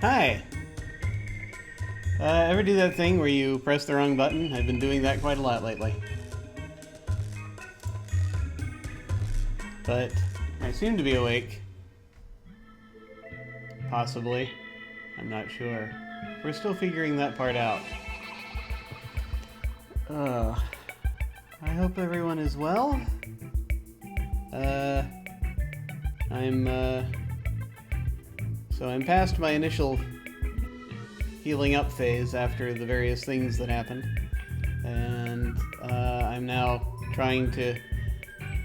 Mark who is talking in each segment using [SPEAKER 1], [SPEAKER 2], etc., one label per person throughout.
[SPEAKER 1] Hi. Ever do that thing where you press the wrong button? I've been doing that quite a lot lately. But I seem to be awake. Possibly. I'm not sure. We're still figuring that part out. I hope everyone is well. I'm past my initial healing up phase after the various things that happened. And I'm now trying to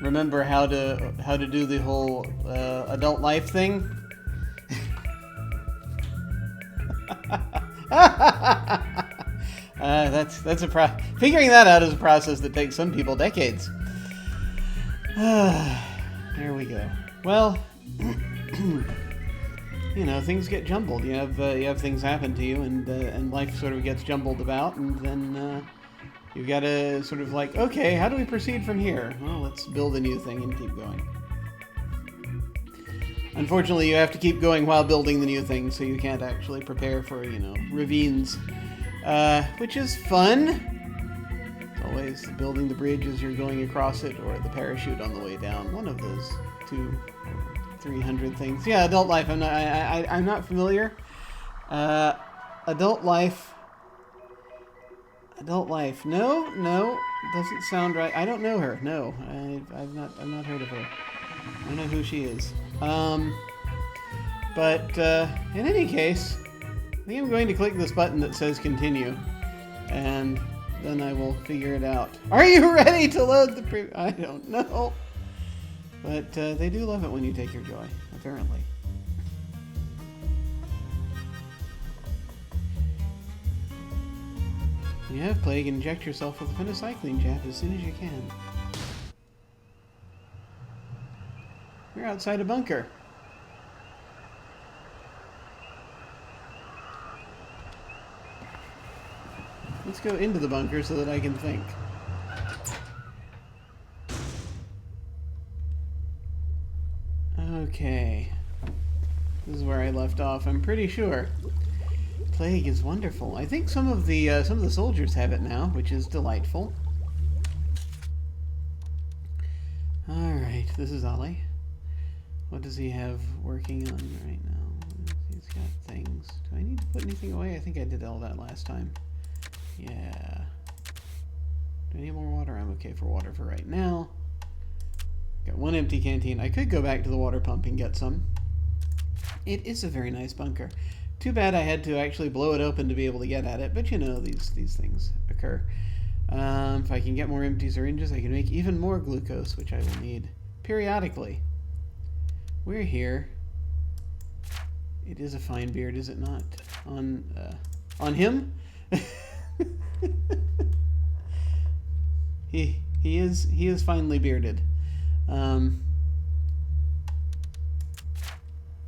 [SPEAKER 1] remember how to do the whole adult life thing. Figuring that out is a process that takes some people decades. There we go. Well, you know, things get jumbled. You have things happen to you, and life sort of gets jumbled about, and then you've got to sort of like, okay, how do we proceed from here? Well, let's build a new thing and keep going. Unfortunately, you have to keep going while building the new thing, so you can't actually prepare for, ravines, which is fun. It's always building the bridge as you're going across it, or the parachute on the way down. One of those 200 or 300 things. Yeah, adult life. I'm not familiar. Adult life. No, doesn't sound right. I don't know her. No, I've not heard of her. I don't know who she is. But in any case, I think I'm going to click this button that says continue, and then I will figure it out. Are you ready to load the I don't know. But they do love it when you take your joy, apparently. When you have plague, inject yourself with a phencycline jab as soon as you can. We're outside a bunker. Let's go into the bunker so that I can think. Okay. This is where I left off, I'm pretty sure. Plague is wonderful. I think some of the soldiers have it now, which is delightful. Alright, this is Ollie. What does he have working on right now? He's got things. Do I need to put anything away? I think I did all that last time. Yeah. Do I need more water? I'm okay for water for right now. Got one empty canteen. I could go back to the water pump and get some. It is a very nice bunker. Too bad I had to actually blow it open to be able to get at it, but you know, these things occur. If I can get more empty syringes, I can make even more glucose, which I will need periodically. We're here. It is a fine beard, is it not? On him? He is finely bearded.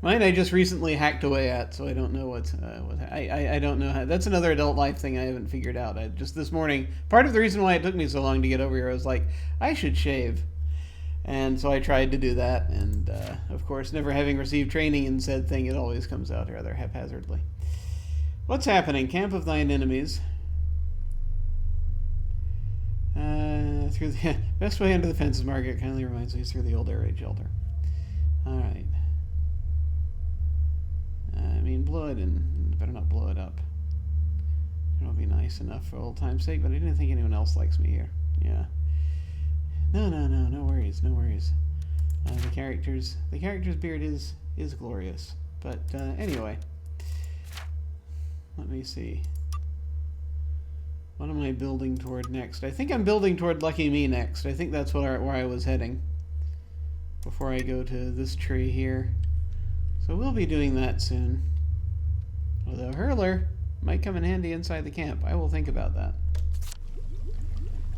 [SPEAKER 1] Mine I just recently hacked away at, so I don't know I don't know how. That's another adult life thing I haven't figured out. Just this morning, part of the reason why it took me so long to get over here, I was like, I should shave. And so I tried to do that, and of course, never having received training in said thing, it always comes out rather haphazardly. What's happening? Camp of thine enemies. Through the best way under the fences, Margaret kindly reminds me, through the old air raid shelter. Alright. I mean, blow it in. Better not blow it up. It'll be nice enough for old time's sake, but I didn't think anyone else likes me here. Yeah. No worries, no worries. The character's beard is glorious. But anyway, let me see. What am I building toward next? I think I'm building toward Lucky Me next. I think that's where I was heading before I go to this tree here. So we'll be doing that soon. Although Hurler might come in handy inside the camp. I will think about that.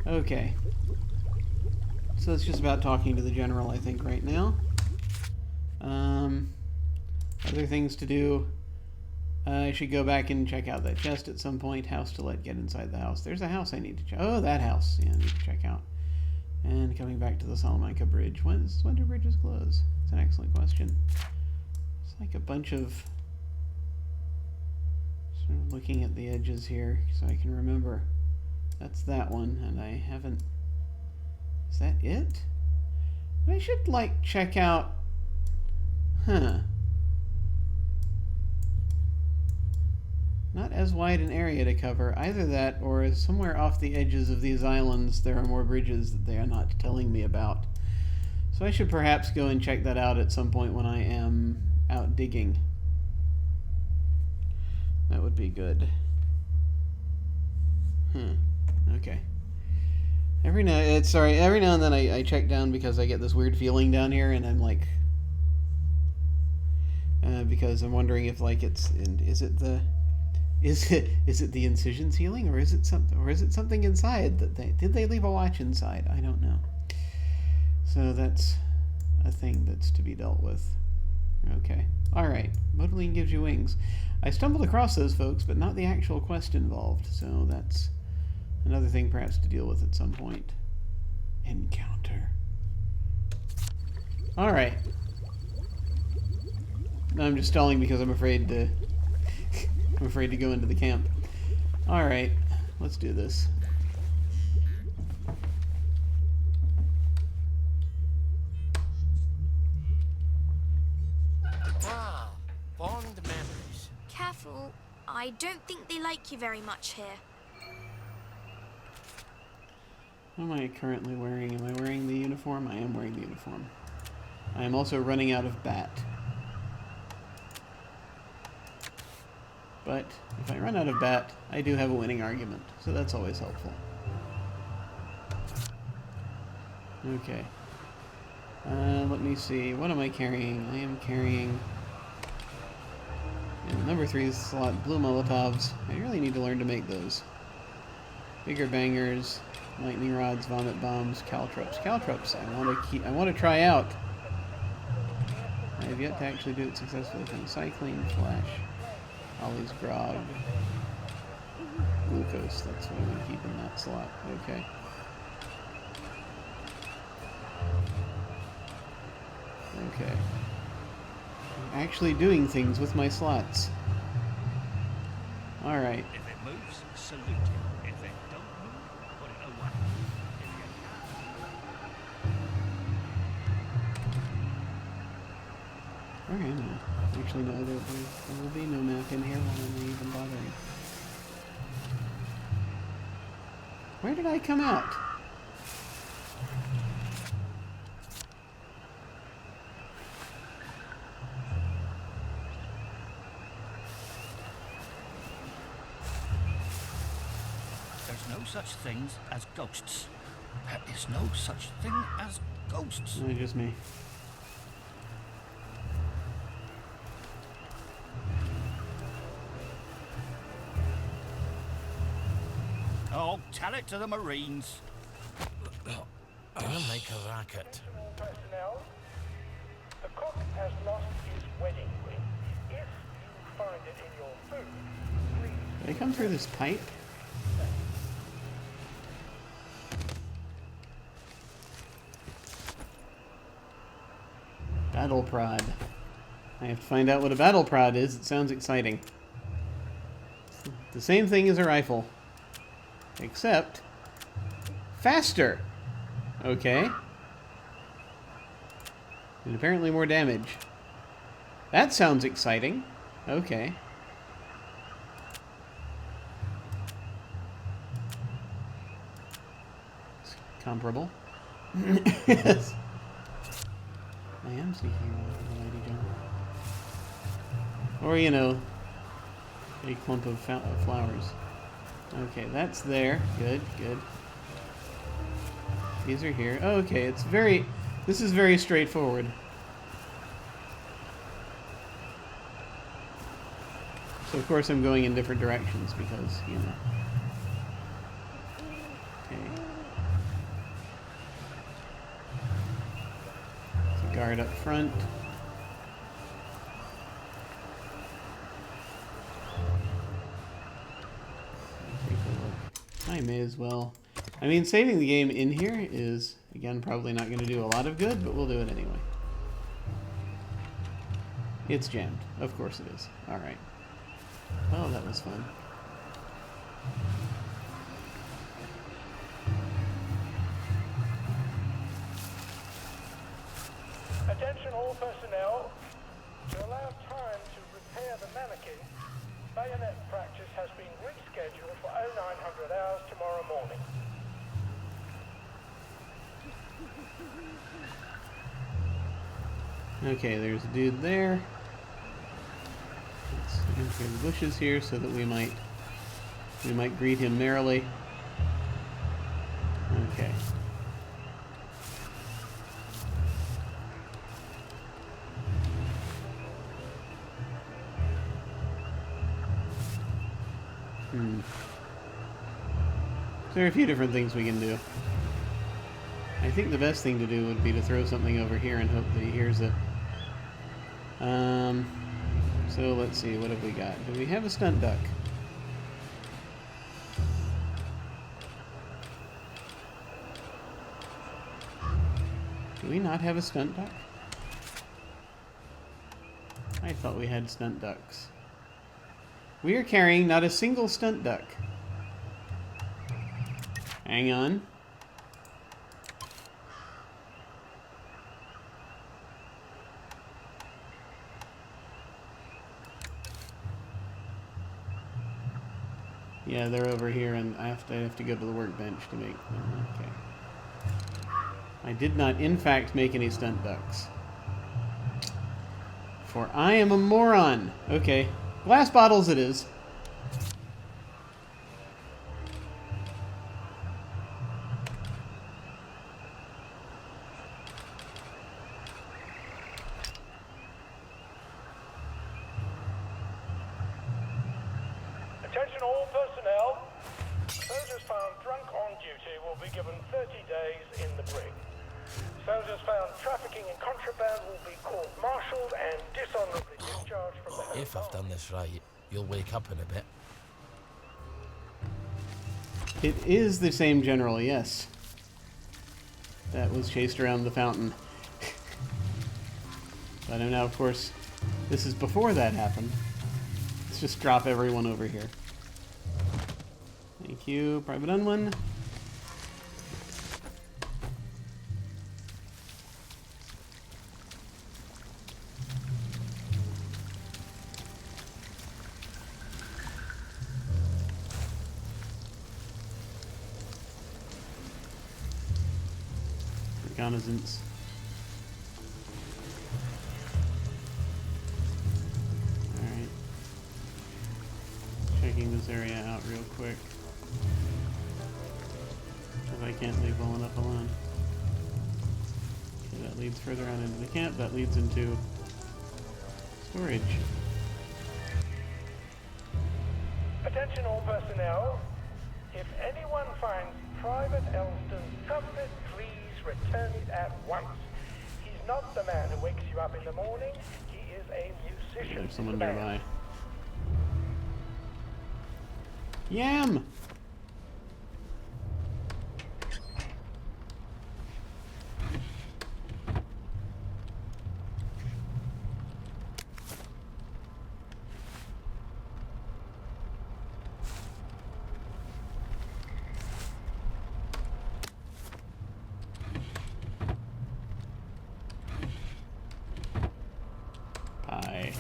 [SPEAKER 1] Okay. So it's just about talking to the general, I think, right now. Other things to do. I should go back and check out that chest at some point. House to let get inside the house. There's a house I need to check. Oh, that house. Yeah, I need to check out. And coming back to the Salamanca Bridge. When do bridges close? It's an excellent question. It's like a bunch of Sort of looking at the edges here so I can remember. That's that one, and I haven't... Is that it? I should, like, check out... Huh. Not as wide an area to cover. Either that, or somewhere off the edges of these islands there are more bridges that they are not telling me about. So I should perhaps go and check that out at some point when I am out digging. That would be good. Okay. Every now and then I check down because I get this weird feeling down here, and I'm like, because I'm wondering if, like, is it the incisions healing, or is it something inside that did they leave a watch inside? I don't know. So that's a thing that's to be dealt with. Okay. All right. Motilene gives you wings. I stumbled across those folks, but not the actual quest involved. So that's another thing perhaps to deal with at some point. Encounter. All right. No, I'm just stalling because I'm afraid to. I'm afraid to go into the camp. All right. Let's do this.
[SPEAKER 2] Fond memories.
[SPEAKER 3] Careful. I don't think they like you very much here.
[SPEAKER 1] What am I currently wearing? Am I wearing the uniform? I am wearing the uniform. I am also running out of bat. But if I run out of bat, I do have a winning argument, so that's always helpful. Okay. Let me see. What am I carrying? I am carrying... number 3 slot, blue Molotovs. I really need to learn to make those. Bigger bangers, lightning rods, vomit bombs, caltrops. Caltrops, I want to try out. I have yet to actually do it successfully. Cycling, flash, Ollie's grog, glucose. That's what I'm going to keep in that slot. Okay. Okay. I'm actually doing things with my slots. Alright.
[SPEAKER 2] If it moves, salute it. If it don't move, put it away.
[SPEAKER 1] Okay, no. Actually, no, there will be no map in here while I'm even bothering. Where did I come out?
[SPEAKER 2] There's no such things as ghosts. There is no such thing as ghosts.
[SPEAKER 1] No, just me.
[SPEAKER 2] Oh, tell it to the Marines.
[SPEAKER 4] Gonna make a racket.
[SPEAKER 5] Personnel, the cook has lost his wedding ring. If you find it in your food, please.
[SPEAKER 1] Did I come through this pipe? Battle prod. I have to find out what a battle prod is. It sounds exciting. It's the same thing as a rifle. Except faster. Okay. And apparently more damage. That sounds exciting. Okay. It's comparable. Yes. I am seeking a lady jump. Or, you know, a clump of flowers. Okay, that's there. Good, good. These are here. Oh, okay, this is very straightforward. So, of course, I'm going in different directions because, you know. Okay. There's a guard up front. I may as well. I mean, saving the game in here is, again, probably not going to do a lot of good, but we'll do it anyway. It's jammed. Of course it is. Alright. Oh, that was fun.
[SPEAKER 5] Attention all personnel. To allow time to repair the mannequin, bayonet practice has been rescheduled for 0900 hours tomorrow morning.
[SPEAKER 1] Okay, there's a dude there. Let's enter the bushes here so that we might greet him merrily. Okay. There are a few different things we can do. I think the best thing to do would be to throw something over here and hope that he hears it. So let's see, what have we got? Do we have a stunt duck? Do we not have a stunt duck? I thought we had stunt ducks. We are carrying not a single stunt duck. Hang on. Yeah, they're over here, and I have to go to the workbench to make them. Okay. I did not, in fact, make any stunt ducks. For I am a moron. Okay. Glass bottles it is.
[SPEAKER 5] Attention all personnel. Soldiers found drunk on duty will be given 30 days in the brig. Soldiers found trafficking in contraband will be court-martialed and dishonorably discharged from the home.
[SPEAKER 4] If I've done this right, you'll wake up in a bit.
[SPEAKER 1] It is the same general, yes. That was chased around the fountain. But now, of course, this is before that happened. Let's just drop everyone over here. Thank you, Private Unwin. Reconnaissance. Alright. Checking this area out real quick. Because I can't leave well enough alone. Okay, that leads further on into the camp. That leads into storage.
[SPEAKER 5] Attention all personnel. If anyone finds Private Elston's trumpet, please return it at once. He's not the man who wakes you up in the morning. He is a musician.
[SPEAKER 1] There's someone
[SPEAKER 5] man.
[SPEAKER 1] nearby. Yam! Pie.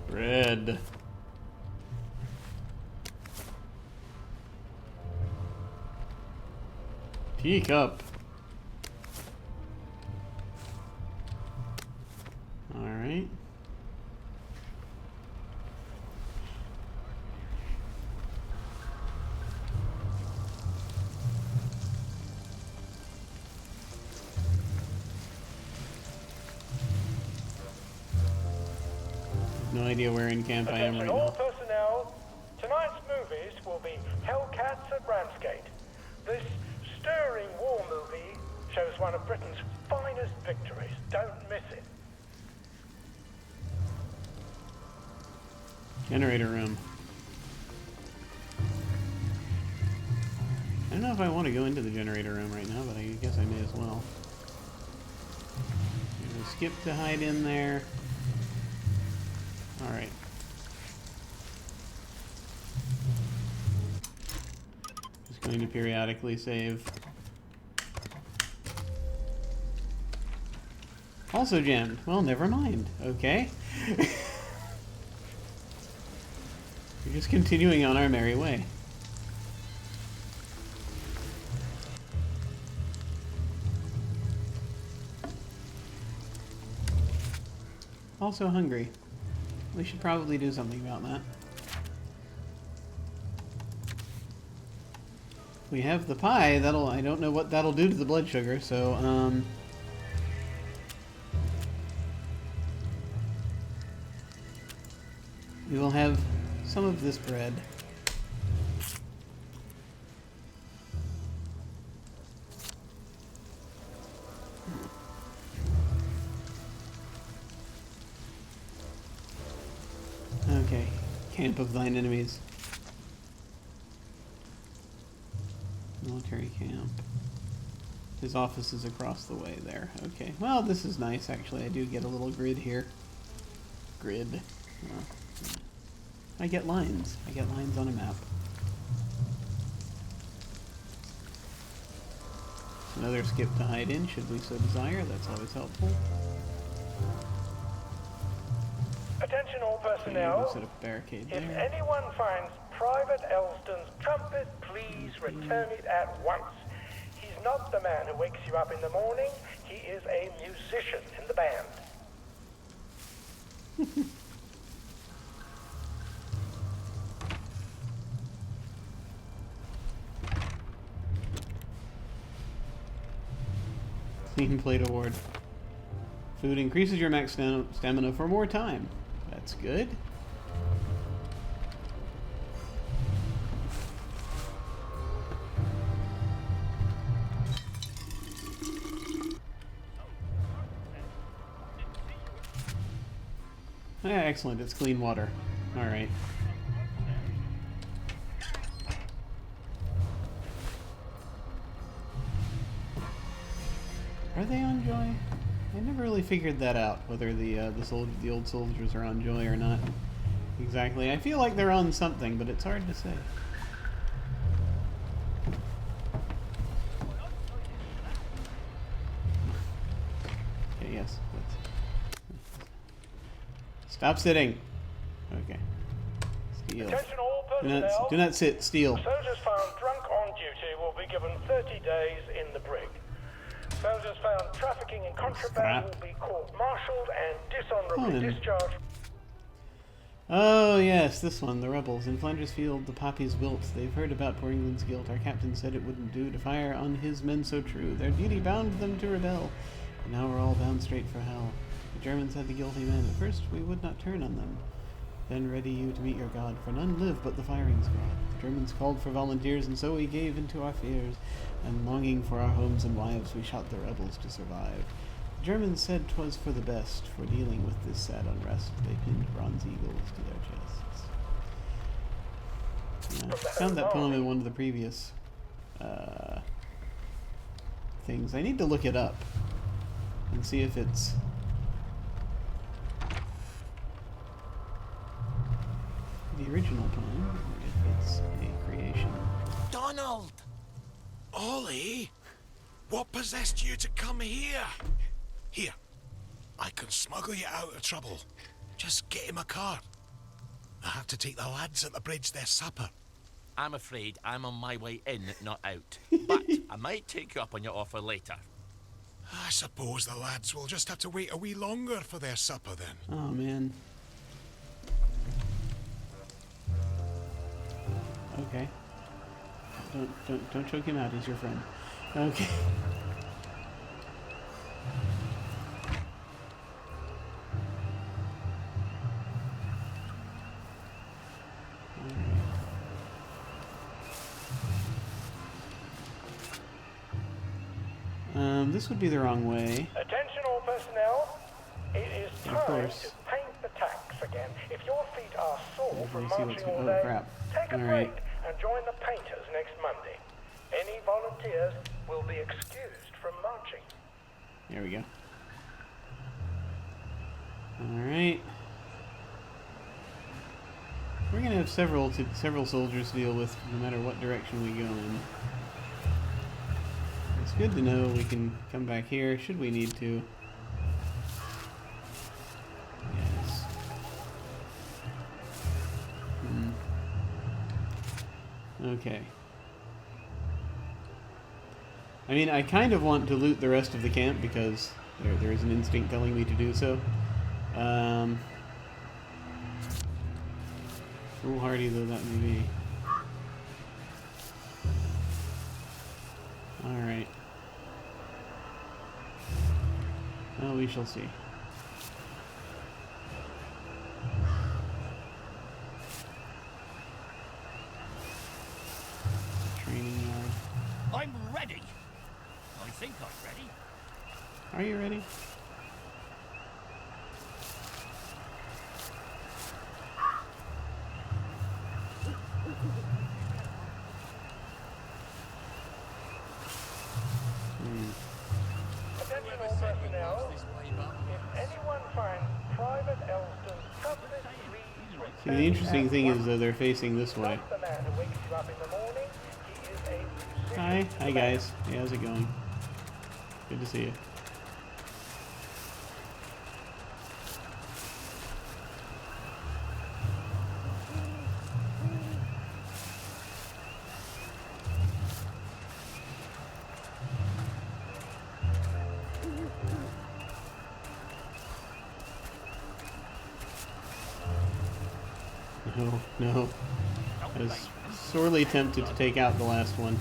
[SPEAKER 1] Bread. Teacup. Alright. No idea where in camp I am right
[SPEAKER 5] Attention all
[SPEAKER 1] now.
[SPEAKER 5] personnel. Tonight's movies will be Hellcats at Ramsgate. This stirring war movie shows one of Britain's finest victories. Don't miss it.
[SPEAKER 1] Generator room. I don't know if I want to go into the generator room right now, but I guess I may as well. There's a skip to hide in there. Alright. Just going to periodically save. Also jammed. Well, never mind. Okay. We're just continuing on our merry way. Also hungry. We should probably do something about that. We have the pie. That'll, I don't know what that'll do to the blood sugar, so, we will have some of this bread. Okay, camp of thine enemies. Military camp. His office is across the way there. Okay, well, this is nice, actually. I do get a little grid here. Grid. I get lines. I get lines on a map. Another skip to hide in, should we so desire. That's always helpful.
[SPEAKER 5] Attention all
[SPEAKER 1] Okay,
[SPEAKER 5] personnel.
[SPEAKER 1] we'll set up a barricade
[SPEAKER 5] If
[SPEAKER 1] there.
[SPEAKER 5] anyone finds Private Elston's trumpet, please return it at once. He's not the man who wakes you up in the morning. He is a musician in the band.
[SPEAKER 1] Clean plate award. Food increases your max stamina for more time. That's good. Yeah, excellent. It's clean water. All right. Are they on Joy? I never really figured that out, whether the old soldiers are on Joy or not. Exactly. I feel like they're on something, but it's hard to say. Okay, yes. Stop sitting. Okay. Steal.
[SPEAKER 5] Attention all personnel.
[SPEAKER 1] Do not sit. Steal.
[SPEAKER 5] Soldiers found drunk on duty will be given 30 days in the brig. Soldiers found trafficking in contraband will be court-martialed and dishonorably discharged.
[SPEAKER 1] Oh, yes, this one. The rebels. In Flanders Field, the poppies wilt. They've heard about poor England's guilt. Our captain said it wouldn't do to fire on his men so true. Their duty bound them to rebel. And now we're all bound straight for hell. The Germans had the guilty men. At first, we would not turn on them. Then ready you to meet your God, for none live but the firing squad. The Germans called for volunteers, and so we gave into our fears. And longing for our homes and wives, we shot the rebels to survive. The Germans said 'twas for the best, for dealing with this sad unrest. They pinned bronze eagles to their chests. I found that poem in one of the previous things. I need to look it up and see if it's the original poem or if it's a creation.
[SPEAKER 6] Donald! Ollie! What possessed you to come here? Here, I can smuggle you out of trouble. Just get in my car. I have to take the lads at the bridge their supper.
[SPEAKER 4] I'm afraid I'm on my way in, not out. But I might take you up on your offer later.
[SPEAKER 6] I suppose the lads will just have to wait a wee longer for their supper then.
[SPEAKER 1] Oh man. Okay. Don't choke him out. He's your friend. Okay. This would be the wrong way.
[SPEAKER 5] Attention all personnel. It is
[SPEAKER 1] Of
[SPEAKER 5] time
[SPEAKER 1] course.
[SPEAKER 5] to paint the tacks again. If your feet are sore from
[SPEAKER 1] Let me see
[SPEAKER 5] marching
[SPEAKER 1] what's
[SPEAKER 5] all
[SPEAKER 1] oh
[SPEAKER 5] day,
[SPEAKER 1] crap.
[SPEAKER 5] take a
[SPEAKER 1] All
[SPEAKER 5] break
[SPEAKER 1] right.
[SPEAKER 5] and join the painters next Monday. Any volunteers will be excused from marching.
[SPEAKER 1] There we go. Alright. We're gonna have several soldiers to deal with no matter what direction we go in. It's good to know we can come back here should we need to. Yes. Okay. I mean, I kind of want to loot the rest of the camp because there is an instinct telling me to do so. Foolhardy though that may be. Alright. Well, we shall see. Training yard.
[SPEAKER 2] I'm ready. I think I'm ready.
[SPEAKER 1] Are you ready?
[SPEAKER 5] Attention all personnel. If anyone finds Private Elston's compass, please return
[SPEAKER 1] See, the interesting
[SPEAKER 5] at
[SPEAKER 1] thing is
[SPEAKER 5] once.
[SPEAKER 1] though they're facing this way.
[SPEAKER 5] Not the man who wakes you up in the morning. He is a
[SPEAKER 1] Hi,
[SPEAKER 5] musician.
[SPEAKER 1] hi guys. Hey, how's it going? Good to see you. No, no. I was sorely tempted to take out the last one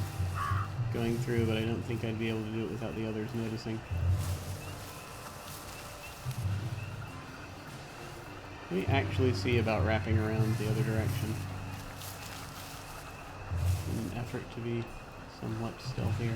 [SPEAKER 1] going through, but I don't think I'd be able to do it without the others noticing. Let me actually see about wrapping around the other direction in an effort to be somewhat stealthier.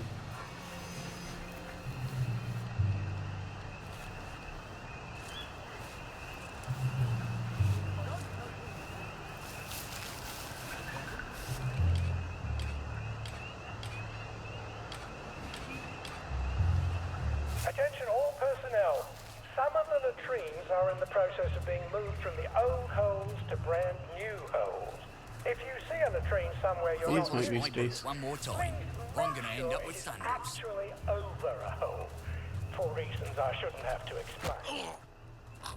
[SPEAKER 5] Attention all personnel. Some of the latrines are in the process of being moved from the old holes to brand new holes. If you see a latrine somewhere you're
[SPEAKER 1] These
[SPEAKER 5] not
[SPEAKER 1] might be
[SPEAKER 7] My
[SPEAKER 1] space.
[SPEAKER 7] boots one more
[SPEAKER 5] please
[SPEAKER 7] time, or I'm
[SPEAKER 5] make
[SPEAKER 7] gonna end
[SPEAKER 5] sure
[SPEAKER 7] up with
[SPEAKER 5] it is
[SPEAKER 7] sandals.
[SPEAKER 5] actually over a hole. For reasons I shouldn't have to explain.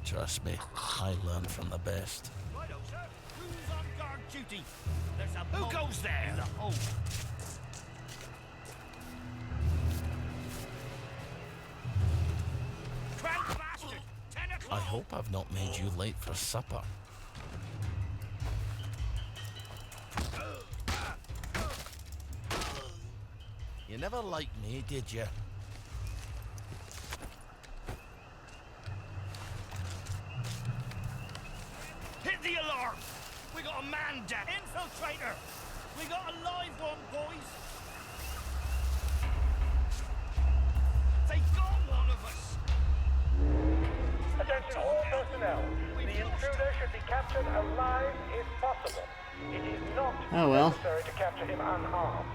[SPEAKER 4] Trust me, I learned from the best.
[SPEAKER 2] Righto, sir. Who's on guard duty? There's a
[SPEAKER 6] Who
[SPEAKER 2] bolt
[SPEAKER 6] goes there?
[SPEAKER 2] in the hole. Crank bastard! 10
[SPEAKER 4] I
[SPEAKER 2] o'clock!
[SPEAKER 4] hope I've not made you late for supper. You never liked me, did you?
[SPEAKER 2] Hit the alarm! We got a man down. Infiltrator! We got a live one, boys! They got one of us!
[SPEAKER 5] Attention all personnel. The intruder should be captured alive if possible. It is not
[SPEAKER 1] Oh, well.
[SPEAKER 5] necessary to capture him unharmed.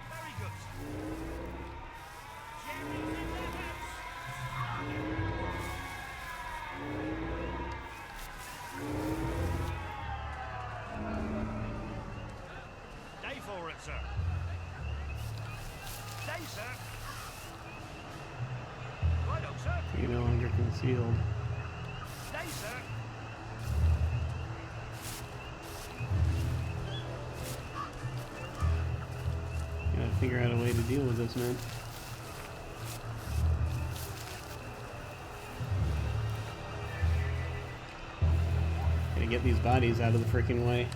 [SPEAKER 2] Very good. Jerry's in the house! Day for it, sir. Day, sir. Righto, sir.
[SPEAKER 1] You're no longer concealed.
[SPEAKER 2] Day, sir.
[SPEAKER 1] Gotta figure out a way to deal with this, man. Gotta get these bodies out of the freaking way.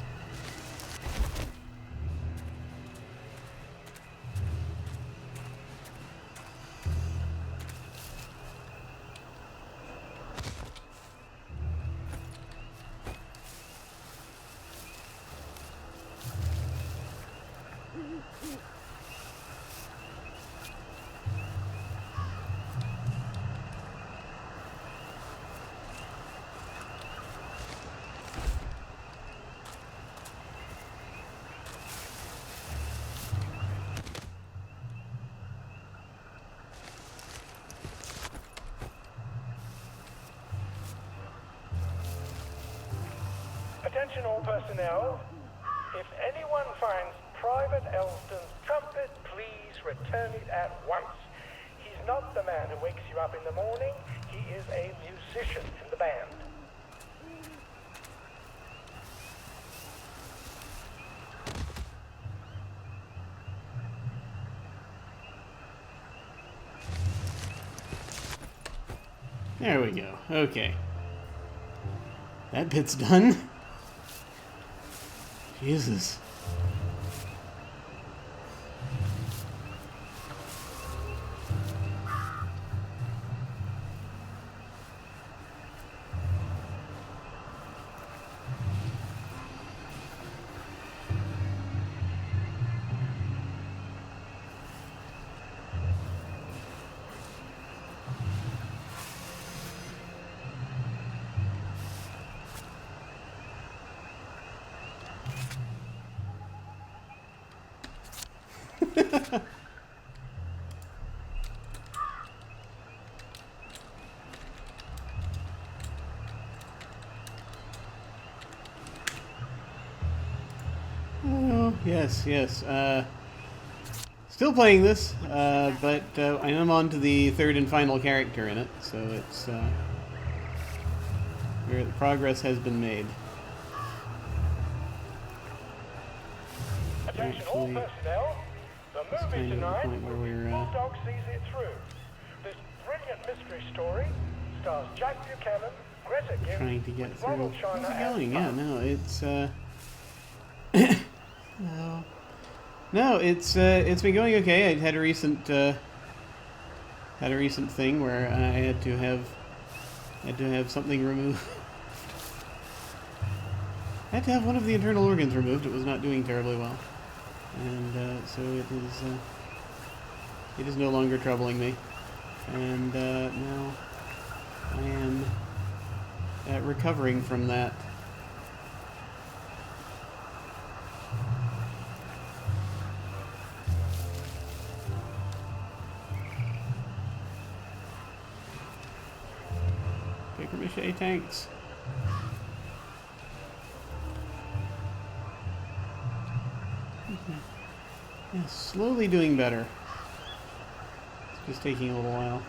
[SPEAKER 5] Attention all personnel. If anyone finds Private Elston's trumpet, please return it at once. He's not the man who wakes you up in the morning. He is a musician in the band.
[SPEAKER 1] There we go. Okay. That bit's done. Jesus. Oh, yes, yes. Still playing this, but I am on to the third and final character in it, so it's where the progress has been made.
[SPEAKER 5] Attention all
[SPEAKER 1] Actually,
[SPEAKER 5] personnel. The
[SPEAKER 1] it's
[SPEAKER 5] movie
[SPEAKER 1] kind of the
[SPEAKER 5] tonight
[SPEAKER 1] point where
[SPEAKER 5] will be
[SPEAKER 1] we're
[SPEAKER 5] Bulldog Sees It Through. This brilliant mystery story stars Jack Buchanan, Greta Gibb,
[SPEAKER 1] trying to get through.
[SPEAKER 5] Ronald China,
[SPEAKER 1] How's it
[SPEAKER 5] and
[SPEAKER 1] going? Yeah,
[SPEAKER 5] Buzz.
[SPEAKER 1] no, it's no, it's been going okay. I had a recent thing where I had to have something removed. I had to have one of the internal organs removed. It was not doing terribly well, and so it is no longer troubling me. And now I am recovering from that. Paper mache tanks. Yeah, slowly doing better. It's just taking a little while.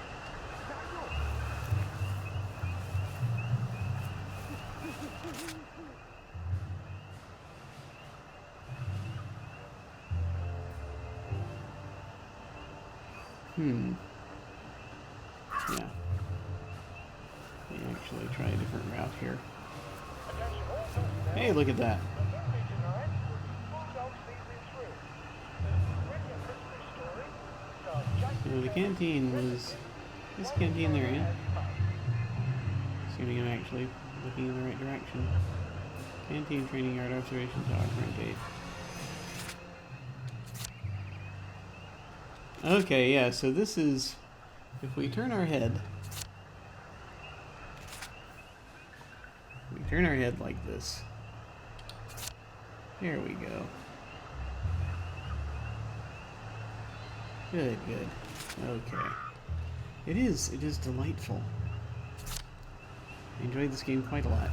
[SPEAKER 1] Yeah. Let me actually try a different route here.
[SPEAKER 5] Attention all personnel.
[SPEAKER 1] Hey, look at that.
[SPEAKER 5] The movie tonight will be Bulldog Sees It Through. This brilliant mystery story stars Jack
[SPEAKER 1] So the
[SPEAKER 5] Buchanan,
[SPEAKER 1] canteen was... This canteen there, yeah? Assuming I'm actually looking in the right direction. Canteen, training yard, observation tower, front gate. Okay, yeah, so this is... If we turn our head... We turn our head like this. There we go. Good, good. Okay. It is delightful. I enjoyed this game quite a lot.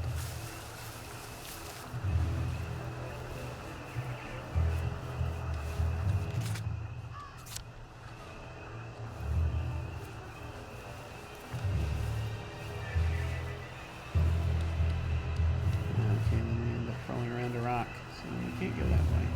[SPEAKER 1] Okay, then we end up crawling around a rock, so we can't go that way.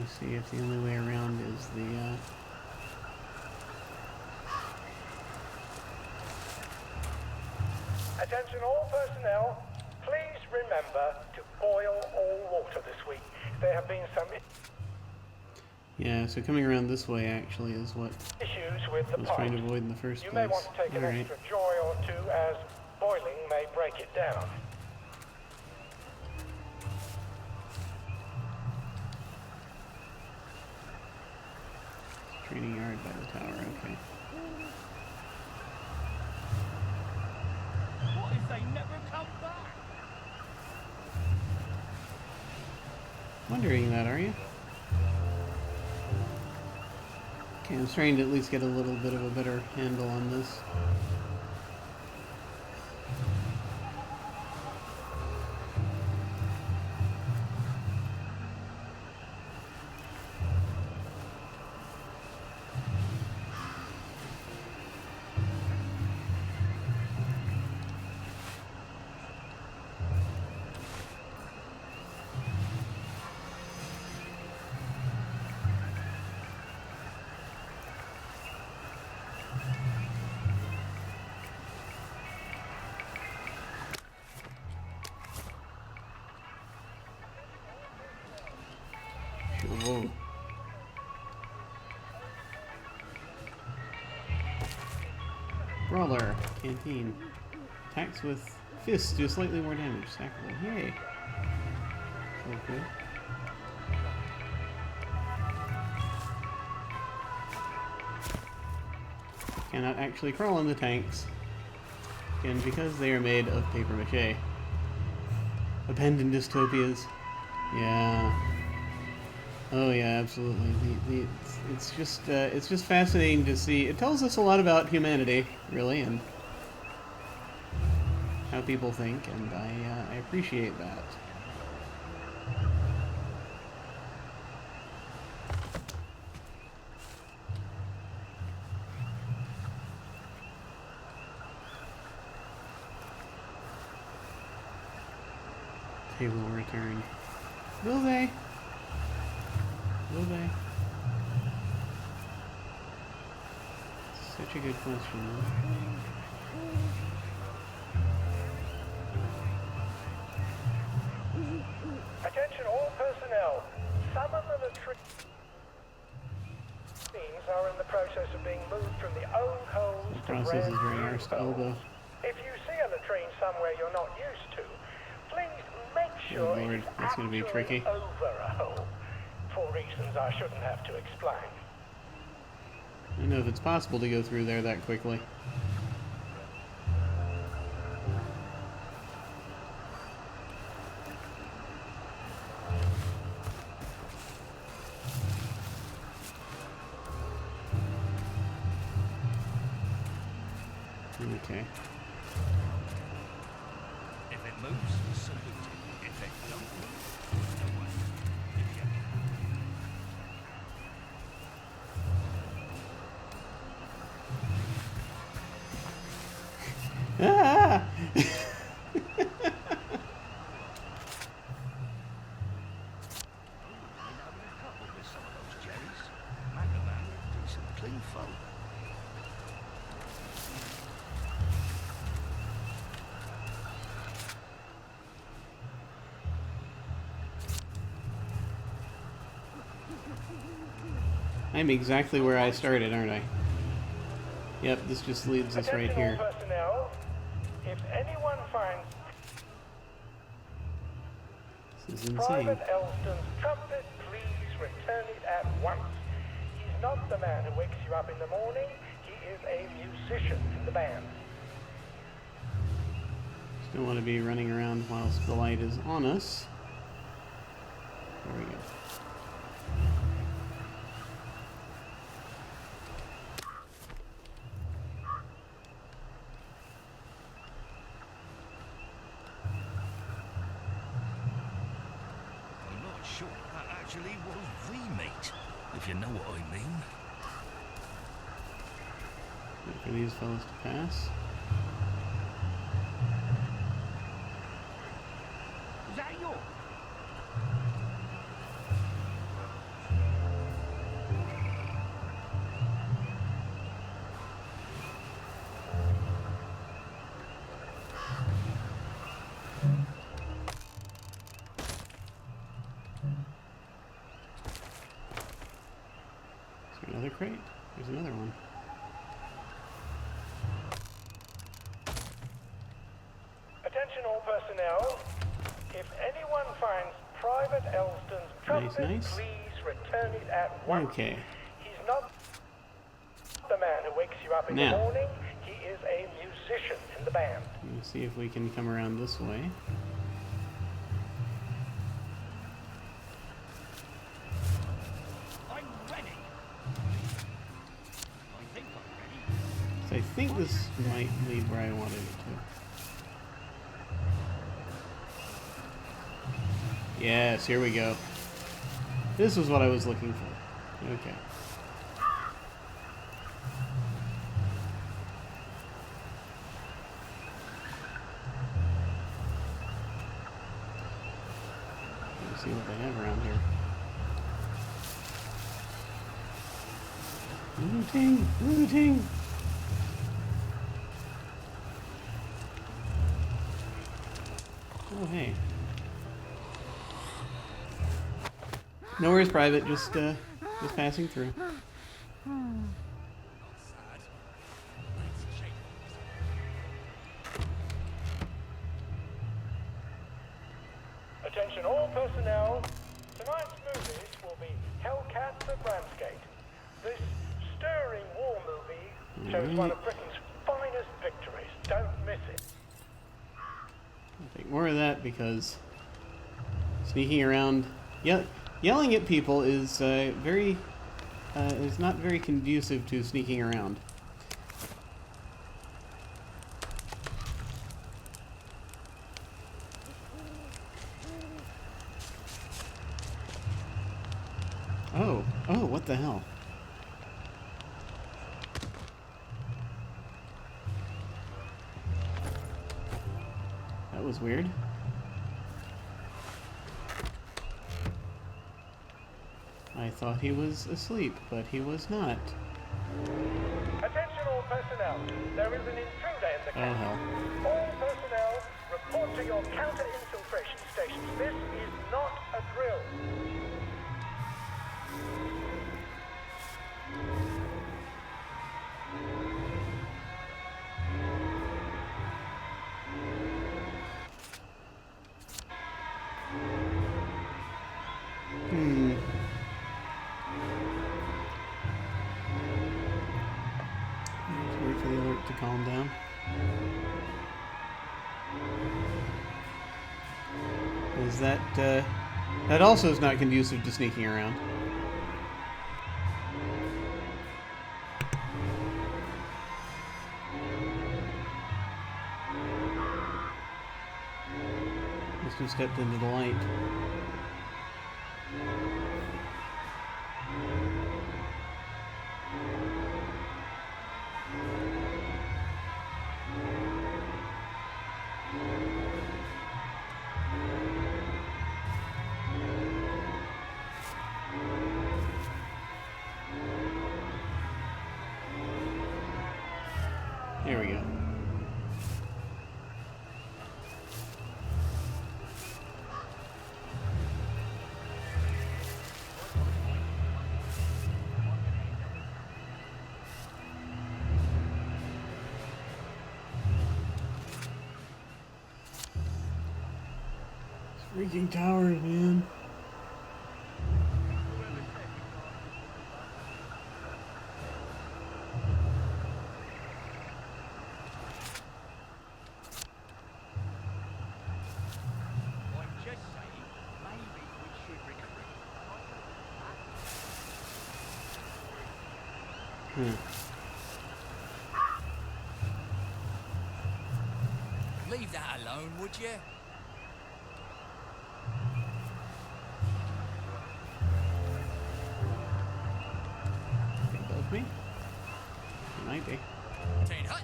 [SPEAKER 1] me see if the only way around is the,
[SPEAKER 5] Attention all personnel, please remember to boil all water this week. There have been some
[SPEAKER 1] yeah, so coming around this way actually is what
[SPEAKER 5] issues with
[SPEAKER 1] I
[SPEAKER 5] the
[SPEAKER 1] was
[SPEAKER 5] pipe.
[SPEAKER 1] trying to avoid in the first
[SPEAKER 5] You
[SPEAKER 1] place.
[SPEAKER 5] may want to take an
[SPEAKER 1] Alright.
[SPEAKER 5] extra joy or two, as boiling may break it down.
[SPEAKER 1] Training yard by the tower, okay.
[SPEAKER 2] What if they never come back?
[SPEAKER 1] Wondering that, are you? Okay, I'm trying to at least get a little bit of a better handle on this. Whoa. Brawler, canteen. Attacks with fists do slightly more damage. Sackable. Yay. Okay. Cannot actually crawl in the tanks. Again, because they are made of paper mache. Abandoned dystopias. Yeah. Oh yeah, absolutely. It's just fascinating to see. It tells us a lot about humanity, really, and how people think, and I appreciate that. They will return. Will they? Will they? Such a good question,
[SPEAKER 5] Attention all personnel. Some of the latrines are in the process of being moved from the old holes
[SPEAKER 1] The
[SPEAKER 5] to
[SPEAKER 1] process
[SPEAKER 5] brand
[SPEAKER 1] is very
[SPEAKER 5] new
[SPEAKER 1] arse to
[SPEAKER 5] holes.
[SPEAKER 1] elbow.
[SPEAKER 5] If you see a latrine somewhere you're not used to, please make sure
[SPEAKER 1] Lord,
[SPEAKER 5] it's
[SPEAKER 1] that's gonna be
[SPEAKER 5] actually
[SPEAKER 1] tricky.
[SPEAKER 5] over a hole, for reasons I shouldn't have to explain.
[SPEAKER 1] I don't know if it's possible to go through there that quickly. Okay.
[SPEAKER 2] If it moves, salute it. If it don't move, no way. If you
[SPEAKER 1] Ah!
[SPEAKER 2] having a couple with some of those Jerrys. Man, decent clean folk.
[SPEAKER 1] I'm exactly where I started, aren't I? Yep, this just leads us right
[SPEAKER 5] Attention
[SPEAKER 1] here.
[SPEAKER 5] all personnel. If anyone finds
[SPEAKER 1] This is insane.
[SPEAKER 5] Private Elston's trumpet, please return it at once. He's not the man who wakes you up in the morning. He is a musician in the band.
[SPEAKER 1] Just don't want to be running around whilst the light is on us. There we go.
[SPEAKER 2] I'm not sure that actually was the mate, if you know what I mean.
[SPEAKER 1] Wait for these fellas to pass.
[SPEAKER 2] Is that your?
[SPEAKER 1] Another crate. There's another one.
[SPEAKER 5] Attention all personnel. If anyone finds Private Elston's trumpet,
[SPEAKER 1] Nice.
[SPEAKER 5] please return it at once.
[SPEAKER 1] Okay.
[SPEAKER 5] He's not the man who wakes you up in
[SPEAKER 1] Now.
[SPEAKER 5] the morning. He is a musician in the band.
[SPEAKER 1] Let's see if we can come around this way.
[SPEAKER 2] I'm ready. I think I'm ready.
[SPEAKER 1] So I think this might lead where I wanted it to. Yes, here we go. This was what I was looking for. Okay. Let's see what they have around here. Looting! Looting! Oh, hey. No worries, Private. Just passing through.
[SPEAKER 5] Attention all personnel. Tonight's movies will be Hellcats at Ramsgate. This stirring war movie shows one of Britain's finest victories. Don't miss it.
[SPEAKER 1] I'll take more of that because sneaking around, yelling at people is is not very conducive to sneaking around. Oh, what the hell? That was weird. I thought he was asleep, but he was not.
[SPEAKER 5] Attention all personnel. There is an intruder in the
[SPEAKER 1] Oh,
[SPEAKER 5] camp.
[SPEAKER 1] hell.
[SPEAKER 5] All personnel, report to your counter-infiltration stations. This is not a drill.
[SPEAKER 1] Let's wait for the alert to calm down. Is that that also is not conducive to sneaking around. Must have stepped into the light. There we go. Freaking towers, man.
[SPEAKER 2] I'm just saying, maybe we should retreat.
[SPEAKER 7] Leave that alone, would you?
[SPEAKER 1] Above me? It might be.
[SPEAKER 7] Teen hut.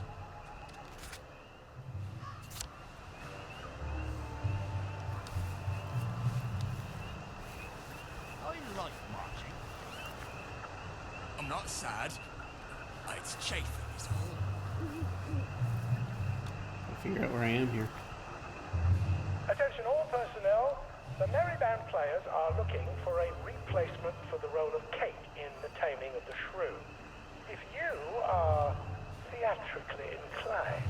[SPEAKER 2] I like marching.
[SPEAKER 7] I'm not sad. It's chafing, is all.
[SPEAKER 1] I'll figure out where I am here.
[SPEAKER 5] Attention all personnel. The Merry Band players are looking for a replacement for the role of Kate in the taming of the shrew. If you are theatrically inclined,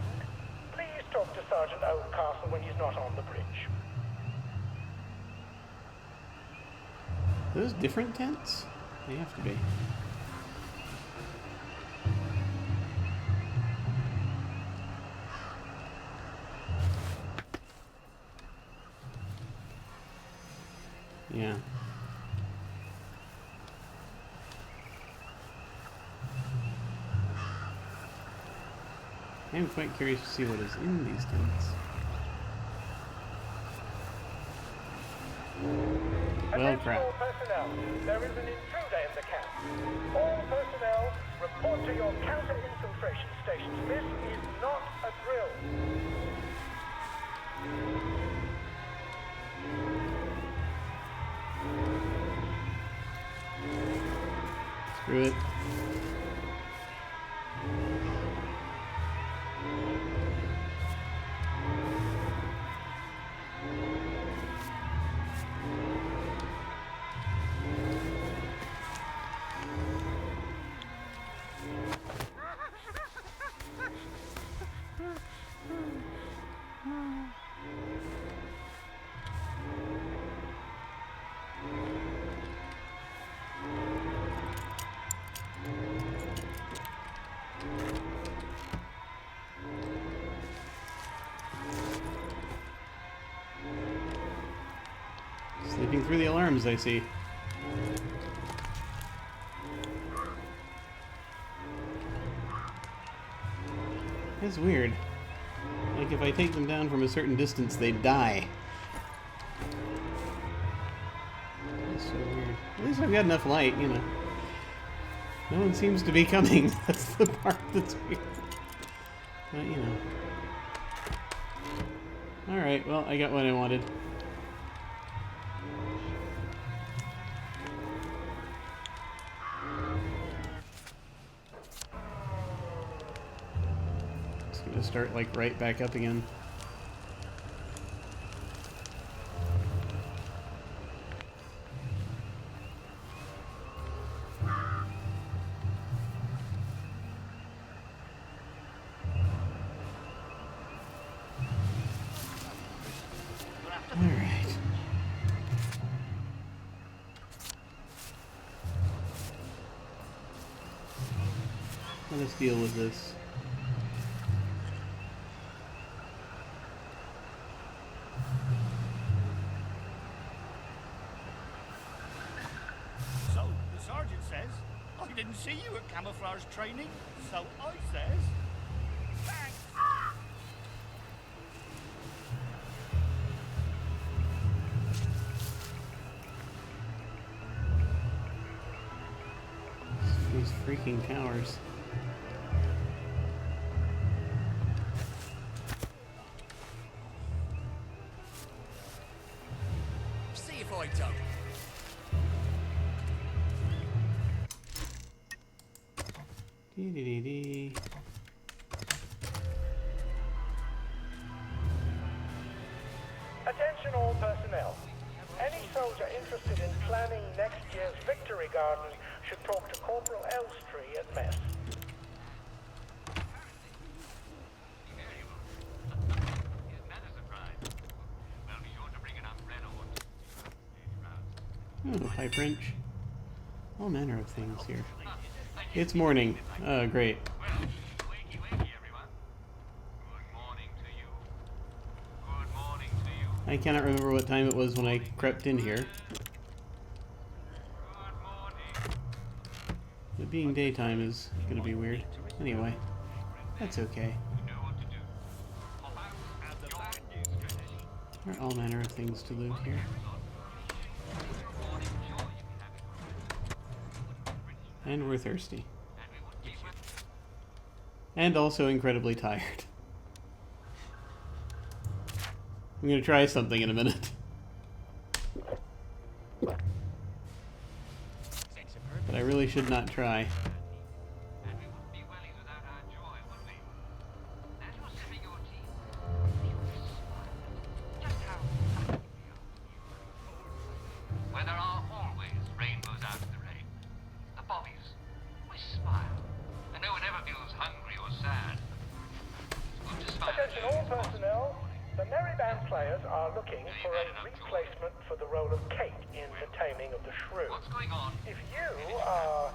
[SPEAKER 5] please talk to Sergeant Oldcastle when he's not on the bridge.
[SPEAKER 1] Are those different tents? They have to be. Yeah. I am quite curious to see what is in these tents. Well,
[SPEAKER 5] Attention
[SPEAKER 1] crap.
[SPEAKER 5] all personnel. There is an intruder in the camp. All personnel, report to your counter-infiltration stations. This is not a drill.
[SPEAKER 1] Screw it. Sleeping through the alarms, I see. That's weird. Like, if I take them down from a certain distance, they die. That's so weird. At least I've got enough light, you know. No one seems to be coming. That's the part that's weird. But, you know. Alright, well, I got what I wanted. It's gonna start, like, right back up again. Alright. Let us deal with this.
[SPEAKER 2] So, the sergeant says, I didn't see you at camouflage training, so I says, thanks.
[SPEAKER 1] These freaking towers.
[SPEAKER 7] See if I don't.
[SPEAKER 1] Dee-dee-dee-dee.
[SPEAKER 5] Attention all personnel. Any soldier interested in planning next year's victory garden should talk to Corporal Elstree at mess.
[SPEAKER 1] Oh, pipe wrench. All manner of things here. It's morning. Oh, great. I cannot remember what time it was when I crept in here. But being daytime is gonna be weird. Anyway, that's okay. There are all manner of things to loot here. And we're thirsty. And also incredibly tired. I'm gonna try something in a minute. But I really should not try.
[SPEAKER 8] Where there are always rainbows after the rain. The bobbies
[SPEAKER 5] band players are looking for a replacement for the role of Kate in The Taming of the Shrew.
[SPEAKER 8] What's going on?
[SPEAKER 5] If you are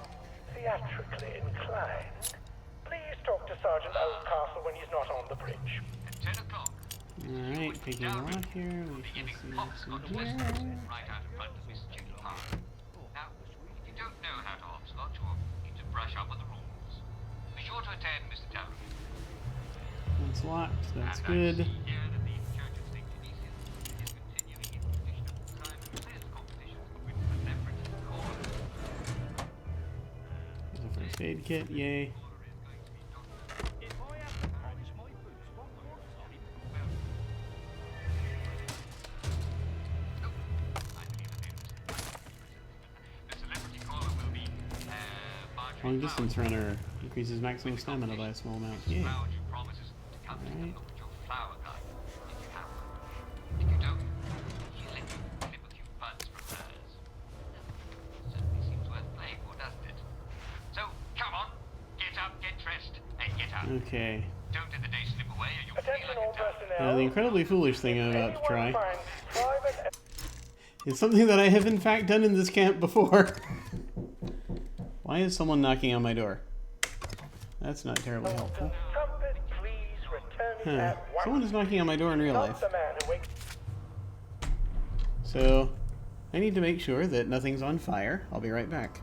[SPEAKER 5] theatrically inclined, please talk to Sergeant Oldcastle when he's not on the bridge.
[SPEAKER 8] At 10 o'clock.
[SPEAKER 1] Alright, taking a lot here. We shall see what's in here.
[SPEAKER 8] Right out in front of Miss Judy Park. Now, if you don't know how to hopscotch or need to brush up on the rules, be sure to attend Mr. Town.
[SPEAKER 1] It's locked. That's
[SPEAKER 8] And
[SPEAKER 1] good.
[SPEAKER 8] I see here that the Church of St. Genesius is continuing its tradition of private sales competitions with celebrity callers.
[SPEAKER 1] There's a first aid kit. Yay.
[SPEAKER 2] If I have to polish my boots one more time,
[SPEAKER 8] The celebrity caller will be
[SPEAKER 1] Long distance runner increases maximum stamina by a small amount. Yay.
[SPEAKER 8] promises to come take a
[SPEAKER 1] Alright.
[SPEAKER 8] look at your flower garden if you have one. If you don't, he'll let you clip a few buds from hers. Certainly seems worth playing for, doesn't it? So, come on, get up, get dressed, and get out.
[SPEAKER 1] Okay.
[SPEAKER 8] Don't let the day slip away or you'll feel
[SPEAKER 5] Attention
[SPEAKER 8] like
[SPEAKER 5] all
[SPEAKER 8] a dog.
[SPEAKER 5] personnel.
[SPEAKER 1] Now, the incredibly foolish thing I'm about to
[SPEAKER 5] Anyone
[SPEAKER 1] try
[SPEAKER 5] finds private
[SPEAKER 1] is something that I have in fact done in this camp before. Why is someone knocking on my door? That's not terribly helpful.
[SPEAKER 5] trumpet, please return it
[SPEAKER 1] Huh.
[SPEAKER 5] at once.
[SPEAKER 1] Someone is knocking on my door in real
[SPEAKER 5] Not
[SPEAKER 1] life.
[SPEAKER 5] the man who wakes
[SPEAKER 1] So, I need to make sure that nothing's on fire. I'll be right back.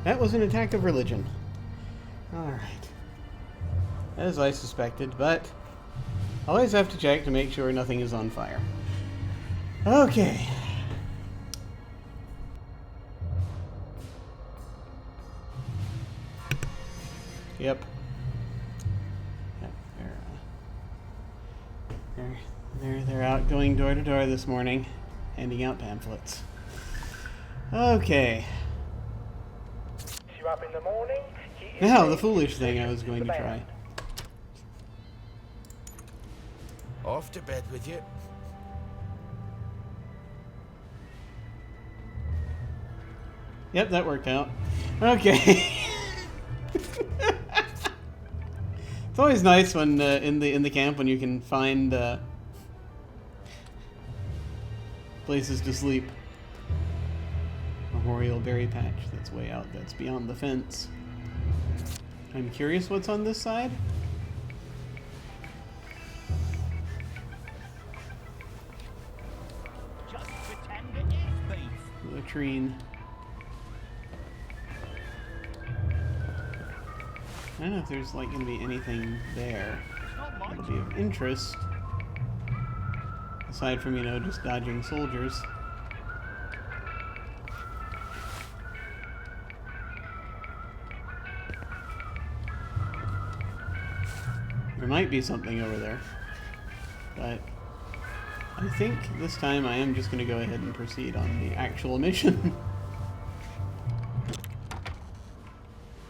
[SPEAKER 1] That was an attack of religion. Alright. As I suspected, but always have to check to make sure nothing is on fire. Okay. Yep. Yep, they're out going door to door this morning, handing out pamphlets. Okay.
[SPEAKER 5] you up in the morning. He is
[SPEAKER 1] Now, the
[SPEAKER 5] making
[SPEAKER 1] foolish thing I was
[SPEAKER 5] decisions
[SPEAKER 1] going to
[SPEAKER 5] for the
[SPEAKER 1] try.
[SPEAKER 5] band.
[SPEAKER 6] Off to bed with you.
[SPEAKER 1] Yep, that worked out. Okay. It's always nice when in the camp when you can find places to sleep. Memorial berry patch that's way out. That's beyond the fence. I'm curious what's on this side.
[SPEAKER 2] just pretend it is beef.
[SPEAKER 1] Latrine. I don't know if there's like going to be anything there
[SPEAKER 2] It's not my
[SPEAKER 1] that'll be of interest. Aside from, you know, just dodging soldiers. There might be something over there. But I think this time I am just going to go ahead and proceed on the actual mission.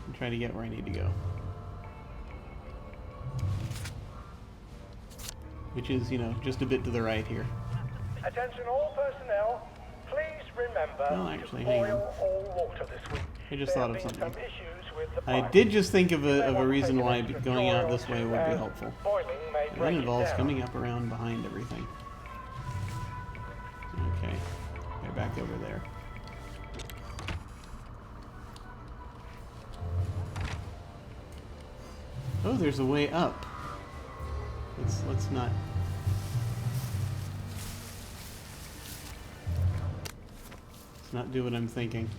[SPEAKER 1] And try to get where I need to go. Which is, you know, just a bit to the right here.
[SPEAKER 5] Attention all personnel, please remember
[SPEAKER 1] Well, actually,
[SPEAKER 5] to
[SPEAKER 1] hang on.
[SPEAKER 5] boil all water this week.
[SPEAKER 1] I just
[SPEAKER 5] There
[SPEAKER 1] thought
[SPEAKER 5] have
[SPEAKER 1] of
[SPEAKER 5] been
[SPEAKER 1] something.
[SPEAKER 5] some issues with the
[SPEAKER 1] I
[SPEAKER 5] pipe.
[SPEAKER 1] did just think of
[SPEAKER 5] You may
[SPEAKER 1] a
[SPEAKER 5] want to
[SPEAKER 1] reason
[SPEAKER 5] take an
[SPEAKER 1] why
[SPEAKER 5] extra
[SPEAKER 1] going out
[SPEAKER 5] drawer
[SPEAKER 1] this
[SPEAKER 5] or
[SPEAKER 1] way
[SPEAKER 5] two,
[SPEAKER 1] would be
[SPEAKER 5] as
[SPEAKER 1] helpful.
[SPEAKER 5] Boiling may
[SPEAKER 1] That
[SPEAKER 5] break it
[SPEAKER 1] involves
[SPEAKER 5] down.
[SPEAKER 1] coming up around behind everything. Okay, they're back over there. Oh, there's a way up. Let's not. Let's not do what I'm thinking.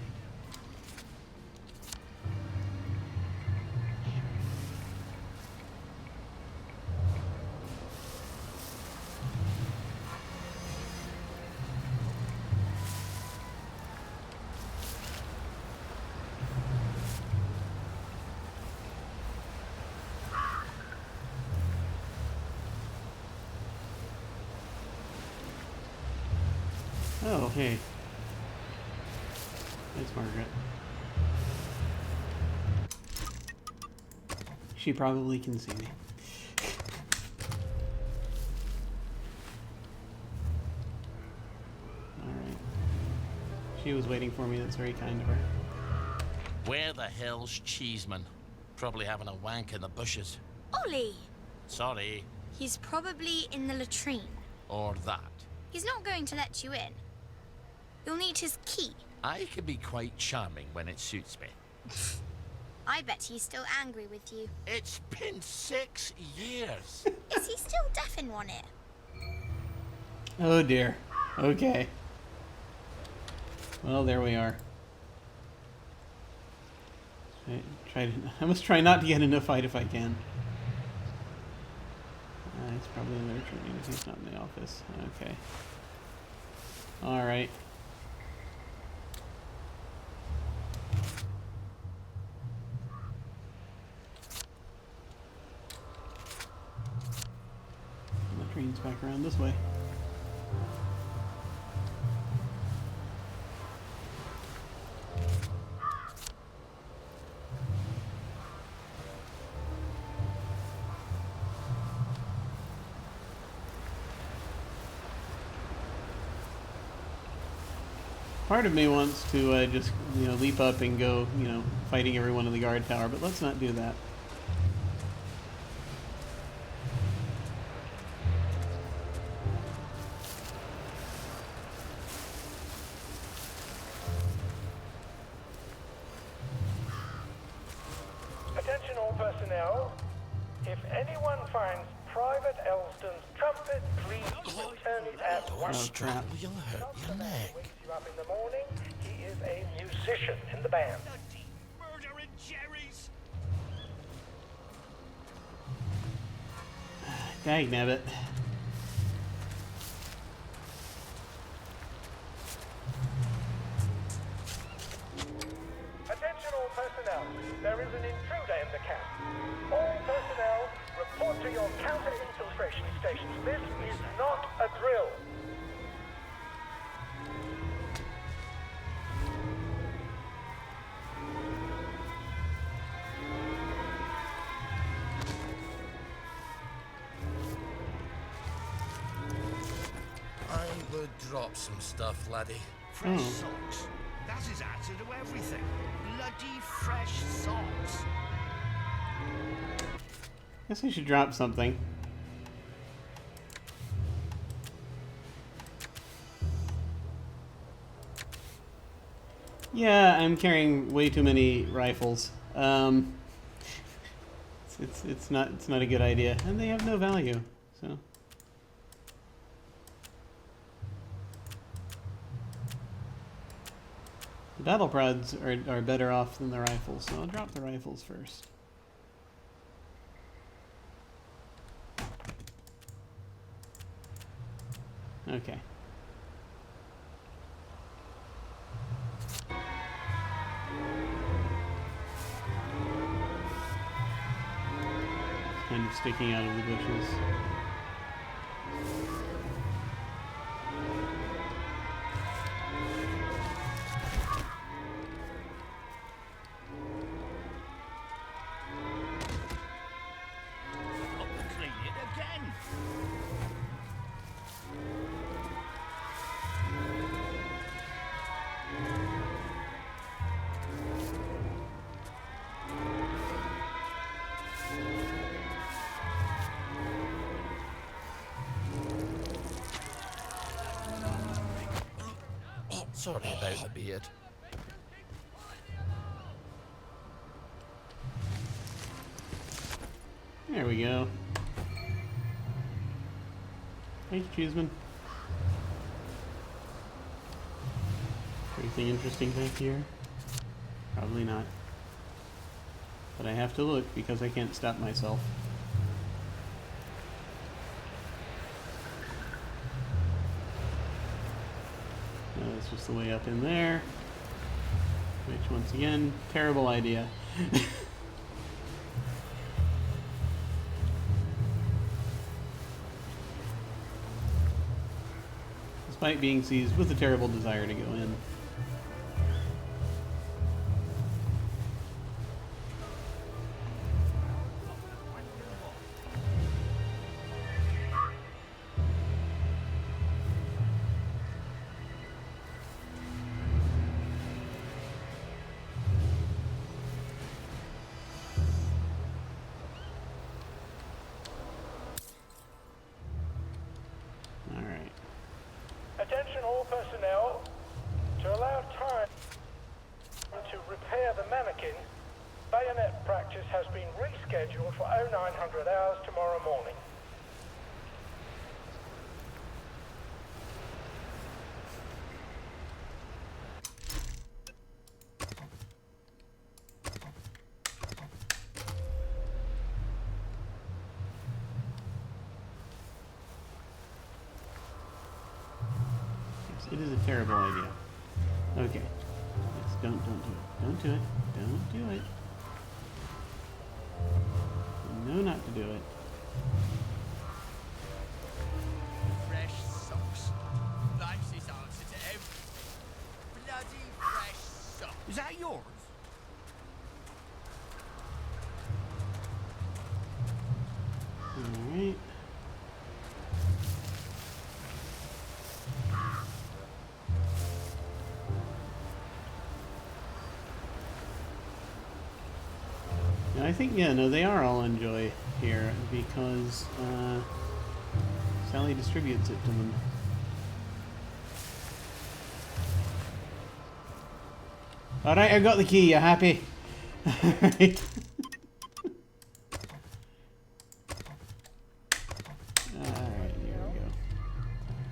[SPEAKER 1] Oh, hey. It's Margaret. She probably can see me. Alright. She was waiting for me. That's very kind of her.
[SPEAKER 4] Where the hell's Cheeseman? Probably having a wank in the bushes.
[SPEAKER 3] Ollie!
[SPEAKER 4] Sorry.
[SPEAKER 3] He's probably in the latrine.
[SPEAKER 4] Or that.
[SPEAKER 3] He's not going to let you in. You'll need his key.
[SPEAKER 4] I can be quite charming when it suits me.
[SPEAKER 3] I bet he's still angry with you.
[SPEAKER 4] It's been 6 years.
[SPEAKER 3] Is he still deaf in one ear?
[SPEAKER 1] Oh dear. Okay. Well, there we are. I must try not to get in a fight if I can. He's probably in there training if he's not in the office. Okay. Alright. The train's back around this way. Part of me wants to just, leap up and go, fighting everyone in the guard tower, but let's not do that.
[SPEAKER 5] Attention all personnel. If anyone finds Private Elston's trumpet, please return it at once.
[SPEAKER 1] Oh, crap.
[SPEAKER 6] You'll hurt
[SPEAKER 5] Not
[SPEAKER 6] your
[SPEAKER 5] the man
[SPEAKER 6] neck.
[SPEAKER 5] who wakes you up in the morning. He is a musician in the band.
[SPEAKER 2] Bloody murdering cherries!
[SPEAKER 1] Dagnabbit.
[SPEAKER 5] Attention all personnel. There is an intruder in the camp. All personnel, report to your counter-infiltration stations. This is not a drill.
[SPEAKER 6] I would drop some stuff, laddie.
[SPEAKER 2] Fresh
[SPEAKER 1] Oh.
[SPEAKER 2] socks. That is answer to everything. Bloody fresh socks.
[SPEAKER 1] Guess I should drop something. Yeah, I'm carrying way too many rifles. It's not a good idea, and they have no value. So the battle prods are better off than the rifles, so I'll drop the rifles first. Okay. Kind of sticking out of the bushes.
[SPEAKER 2] Got to clean it again.
[SPEAKER 6] Sorry about the beard.
[SPEAKER 1] There we go. Thank you, Cheeseman. Anything interesting back here? Probably not. But I have to look because I can't stop myself. No, that's just the way up in there. Which, once again, terrible idea. despite being seized with a terrible desire to go in. Alright.
[SPEAKER 5] Attention all personnel. To allow time to repair the mannequin, bayonet practice has been rescheduled for 0900 hours tomorrow morning.
[SPEAKER 1] Yes, it is a terrible idea. Okay. Yes, don't do it. Don't do it. Don't do it. No, not to do it.
[SPEAKER 7] Fresh socks. Life's his answer to everything. Bloody fresh socks.
[SPEAKER 2] Is that yours?
[SPEAKER 1] Alright. I think, yeah, no, they are all on Joy here because Sally distributes it to them. Alright, I got the key, you happy? Alright. Alright, here we go.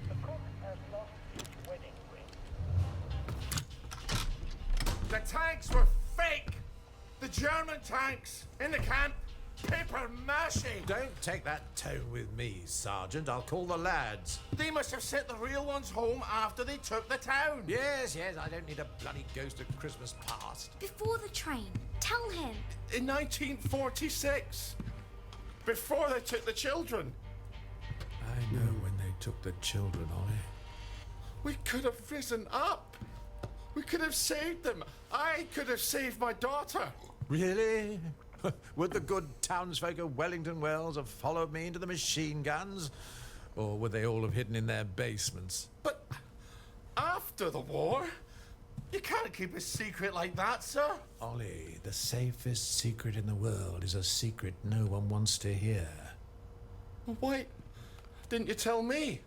[SPEAKER 5] The cook has lost his wedding ring.
[SPEAKER 6] The tanks were fake! The German tanks in the camp. Paper mache!
[SPEAKER 9] Don't take that tone with me, Sergeant. I'll call the lads.
[SPEAKER 6] They must have sent the real ones home after they took the town.
[SPEAKER 9] Yes, I don't need a bloody ghost of Christmas past.
[SPEAKER 3] Before the train. Tell him.
[SPEAKER 6] In 1946. Before they took the children.
[SPEAKER 9] I know when they took the children, Ollie.
[SPEAKER 6] We could have risen up. We could have saved them. I could have saved my daughter.
[SPEAKER 9] Really? Would the good townsfolk of Wellington Wells have followed me into the machine guns? Or would they all have hidden in their basements?
[SPEAKER 6] But after the war, you can't keep a secret like that, sir.
[SPEAKER 9] Ollie, the safest secret in the world is a secret no one wants to hear.
[SPEAKER 6] Why didn't you tell me?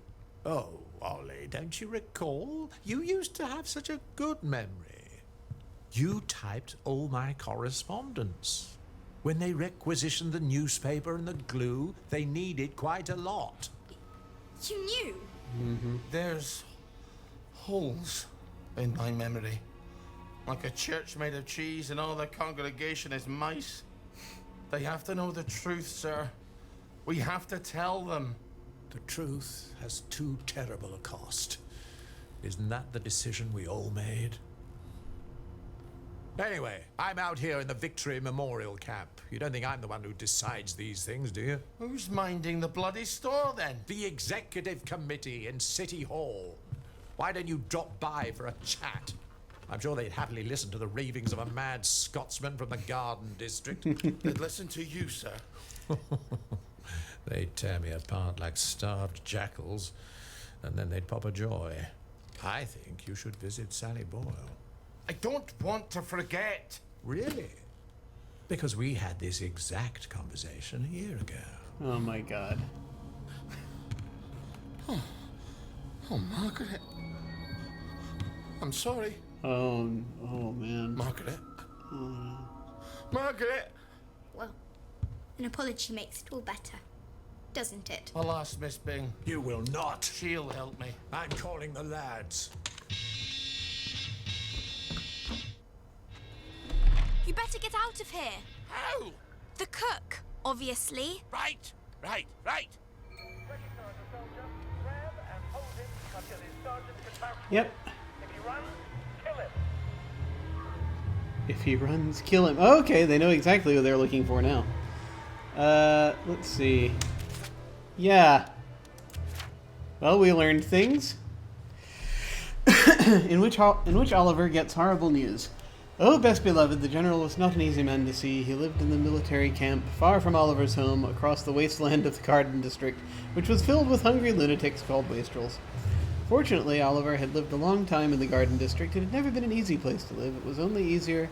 [SPEAKER 9] Oh, Ollie, don't you recall? You used to have such a good memory. You typed all my correspondence. When they requisitioned the newspaper and the glue, they needed quite a lot.
[SPEAKER 3] You knew?
[SPEAKER 6] There's holes in my memory. Like a church made of cheese and all the congregation is mice. They have to know the truth, sir. We have to tell them.
[SPEAKER 9] The truth has too terrible a cost. Isn't that the decision we all made? Anyway, I'm out here in the Victory Memorial Camp. You don't think I'm the one who decides these things, do you?
[SPEAKER 6] Who's minding the bloody store, then?
[SPEAKER 9] The Executive Committee in City Hall. Why don't you drop by for a chat? I'm sure they'd happily listen to the ravings of a mad Scotsman from the Garden District.
[SPEAKER 6] They'd listen to you, sir.
[SPEAKER 9] They'd tear me apart like starved jackals, and then they'd pop a joy. I think you should visit Sally Boyle.
[SPEAKER 6] I don't want to forget.
[SPEAKER 9] Really? Because we had this exact conversation a year ago.
[SPEAKER 1] Oh my god.
[SPEAKER 6] Oh, Margaret. I'm sorry.
[SPEAKER 1] Oh man.
[SPEAKER 6] Margaret. Margaret!
[SPEAKER 3] Well, an apology makes it all better, doesn't it?
[SPEAKER 6] I'll ask Miss Bing.
[SPEAKER 9] You will not.
[SPEAKER 6] She'll help me.
[SPEAKER 9] I'm calling the lads.
[SPEAKER 3] You better get out of here.
[SPEAKER 4] How?
[SPEAKER 3] The cook, obviously.
[SPEAKER 4] Right.
[SPEAKER 5] Recognize the soldier, grab and hold him until his sergeant can vouch for
[SPEAKER 1] Yep.
[SPEAKER 5] him. If he runs, kill him.
[SPEAKER 1] If he runs, kill him. Okay, they know exactly what they're looking for now. Let's see. Yeah. Well, we learned things. in which Oliver gets horrible news. Oh, best beloved, the general was not an easy man to see. He lived in the military camp, far from Oliver's home, across the wasteland of the Garden District, which was filled with hungry lunatics called wastrels. Fortunately, Oliver had lived a long time in the Garden District. It had never been an easy place to live. It was only easier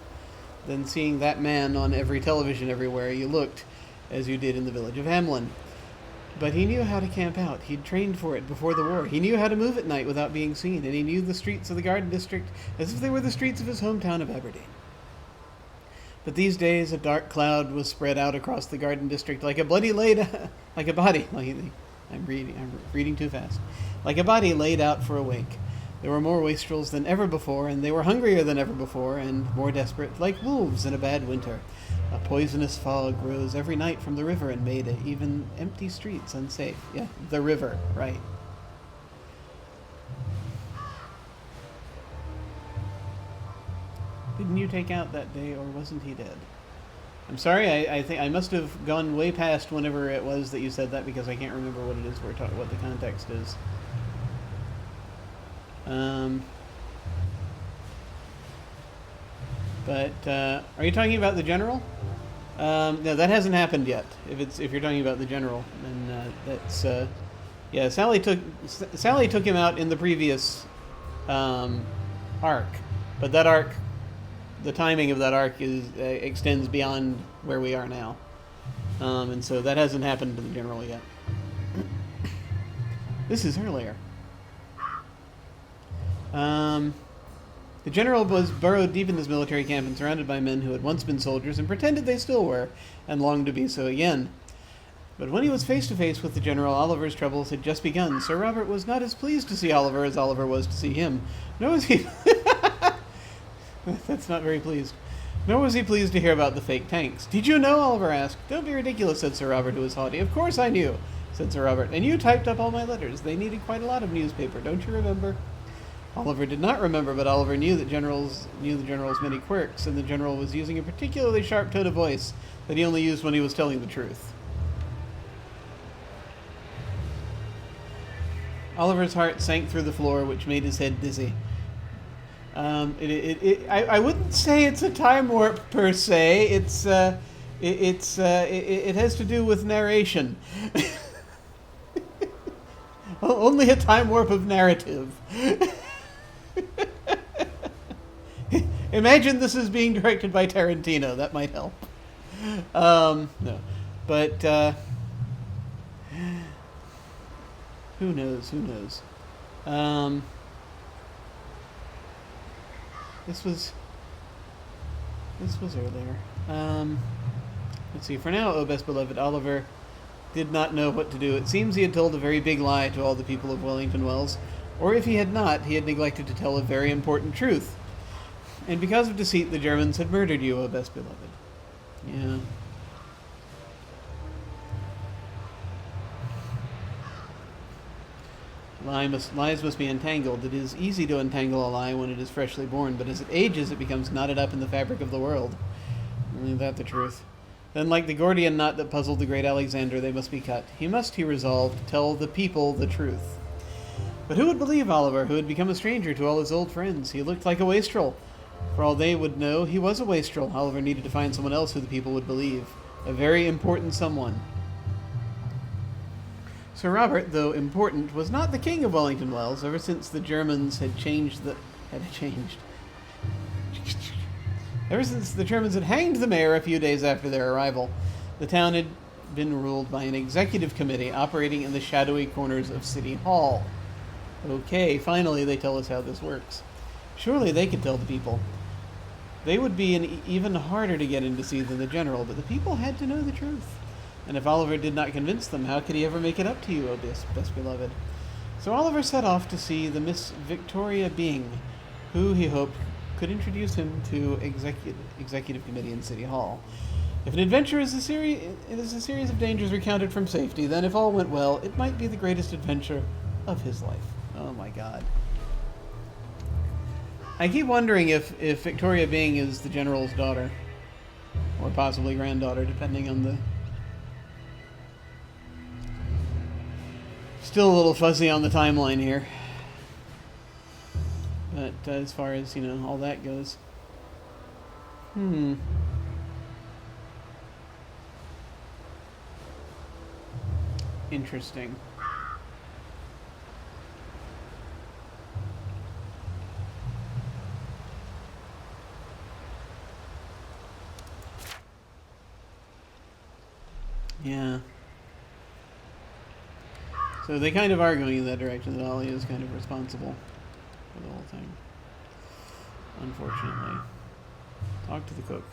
[SPEAKER 1] than seeing that man on every television everywhere you looked, as you did in the village of Hamlin. But he knew how to camp out. He'd trained for it before the war. He knew how to move at night without being seen, and he knew the streets of the Garden District as if they were the streets of his hometown of Aberdeen. But these days, a dark cloud was spread out across the Garden District like a bloody like a body. I'm reading too fast. Like a body laid out for a wake. There were more wastrels than ever before, and they were hungrier than ever before, and more desperate, like wolves in a bad winter. A poisonous fog rose every night from the river and made even empty streets unsafe. Yeah, the river, right. Didn't you take out that day, or wasn't he dead? I'm sorry, I think I must have gone way past whenever it was that you said that, because I can't remember what it is what the context is. Are you talking about the general? No, that hasn't happened yet. If you're talking about the general, then that's yeah. Sally took him out in the previous arc, but that arc, the timing of that arc extends beyond where we are now, and so that hasn't happened to the general yet. This is earlier. The general was burrowed deep in his military camp and surrounded by men who had once been soldiers and pretended they still were, and longed to be so again. But when he was face to face with the general, Oliver's troubles had just begun. Sir Robert was not as pleased to see Oliver as Oliver was to see him. Nor was he... That's not very pleased. Nor was he pleased to hear about the fake tanks. Did you know? Oliver asked. Don't be ridiculous, said Sir Robert, who was haughty. Of course I knew, said Sir Robert. And you typed up all my letters. They needed quite a lot of newspaper, don't you remember? Oliver did not remember, but Oliver knew the general's many quirks, and the general was using a particularly sharp tone of voice that he only used when he was telling the truth. Oliver's heart sank through the floor, which made his head dizzy. I wouldn't say it's a time warp per se. It has to do with narration. Only a time warp of narrative. Imagine this is being directed by Tarantino. That might help. No. But, who knows? This was earlier. Let's see. For now, oh best beloved, Oliver did not know what to do. It seems he had told a very big lie to all the people of Wellington Wells. Or if he had not, he had neglected to tell a very important truth. And because of deceit, the Germans had murdered you, O best beloved. Yeah. Lies must be untangled. It is easy to untangle a lie when it is freshly born, but as it ages, it becomes knotted up in the fabric of the world. Isn't that the truth? Then, like the Gordian knot that puzzled the great Alexander, they must be cut. He resolved, tell the people the truth. But who would believe Oliver, who had become a stranger to all his old friends? He looked like a wastrel. For all they would know, he was a wastrel. Oliver needed to find someone else who the people would believe. A very important someone. Sir Robert, though important, was not the king of Wellington Wells ever since the Germans had Ever since the Germans had hanged the mayor a few days after their arrival, the town had been ruled by an executive committee operating in the shadowy corners of City Hall. Okay, finally they tell us how this works. Surely they could tell the people. They would be even harder to get in to see than the general, but the people had to know the truth. And if Oliver did not convince them, how could he ever make it up to you, O best beloved? So Oliver set off to see the Miss Victoria Byng, who he hoped could introduce him to executive committee in City Hall. If an adventure is a series of dangers recounted from safety, then if all went well, it might be the greatest adventure of his life. Oh my god. I keep wondering if Victoria Byng is the general's daughter. Or possibly granddaughter, depending on the... Still a little fuzzy on the timeline here. But as far as, all that goes. Interesting. Yeah. So they kind of are going in that direction, that Ollie is kind of responsible for the whole thing. Unfortunately. Talk to the cook.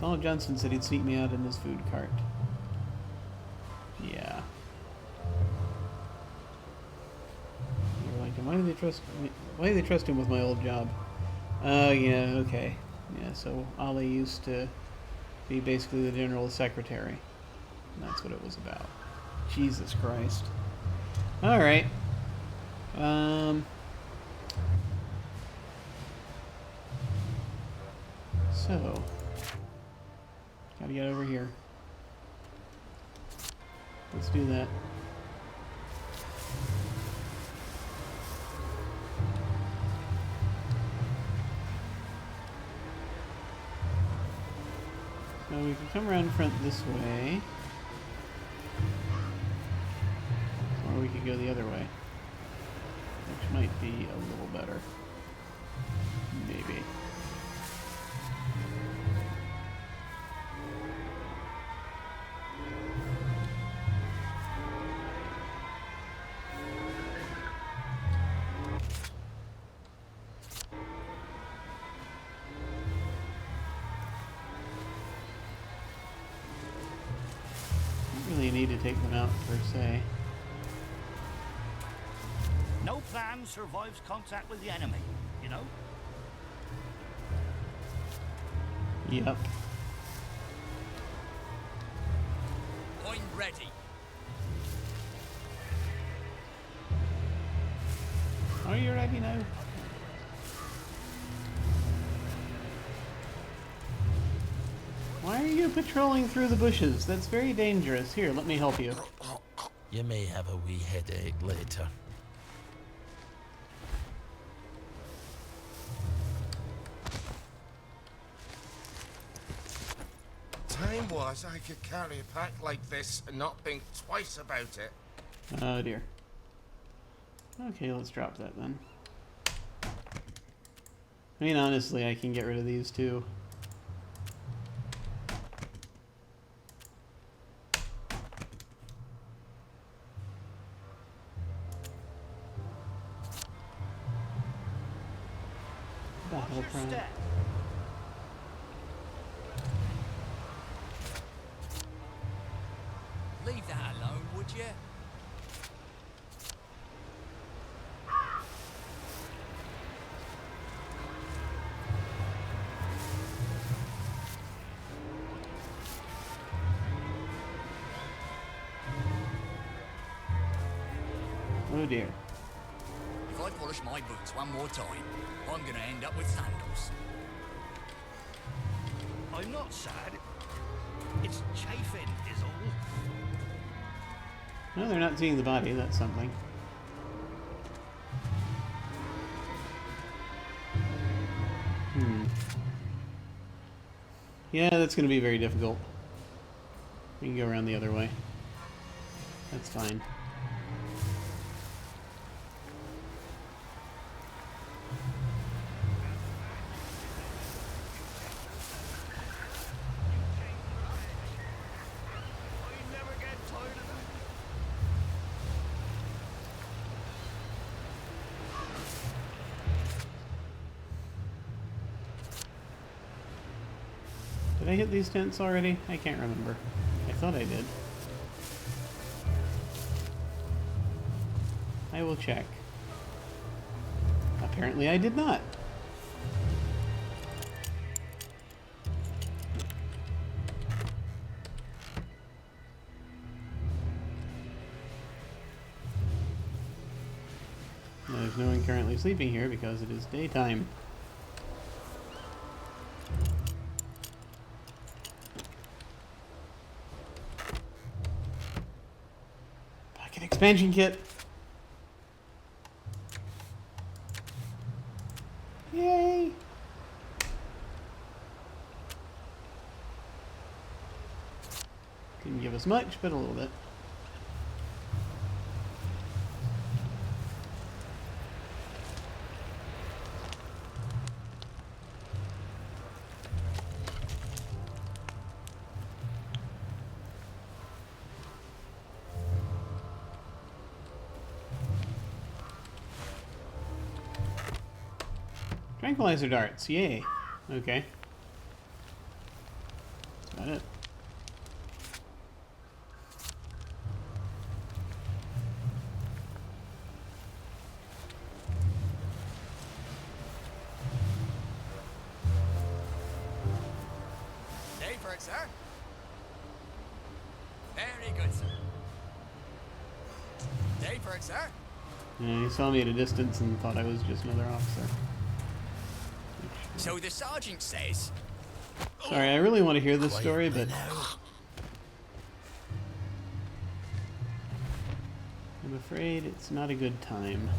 [SPEAKER 1] Donald Johnson said he'd sneak me out in his food cart. Yeah. You're like, why do they trust me? Why do they trust him with my old job? Yeah, okay. Yeah, so Ollie used to be basically the general secretary. And that's what it was about. Jesus Christ. Alright. So. Gotta get over here. Let's do that. So we can come around front this way. Or we could go the other way. Which might be a little better. Maybe. Really need to take them out per se.
[SPEAKER 2] No plan survives contact with the enemy, you know?
[SPEAKER 1] Yep.
[SPEAKER 7] I'm ready.
[SPEAKER 1] Are you ready now? Why are you patrolling through the bushes? That's very dangerous. Here, let me help you.
[SPEAKER 4] You may have a wee headache later.
[SPEAKER 6] Time was I could carry a pack like this and not think twice about it.
[SPEAKER 1] Oh dear. Okay, let's drop that then. I mean, honestly, I can get rid of these too. Battle prone.
[SPEAKER 2] Step.
[SPEAKER 7] Leave that alone, would you?
[SPEAKER 1] Oh dear.
[SPEAKER 7] If I polish my boots one more time, I'm gonna end up with sandals.
[SPEAKER 2] I'm not sad. It's chafing, is all.
[SPEAKER 1] No, they're not seeing the body. That's something. Yeah, that's going to be very difficult. We can go around the other way. That's fine. Did I hit these tents already? I can't remember. I thought I did. I will check. Apparently I did not. There's no one currently sleeping here because it is daytime. Pocket expansion kit. Didn't give us much, but a little bit. Tranquilizer darts, yay. Okay. That's about it.
[SPEAKER 7] Day for it, sir. Very good, sir. Day for it, sir.
[SPEAKER 1] Yeah, he saw me at a distance and thought I was just another officer.
[SPEAKER 7] So the sergeant says...
[SPEAKER 1] Sorry, I really want to hear this
[SPEAKER 6] Quiet
[SPEAKER 1] story, but
[SPEAKER 6] now.
[SPEAKER 1] I'm afraid it's not a good time.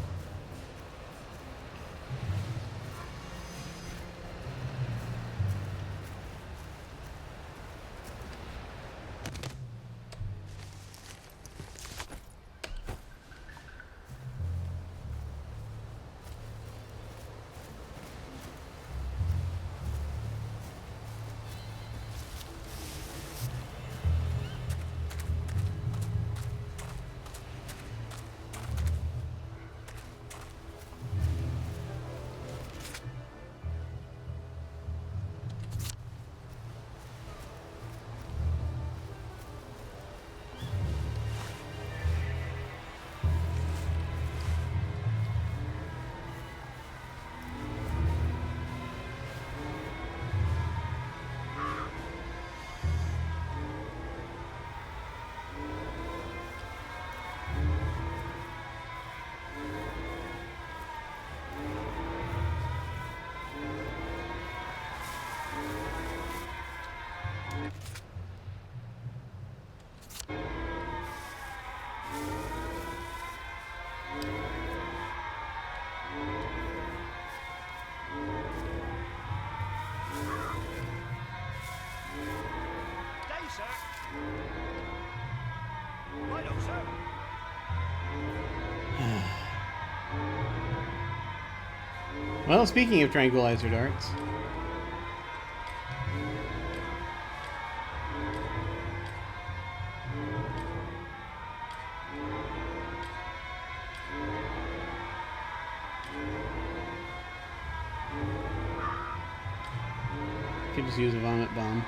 [SPEAKER 2] Day, sir. Right on, sir.
[SPEAKER 1] Well, speaking of tranquilizer darts, could just use a vomit bomb.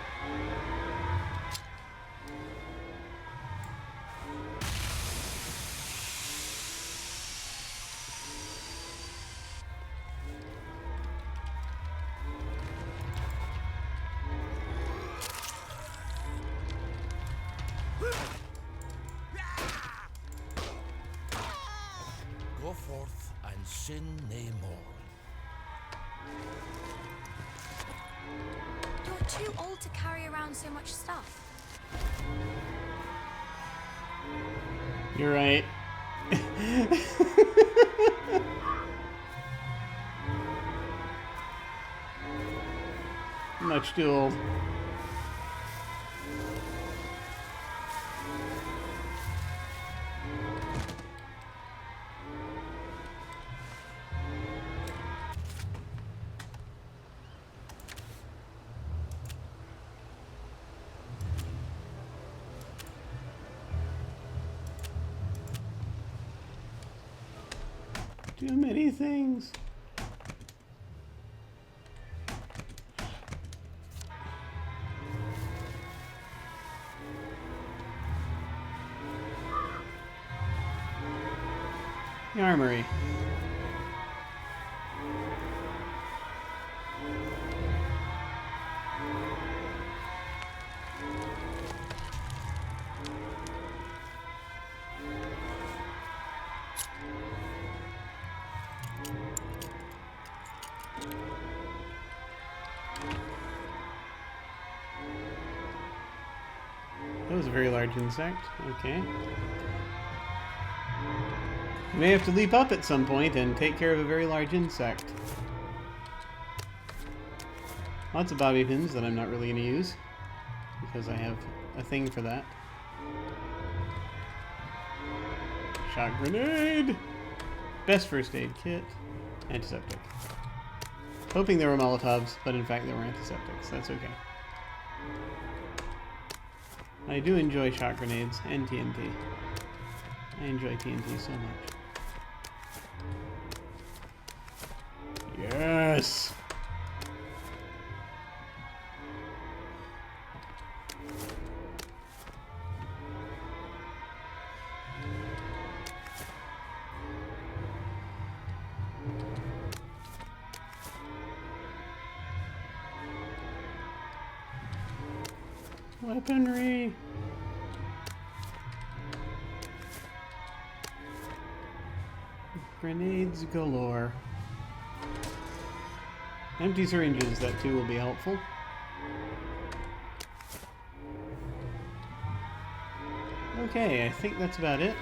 [SPEAKER 4] Go forth and sin nae more.
[SPEAKER 3] You're too old to carry around so much stuff.
[SPEAKER 1] You're right. Much too old. Too many things. The armory. That was a very large insect. Okay. You may have to leap up at some point and take care of a very large insect. Lots of bobby pins that I'm not really going to use because I have a thing for that. Shot grenade! Best first aid kit. Antiseptic. Hoping they were Molotovs, but in fact they were antiseptics. That's okay. I do enjoy shot grenades and TNT. I enjoy TNT so much. Yes! Weaponry! Grenades galore. Empty syringes, that too will be helpful. Okay, I think that's about it.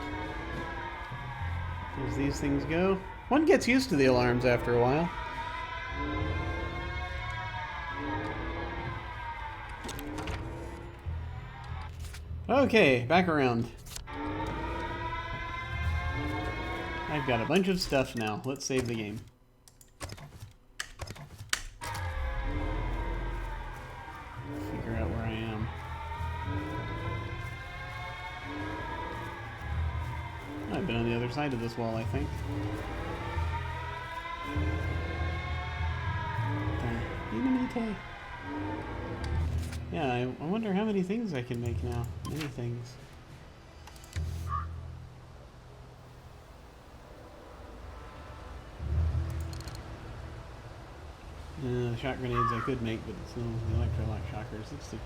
[SPEAKER 1] As these things go. One gets used to the alarms after a while. Okay, back around. I've got a bunch of stuff now. Let's save the game. Figure out where I am. I've been on the other side of this wall, I think. Dynamite. Yeah, I wonder how many things I can make now. Many things. The shot grenades I could make, but it's no the electrolock shockers. It's the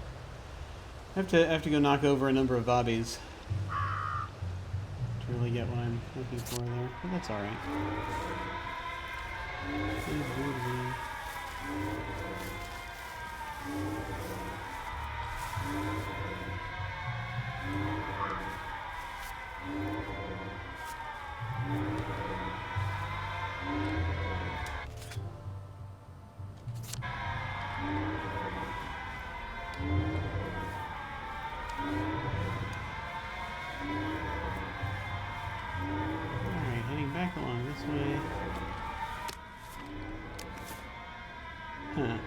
[SPEAKER 1] I have to go knock over a number of bobbies to really get what I'm looking for there. But that's alright. Alright, heading back along this way. Huh.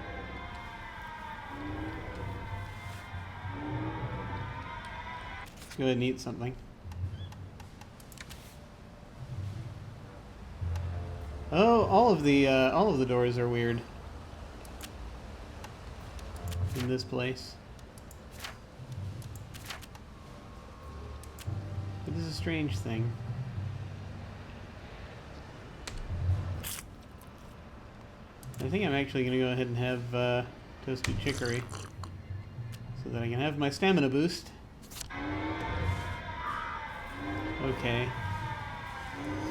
[SPEAKER 1] Let's go ahead and eat something. Oh, all of the doors are weird in this place. It is a strange thing. I think I'm actually going to go ahead and have toasted chicory so that I can have my stamina boost. Okay.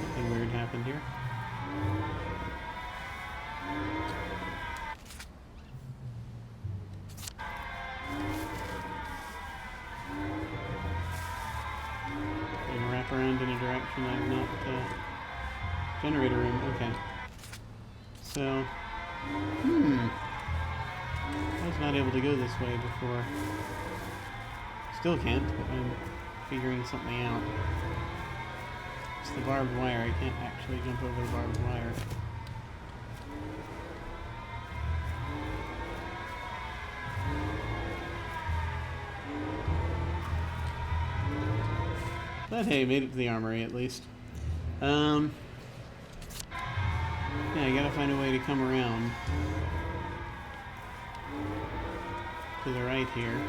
[SPEAKER 1] Something weird happened here. And wrap around in a direction I've not... generator room, okay. So... I was not able to go this way before. Still can't, but I'm figuring something out. It's the barbed wire. I can't actually jump over the barbed wire. But hey, made it to the armory at least. Yeah, I gotta find a way to come around to the right here.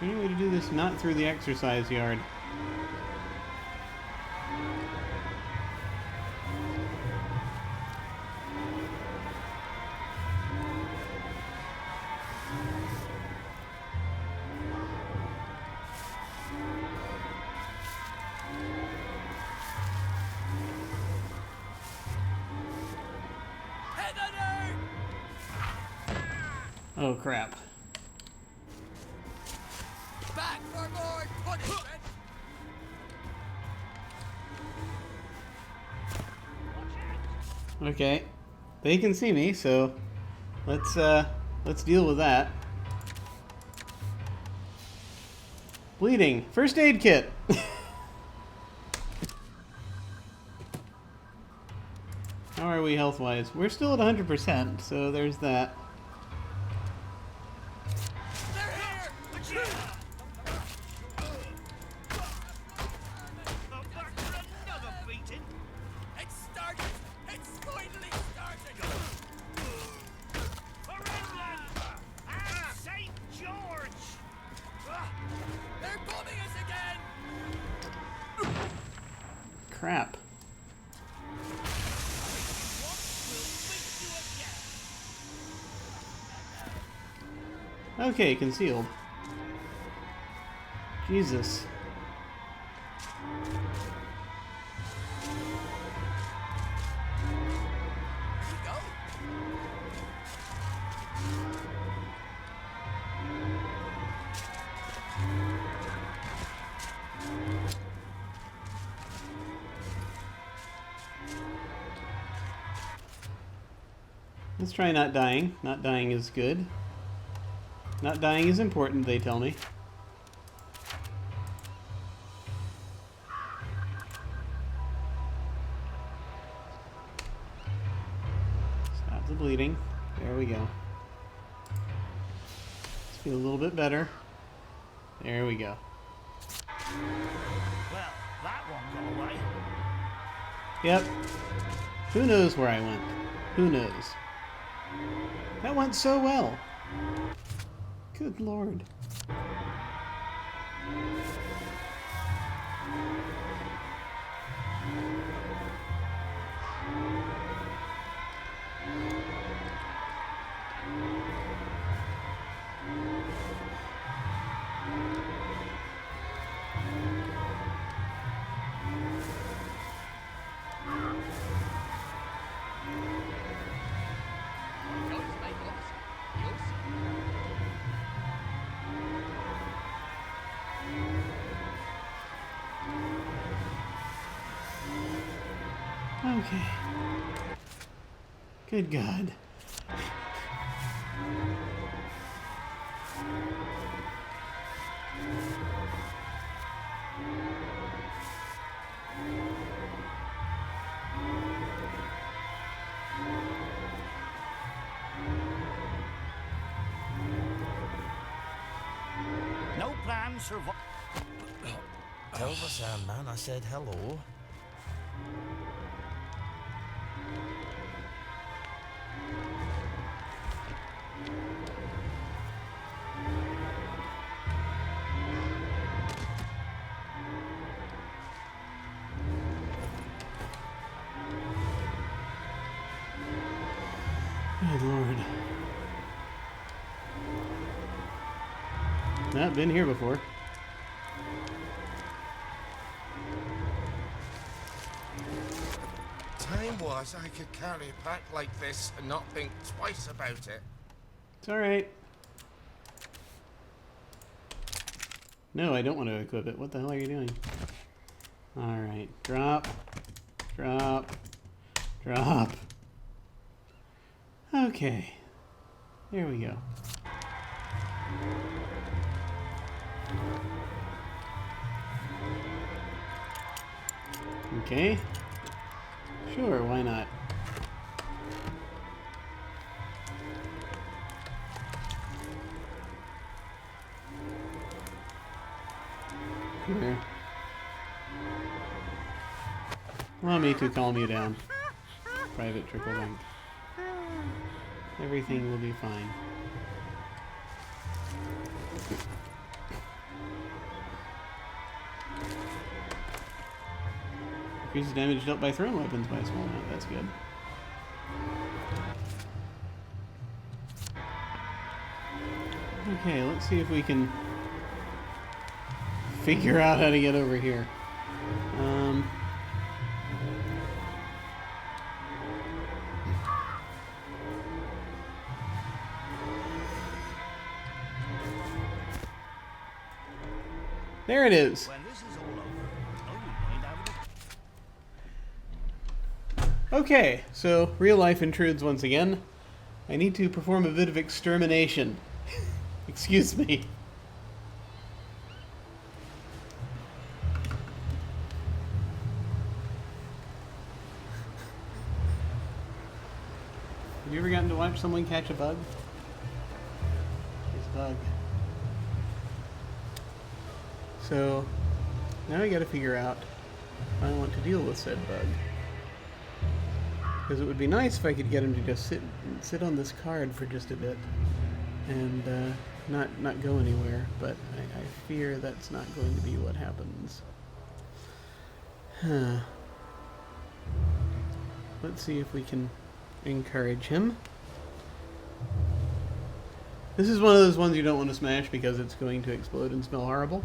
[SPEAKER 1] there any way to do this not through the exercise yard? Oh crap.
[SPEAKER 7] Back for more punishment!
[SPEAKER 1] Okay. They can see me, so let's deal with that. Bleeding. First aid kit. How are we health-wise? We're still at 100%, so there's that. Crap. Okay, concealed. Jesus. Let's try not dying. Not dying is good. Not dying is important, they tell me. Stop the bleeding. There we go. Let's feel a little bit better. There we go.
[SPEAKER 2] Well, that one got away.
[SPEAKER 1] Yep. Who knows where I went? Who knows? That went so well. Good Lord. Okay. Good God.
[SPEAKER 2] No plan survive.
[SPEAKER 4] Tell the Sandman I said hello.
[SPEAKER 1] Good Lord. Not been here before.
[SPEAKER 6] Time was I could carry a pack like this and not think twice about it.
[SPEAKER 1] It's alright. No, I don't want to equip it. What the hell are you doing? Alright. Drop. Drop. Drop. Okay. There we go. Okay. Sure, why not? Here. Allow me to calm you down. Private trickle bank. Everything will be fine. Increases damage dealt by thrown weapons by a small amount. That's good. Okay, let's see if we can figure out how to get over here. There it is.
[SPEAKER 2] When this is all over, I wouldn't mind having
[SPEAKER 1] Okay, so real life intrudes once again. I need to perform a bit of extermination. Excuse me. Have you ever gotten to watch someone catch a bug? There's a bug. So, now I gotta figure out how I want to deal with said bug. Because it would be nice if I could get him to just sit on this card for just a bit and not go anywhere, but I fear that's not going to be what happens. Huh. Let's see if we can encourage him. This is one of those ones you don't want to smash because it's going to explode and smell horrible.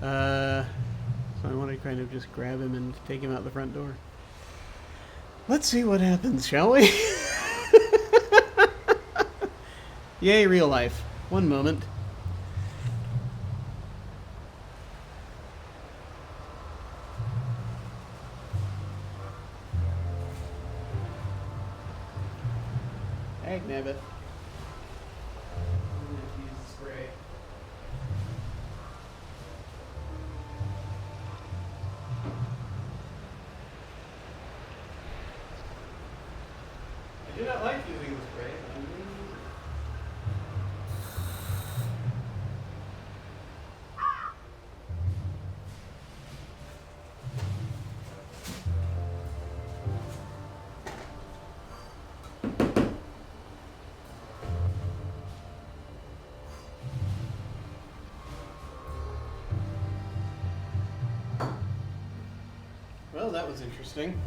[SPEAKER 1] So I want to kind of just grab him and take him out the front door. Let's see what happens, shall we? Yay, real life. One moment. Heck, nabbit. I'm going to use the spray. I do not like using the spray, but I'm going to use it. Well, that was interesting.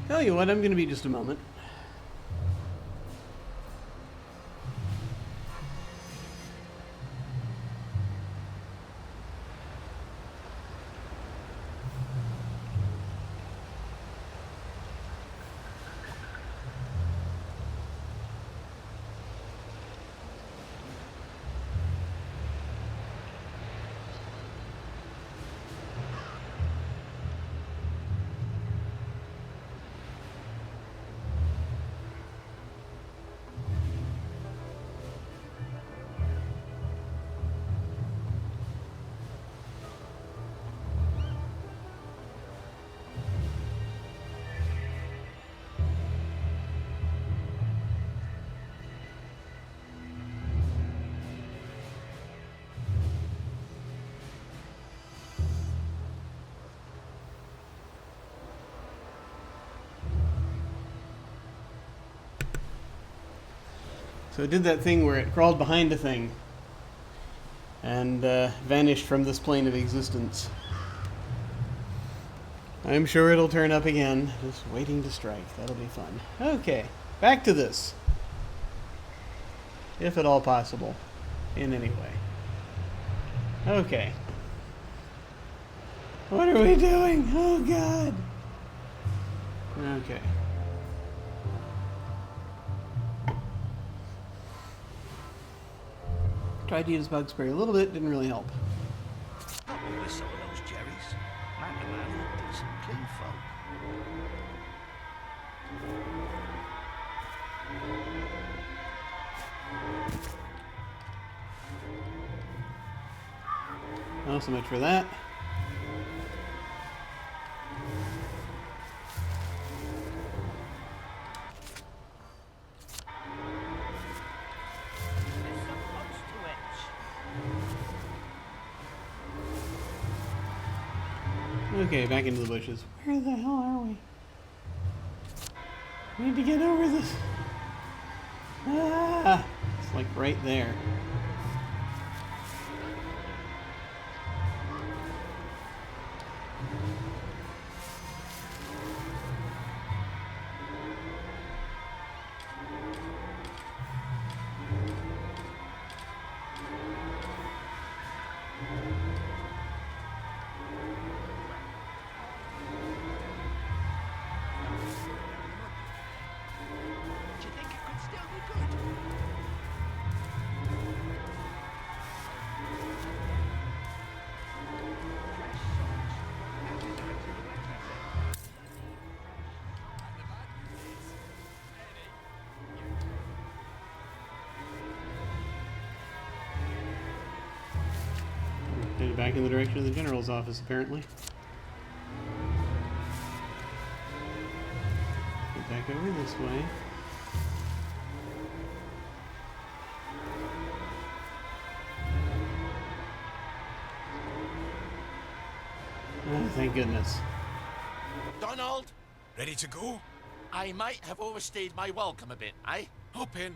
[SPEAKER 1] Tell you what, I'm going to be just a moment. So it did that thing where it crawled behind a thing and vanished from this plane of existence. I'm sure it'll turn up again, just waiting to strike. That'll be fun. Okay, back to this. If at all possible, in any way. Okay. What are we doing? Oh God. Okay. Tried to use bug spray a little bit, didn't really help.
[SPEAKER 2] Not always some of those Jerrys. Man to man, they're decent, clean folk.
[SPEAKER 1] Well, so much for that. Okay, back into the bushes. Where the hell are we? We need to get over this. Ah! It's like right there. back in the direction of the general's office, apparently. Get back over this way. Oh, thank goodness.
[SPEAKER 4] Donald,
[SPEAKER 6] Ready to go?
[SPEAKER 4] I might have overstayed my welcome a bit, eh?
[SPEAKER 6] Hop in.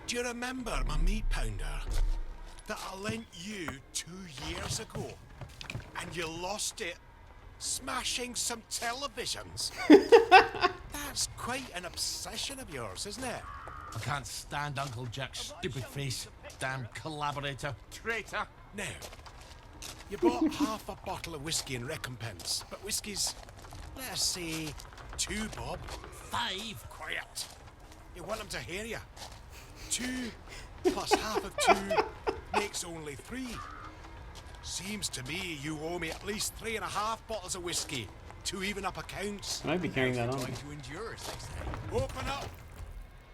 [SPEAKER 6] Do you remember my meat pounder that I lent you 2 years ago? And you lost it smashing some televisions? That's quite an obsession of yours, isn't it?
[SPEAKER 4] I can't stand Uncle Jack's stupid face. Damn collaborator. Traitor.
[SPEAKER 6] Now, you bought half a bottle of whiskey in recompense, but whiskey's, let's say, 2 bob.
[SPEAKER 4] 5.
[SPEAKER 6] Quiet. You want them to hear you. 2 plus half of 2 makes only 3. Seems to me you owe me at least 3.5 bottles of whiskey to even up accounts.
[SPEAKER 1] I might be carrying that on me.
[SPEAKER 7] To endure, as they say.
[SPEAKER 6] Open up.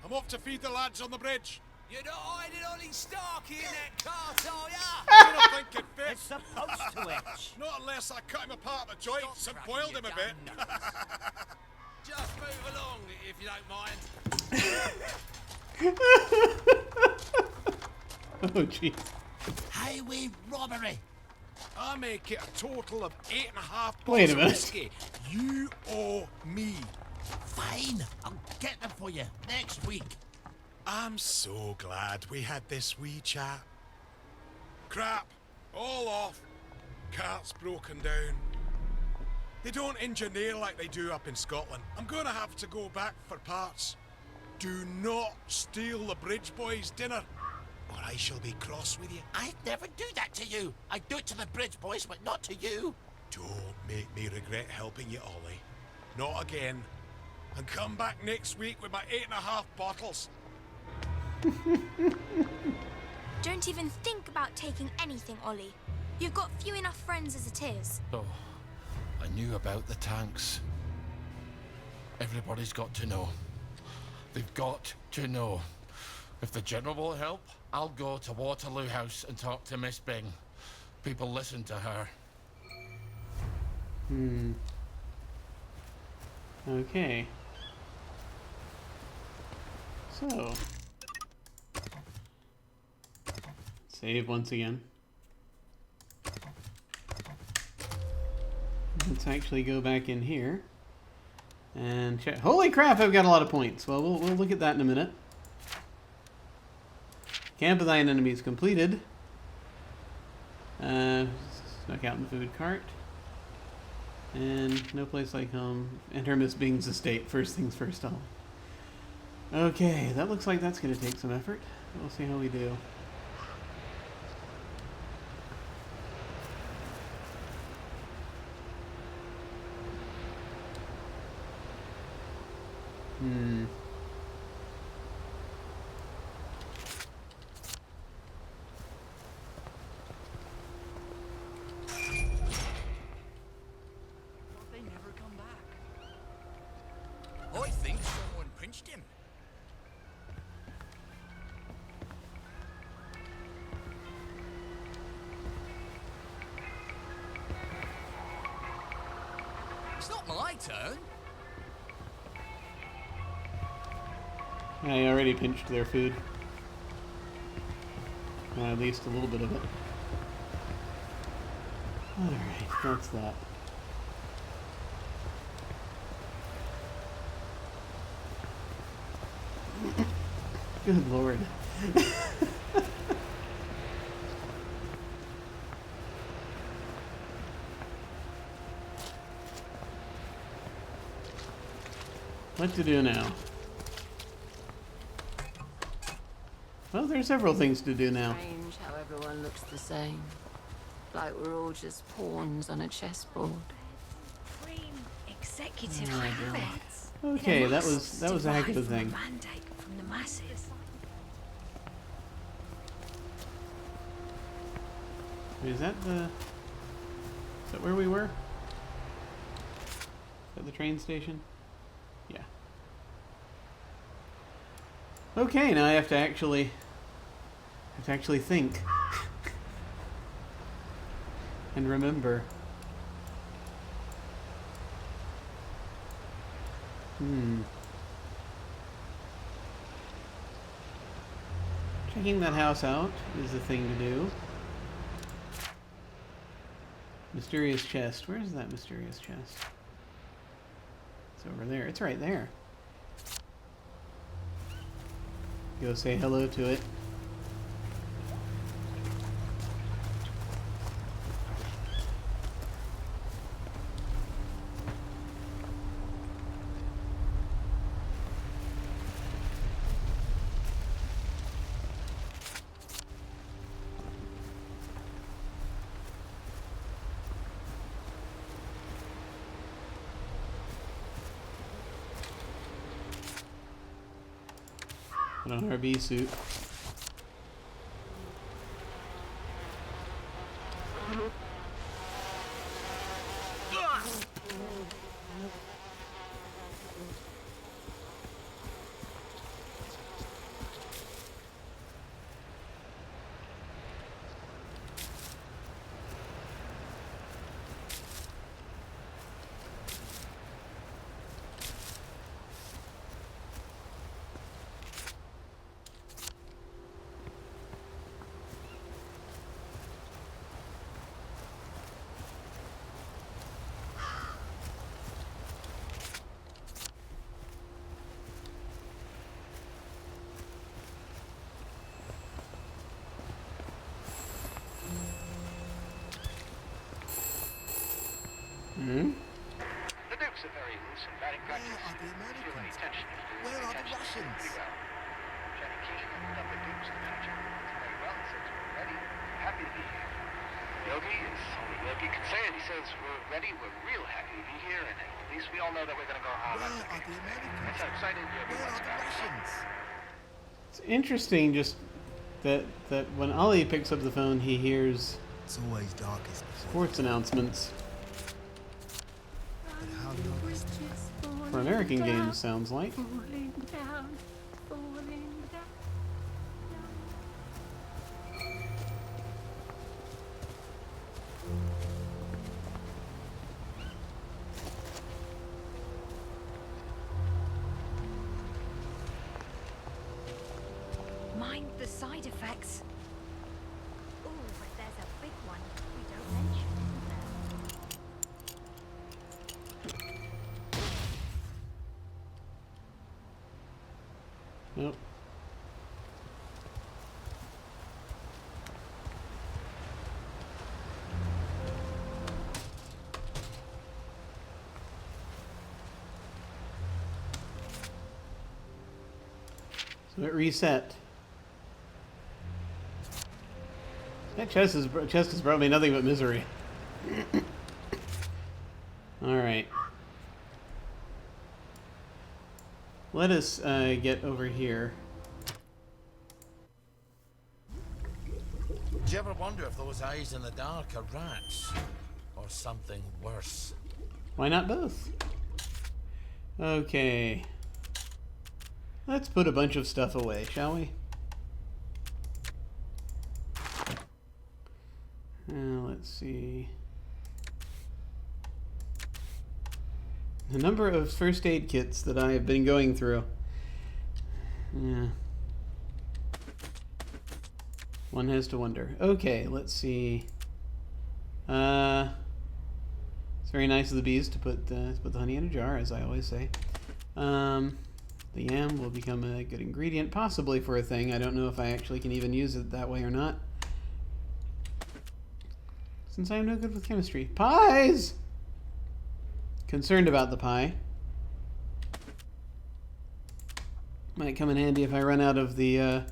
[SPEAKER 6] I'm off to feed the lads on the bridge.
[SPEAKER 7] You're not hiding Ollie Starkey in that cart, are ya?
[SPEAKER 6] I don't think it fits.
[SPEAKER 2] It's supposed to itch.
[SPEAKER 6] Not unless I cut him apart at the joints and boiled him a bit.
[SPEAKER 7] Just move along, if you don't mind.
[SPEAKER 1] Oh, jeez.
[SPEAKER 4] Highway robbery.
[SPEAKER 6] I make it a total of 8.5
[SPEAKER 1] Wait a
[SPEAKER 6] bottles of
[SPEAKER 1] minute.
[SPEAKER 6] whiskey. You owe me.
[SPEAKER 4] Fine. I'll get them for you next week.
[SPEAKER 6] I'm so glad we had this wee chat. Crap. All off. Cart's broken down. They don't engineer like they do up in Scotland. I'm gonna have to go back for parts. Do not steal the bridge boys' dinner, or I shall be cross with you.
[SPEAKER 4] I'd never do that to you. I do it to the bridge boys, but not to you.
[SPEAKER 6] Don't make me regret helping you, Ollie. Not again. And come back next week with my 8.5 bottles.
[SPEAKER 3] Don't even think about taking anything, Ollie. You've got few enough friends as it is.
[SPEAKER 4] Oh, I knew about the tanks. Everybody's got to know. They've got to know. If the General will help, I'll go to Waterloo House and talk to Miss Bing. People listen to her.
[SPEAKER 1] Okay. So. Save once again. Let's actually go back in here and check. Holy crap, I've got a lot of points. Well, we'll look at that in a minute. Camp of thine enemies completed. Snuck out in the food cart. And no place like home. Enter Miss Bing's estate. First things first, Ollie. Okay, that looks like that's going to take some effort. We'll see how we do.
[SPEAKER 7] They never come back. I think someone pinched him. It's not my turn.
[SPEAKER 1] I already pinched their food. At least a little bit of it. Alright, that's that. Good lord. What to do now? Well, there's several things to do now.
[SPEAKER 10] Strange how everyone looks the same. Like we're all just pawns on a chessboard.
[SPEAKER 11] Supreme executive
[SPEAKER 1] Oh,
[SPEAKER 11] habits.
[SPEAKER 1] Okay, that was a heck of a thing.
[SPEAKER 11] Mandate from the masses.
[SPEAKER 1] Is that where we were? Is that the train station? Yeah. Okay, now I have to actually think and remember. Checking that house out is the thing to do. Mysterious chest. Where is that mysterious chest? It's over there. It's right there. Go say hello to it. Put on our bee suit.
[SPEAKER 12] The Dukes are very loose and batting practice.
[SPEAKER 6] Where are the
[SPEAKER 12] Feel any
[SPEAKER 6] Americans?
[SPEAKER 12] tension?
[SPEAKER 6] Where are the
[SPEAKER 12] Tension
[SPEAKER 6] Russians?
[SPEAKER 12] pretty well. Jenny Keane and the Dukes, the manager, very well. He says we're ready. Happy to be here. Yogi is only Yogi can say it. He says we're ready. We're real happy to be here, and at least we all know that we're going to go home.
[SPEAKER 6] Where
[SPEAKER 12] after
[SPEAKER 6] are the
[SPEAKER 12] game.
[SPEAKER 6] Americans?
[SPEAKER 12] That's how excited Yogi
[SPEAKER 6] Where
[SPEAKER 12] was
[SPEAKER 6] are the
[SPEAKER 12] about it.
[SPEAKER 6] Russians?
[SPEAKER 1] It's interesting just that when Ollie picks up the phone, he hears
[SPEAKER 6] It's always darkest before.
[SPEAKER 1] sports announcements.
[SPEAKER 6] But how long is the night?
[SPEAKER 1] For American games, sounds like.
[SPEAKER 10] Falling down, falling down.
[SPEAKER 11] Mind the side effects. Oh, but there's a big one we don't mention, is there?
[SPEAKER 1] Nope. So it reset. That chest has brought me nothing but misery. All right. Let us get over here.
[SPEAKER 9] Do you ever wonder if those eyes in the dark are rats? Or something worse?
[SPEAKER 1] Why not both? Okay. Let's put a bunch of stuff away, shall we? Let's see. The number of first aid kits that I have been going through. Yeah. One has to wonder. Okay, let's see. It's very nice of the bees to put the honey in a jar, as I always say. The yam will become a good ingredient, possibly for a thing. I don't know if I actually can even use it that way or not. Since I am no good with chemistry. Pies! Concerned about the pie. Might come in handy if I run out of the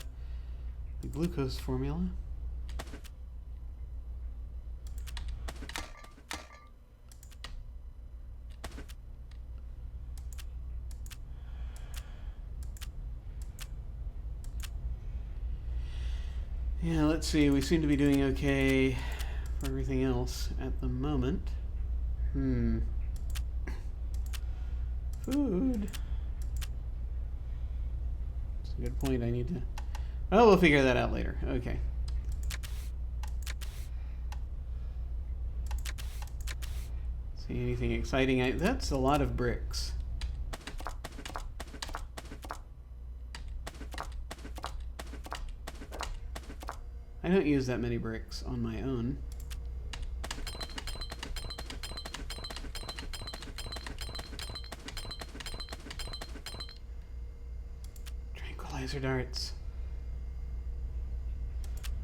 [SPEAKER 1] glucose formula. Yeah, let's see. We seem to be doing okay for everything else at the moment. Food. Good point. I need to... Oh, we'll figure that out later. Okay. See anything exciting? That's a lot of bricks. I don't use that many bricks on my own. Tranquilizer darts.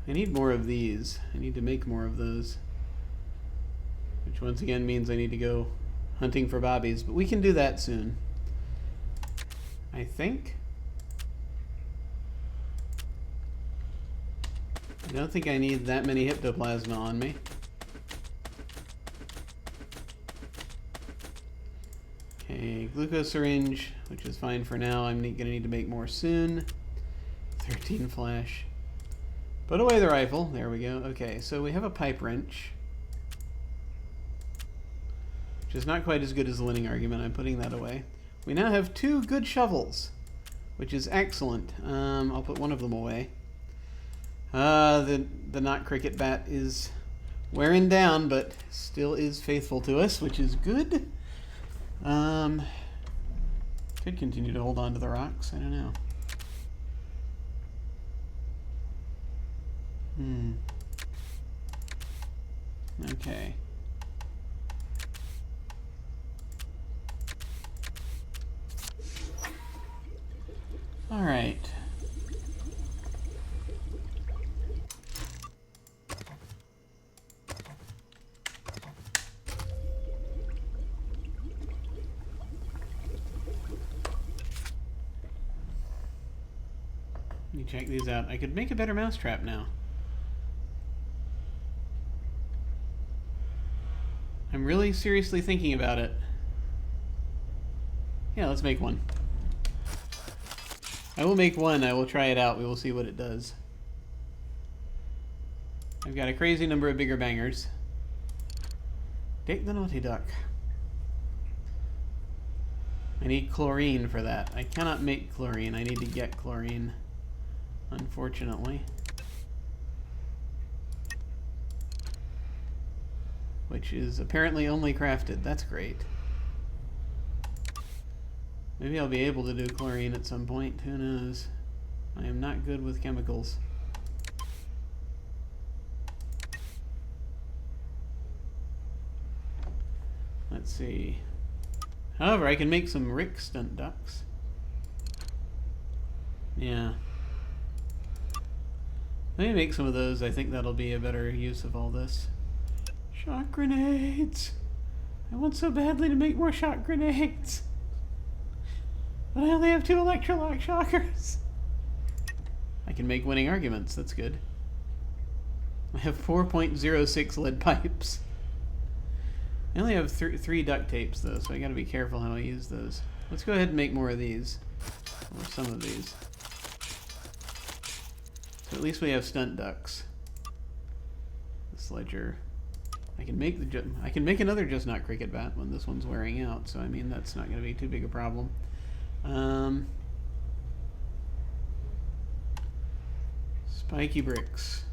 [SPEAKER 1] I need more of these. I need to make more of those. Which once again means I need to go hunting for bobbies, but we can do that soon. I think. I don't think I need that many hyptoplasma on me. Okay, glucose syringe, which is fine for now. I'm gonna need to make more soon. 13 flash. Put away the rifle. There we go. Okay, so we have a pipe wrench. Which is not quite as good as the winning argument. I'm putting that away. We now have 2 good shovels, which is excellent. I'll put one of them away. The not cricket bat is wearing down, but still is faithful to us, which is good. Could continue to hold on to the rocks. I don't know. Okay. All right. Let me check these out. I could make a better mousetrap now. I'm really seriously thinking about it. Yeah, let's make one. I will make one. I will try it out. We will see what it does. I've got a crazy number of bigger bangers. Dick the Naughty Duck. I need chlorine for that. I cannot make chlorine. I need to get chlorine, unfortunately. Which is apparently only crafted. That's great. Maybe I'll be able to do chlorine at some point. Who knows? I am not good with chemicals. Let's see. However, I can make some Rick stunt ducks. Yeah. Let me make some of those. I think that'll be a better use of all this. Shock grenades! I want so badly to make more shock grenades. But I only have 2 electrolock shockers. I can make winning arguments. That's good. I have 4.06 lead pipes. I only have 3 duct tapes, though, so I gotta be careful how I use those. Let's go ahead and make more of these. Or some of these. So at least we have stunt ducks. This ledger. I can make another just not cricket bat when this one's wearing out, so I mean that's not going to be too big a problem. Spiky bricks.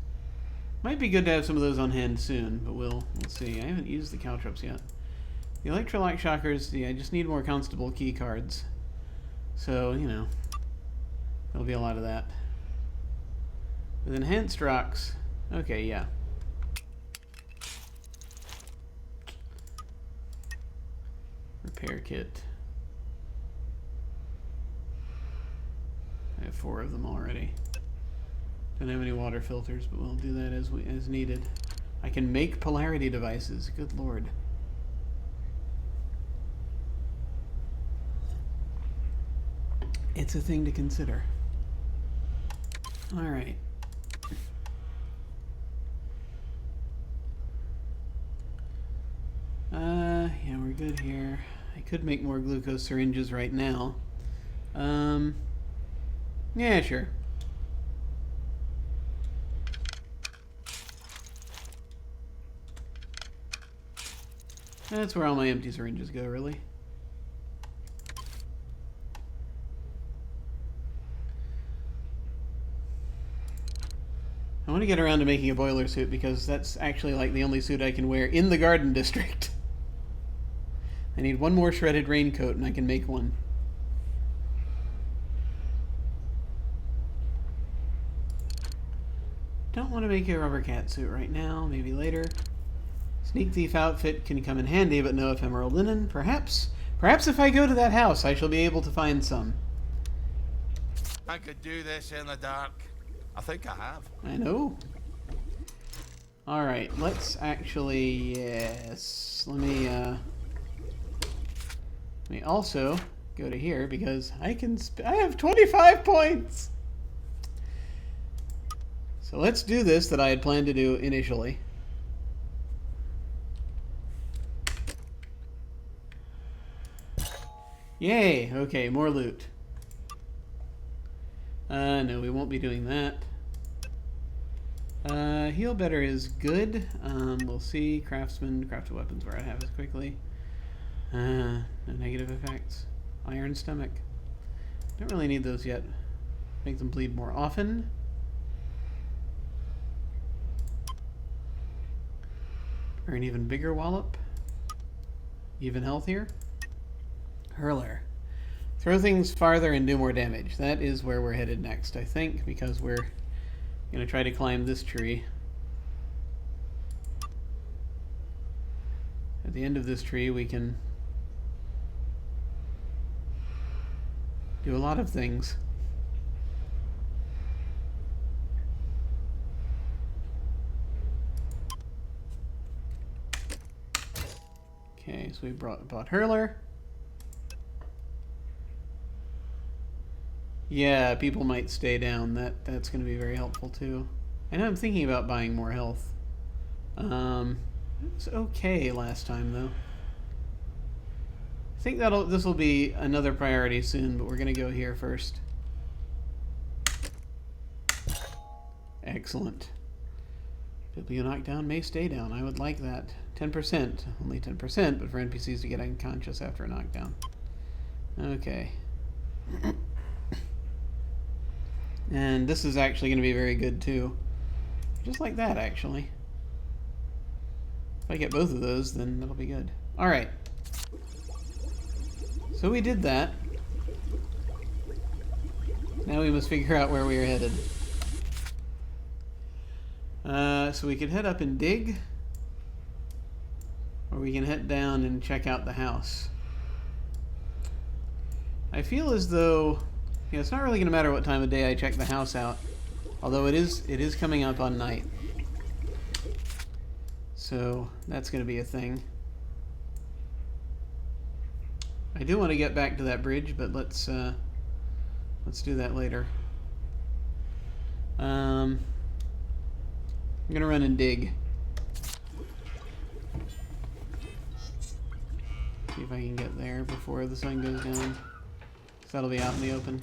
[SPEAKER 1] Might be good to have some of those on hand soon, but we'll see. I haven't used the caltrops yet. The electrolock shockers, yeah, I just need more constable key cards. So, you know, there'll be a lot of that. With enhanced rocks, okay, yeah. Repair kit. I have 4 of them already. Don't have any water filters, but we'll do that as needed. I can make polarity devices. Good lord. It's a thing to consider. All right. Yeah, we're good here. I could make more glucose syringes right now. Yeah, sure. That's where all my empty syringes go, really. I want to get around to making a boiler suit because that's actually like the only suit I can wear in the garden district. I need one more shredded raincoat and I can make one. Don't want to make a rubber cat suit right now, maybe later. Sneak thief outfit can come in handy, but no ephemeral linen. Perhaps if I go to that house, I shall be able to find some.
[SPEAKER 4] I could do this in the dark. I think I have.
[SPEAKER 1] I know. Alright, let's actually, yes. Let me also go to here because I have 25 points! So let's do this that I had planned to do initially. Yay! Okay, more loot. No, we won't be doing that. Heal better is good. We'll see. Craftsman, crafted weapons where I have it quickly. No negative effects. Iron stomach. Don't really need those yet. Make them bleed more often. Or an even bigger wallop. Even healthier. Hurler. Throw things farther and do more damage. That is where we're headed next, I think, because we're going to try to climb this tree. At the end of this tree, we can do a lot of things. Okay, so we bought Hurler. Yeah, people might stay down. That's going to be very helpful too. I know I'm thinking about buying more health. It's okay last time though. I think this will be another priority soon, but we're going to go here first. Excellent. People you knock down may stay down. I would like that. 10%. Only 10%, but for NPCs to get unconscious after a knockdown. Okay. And this is actually going to be very good too. Just like that, actually. If I get both of those, then that'll be good. Alright. So we did that. Now we must figure out where we are headed. So we could head up and dig. Or we can head down and check out the house. I feel as though... Yeah, it's not really going to matter what time of day I check the house out. Although it is coming up on night. So that's going to be a thing. I do want to get back to that bridge, but let's do that later. I'm going to run and dig. See if I can get there before the sun goes down. So that'll be out in the open.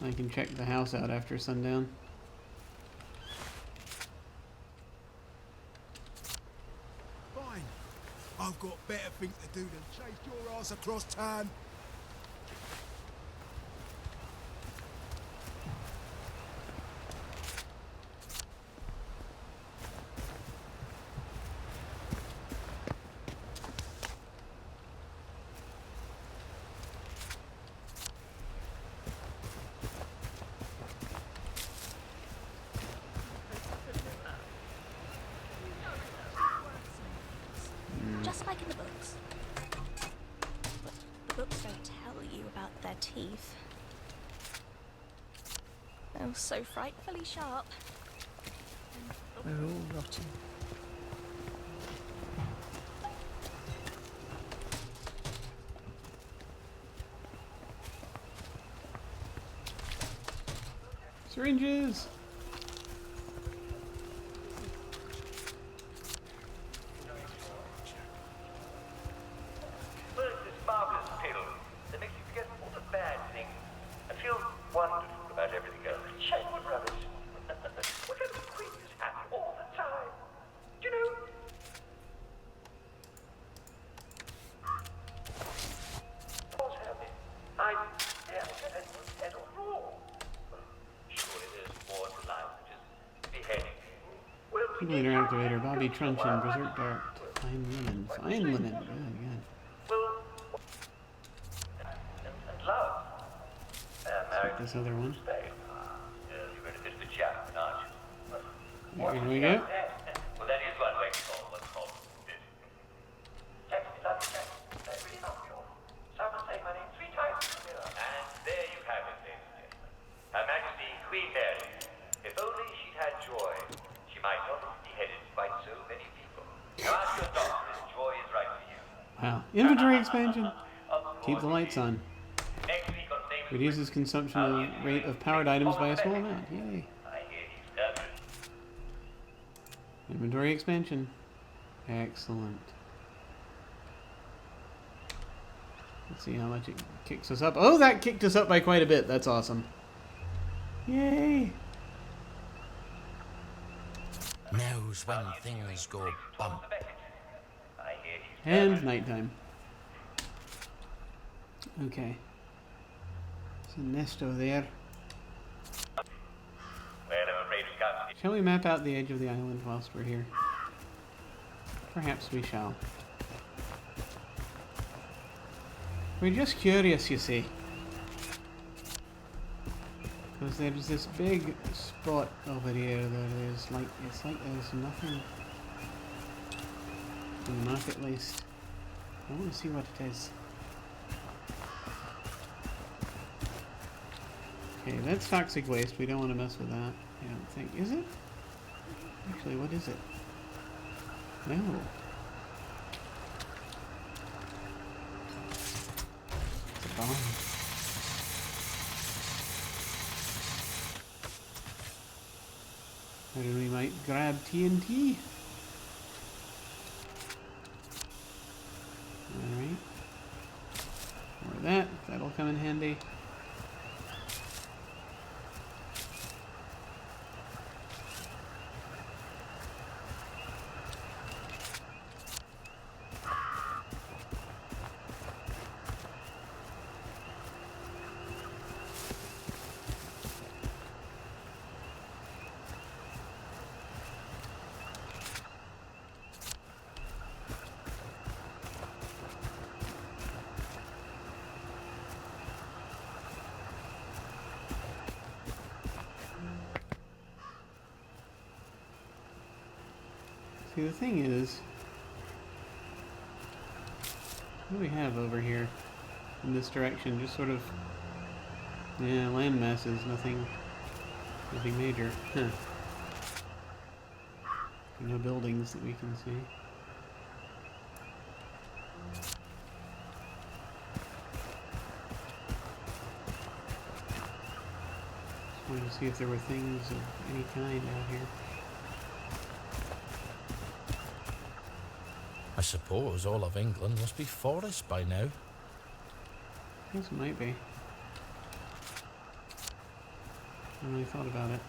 [SPEAKER 1] I can check the house out after sundown.
[SPEAKER 6] Fine. I've got better things to do than chase your ass across town.
[SPEAKER 3] Just like in the books. But the books don't tell you about their teeth. They're so frightfully sharp.
[SPEAKER 10] We're all rotten.
[SPEAKER 1] Syringes! Simulator activator, Bobby Truncheon, Berserk Dart, Fine Linen. Fine Linen, good, good.
[SPEAKER 5] And love.
[SPEAKER 1] Let's get this other one.
[SPEAKER 5] You're in a bit of a jam, aren't you?
[SPEAKER 1] Here we go.
[SPEAKER 5] Well, that is one way to call what's called this. Text me, love you, text. That really helps you. Someone say my name 3 times. And there you have it, ladies and gentlemen. Her Majesty Queen Mary. If only she'd had joy, she might not have beheaded quite so many people. Now ask your doctor if joy is right for you.
[SPEAKER 1] Wow. Inventory expansion. Keep the lights on. Reduces consumption rate of powered items by a small amount. Yay. Inventory expansion. Excellent. Let's see how much it kicks us up. Oh, that kicked us up by quite a bit. That's awesome. Yay.
[SPEAKER 6] Now's when things go bump.
[SPEAKER 1] And nighttime. Okay. There's a nest over there. Shall we map out the edge of the island whilst we're here? Perhaps we shall. We're just curious, you see. Because there's this big spot over here that is like, it's like there's nothing in the map at least. I want to see what it is. Okay, that's toxic waste. We don't want to mess with that. I don't think. Is it? Actually, what is it? No. It's a bomb. Or we might grab TNT. Alright. Or that. That'll come in handy. See, the thing is, what do we have over here in this direction? Just sort of, yeah, land masses, nothing major. Huh. No buildings that we can see. Just wanted to see if there were things of any kind out here.
[SPEAKER 6] I suppose all of England must be forest by now.
[SPEAKER 1] I guess it might be. I haven't really thought about it.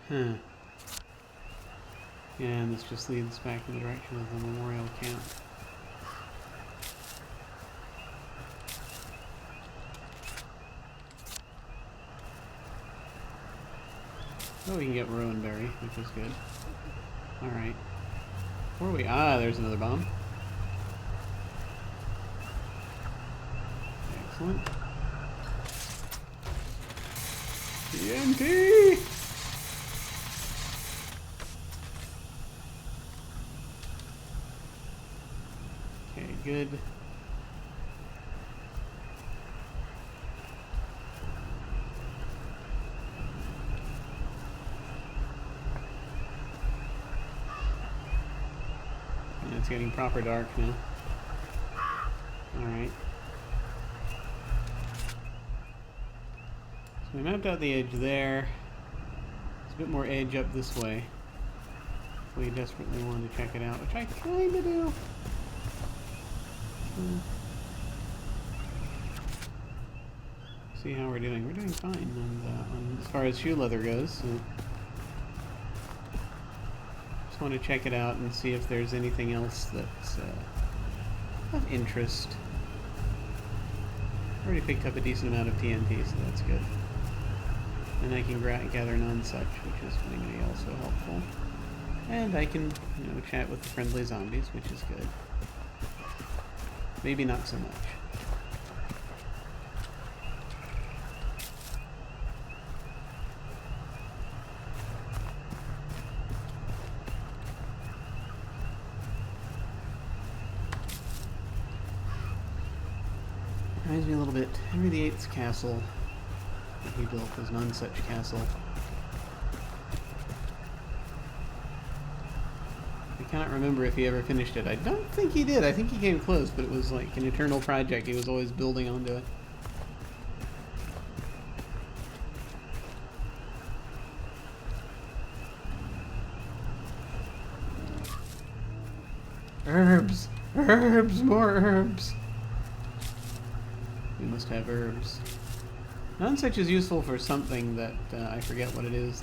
[SPEAKER 1] Huh. Yeah, and this just leads back in the direction of the memorial camp. Oh, we can get Rowanberry, which is good. Alright. Where are we? Ah, there's another bomb. Excellent. TNT! Okay, good. It's getting proper dark now. Alright. So we mapped out the edge there. There's a bit more edge up this way. If we desperately want to check it out, which I kinda do. See how we're doing. We're doing fine on as far as shoe leather goes. So Just want to check it out and see if there's anything else that's of interest. Already picked up a decent amount of TNT, so that's good. And I can gather none-such, which is going to be also helpful. And I can, you know, chat with the friendly zombies, which is good. Maybe not so much. Reminds me a little bit, Henry VIII's castle that he built was none such castle. I cannot remember if he ever finished it. I don't think he did. I think he came close, but it was like an eternal project. He was always building onto it. Herbs! Herbs! More herbs! We must have herbs. None such is useful for something that I forget what it is.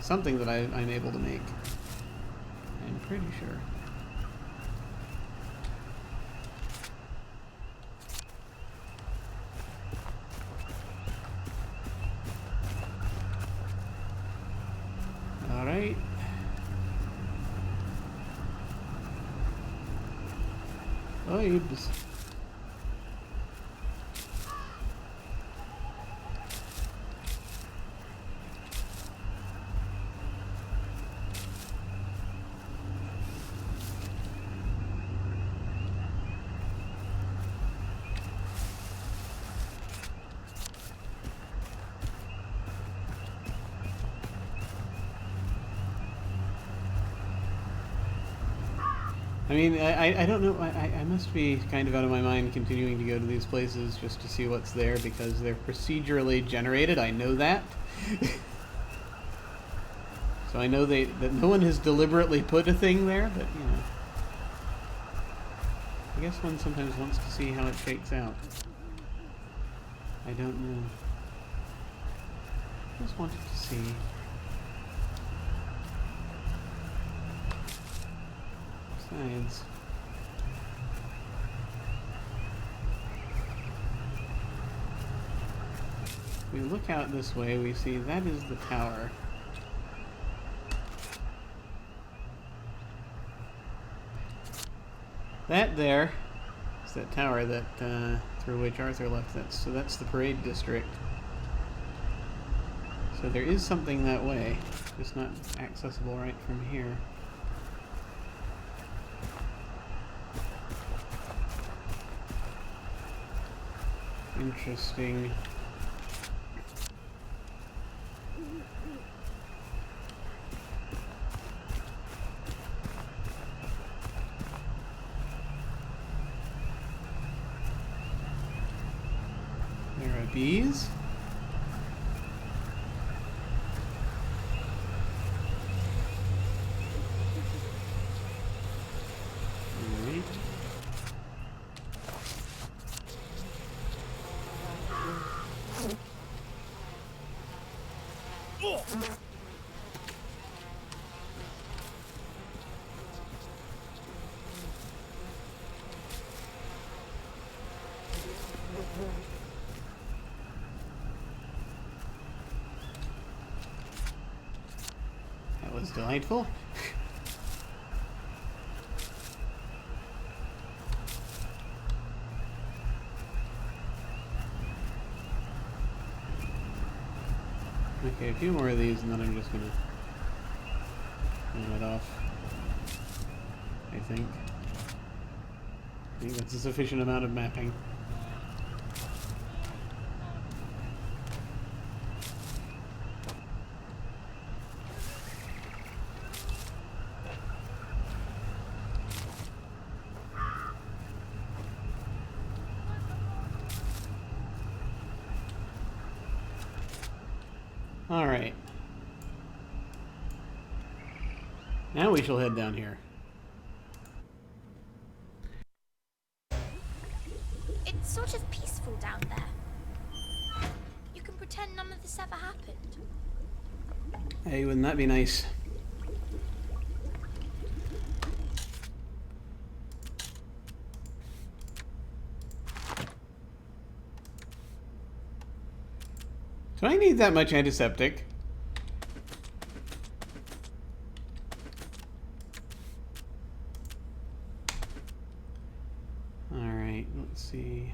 [SPEAKER 1] Something that I'm able to make. I'm pretty sure. All right. Vibes. I mean, I don't know, I must be kind of out of my mind continuing to go to these places just to see what's there because they're procedurally generated, I know that. So I know that no one has deliberately put a thing there, but, you know. I guess one sometimes wants to see how it shakes out. I don't know. Just wanted to see. Besides, we look out this way, we see that is the tower. That there is that tower that through which Arthur left. So that's the parade district. So there is something that way, just not accessible right from here. Interesting. There are bees. Alright. That was delightful. Okay, a few more of these and then I'm just gonna turn it off. I think that's a sufficient amount of mapping. Alright. Now we shall head down here.
[SPEAKER 3] It's sort of peaceful down there. You can pretend none of this ever happened.
[SPEAKER 1] Hey, wouldn't that be nice? Do I need that much antiseptic? Alright, let's see.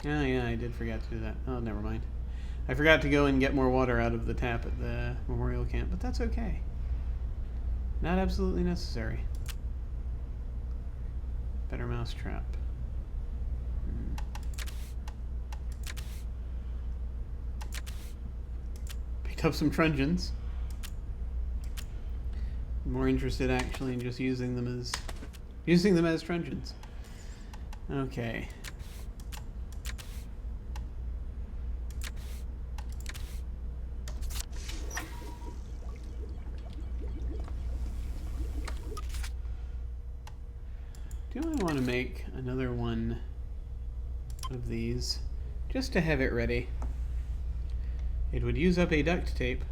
[SPEAKER 1] Oh yeah, I did forget to do that. Oh, never mind. I forgot to go and get more water out of the tap at the memorial camp, but that's okay. Not absolutely necessary. Better mousetrap. Picked up some truncheons. I'm more interested actually in just using them as truncheons. Okay. Do I want to make another one of these just to have it ready? It would use up a duct tape.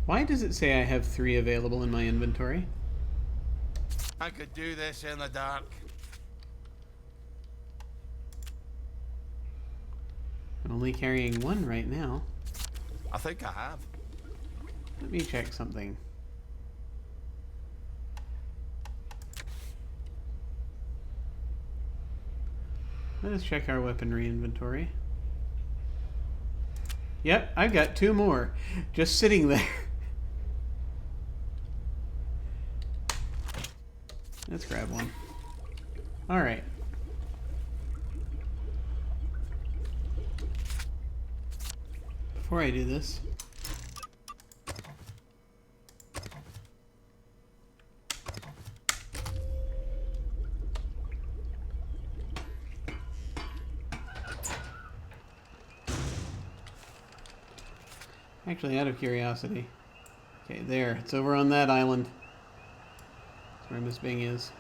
[SPEAKER 1] Why does it say I have 3 available in my inventory?
[SPEAKER 4] I could do this in the dark.
[SPEAKER 1] I'm only carrying 1 right now.
[SPEAKER 4] I think I have.
[SPEAKER 1] Let me check something. Let us check our weaponry inventory. Yep, I've got 2 more just sitting there. Let's grab one. Alright. Before I do this, actually, out of curiosity. Okay, there. It's over on that island. That's where Miss Bing is.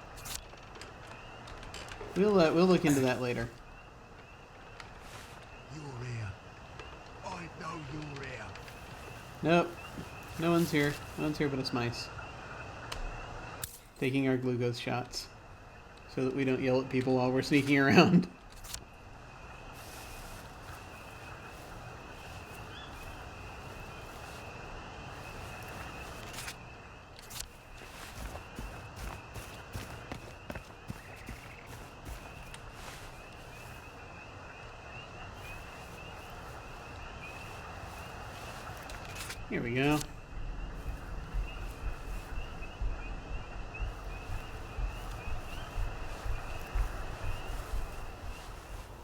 [SPEAKER 1] We'll look into that later.
[SPEAKER 6] You're here. I know you're here.
[SPEAKER 1] Nope. No one's here. No one's here but us mice. Taking our glucose shots. So that we don't yell at people while we're sneaking around. Here we go.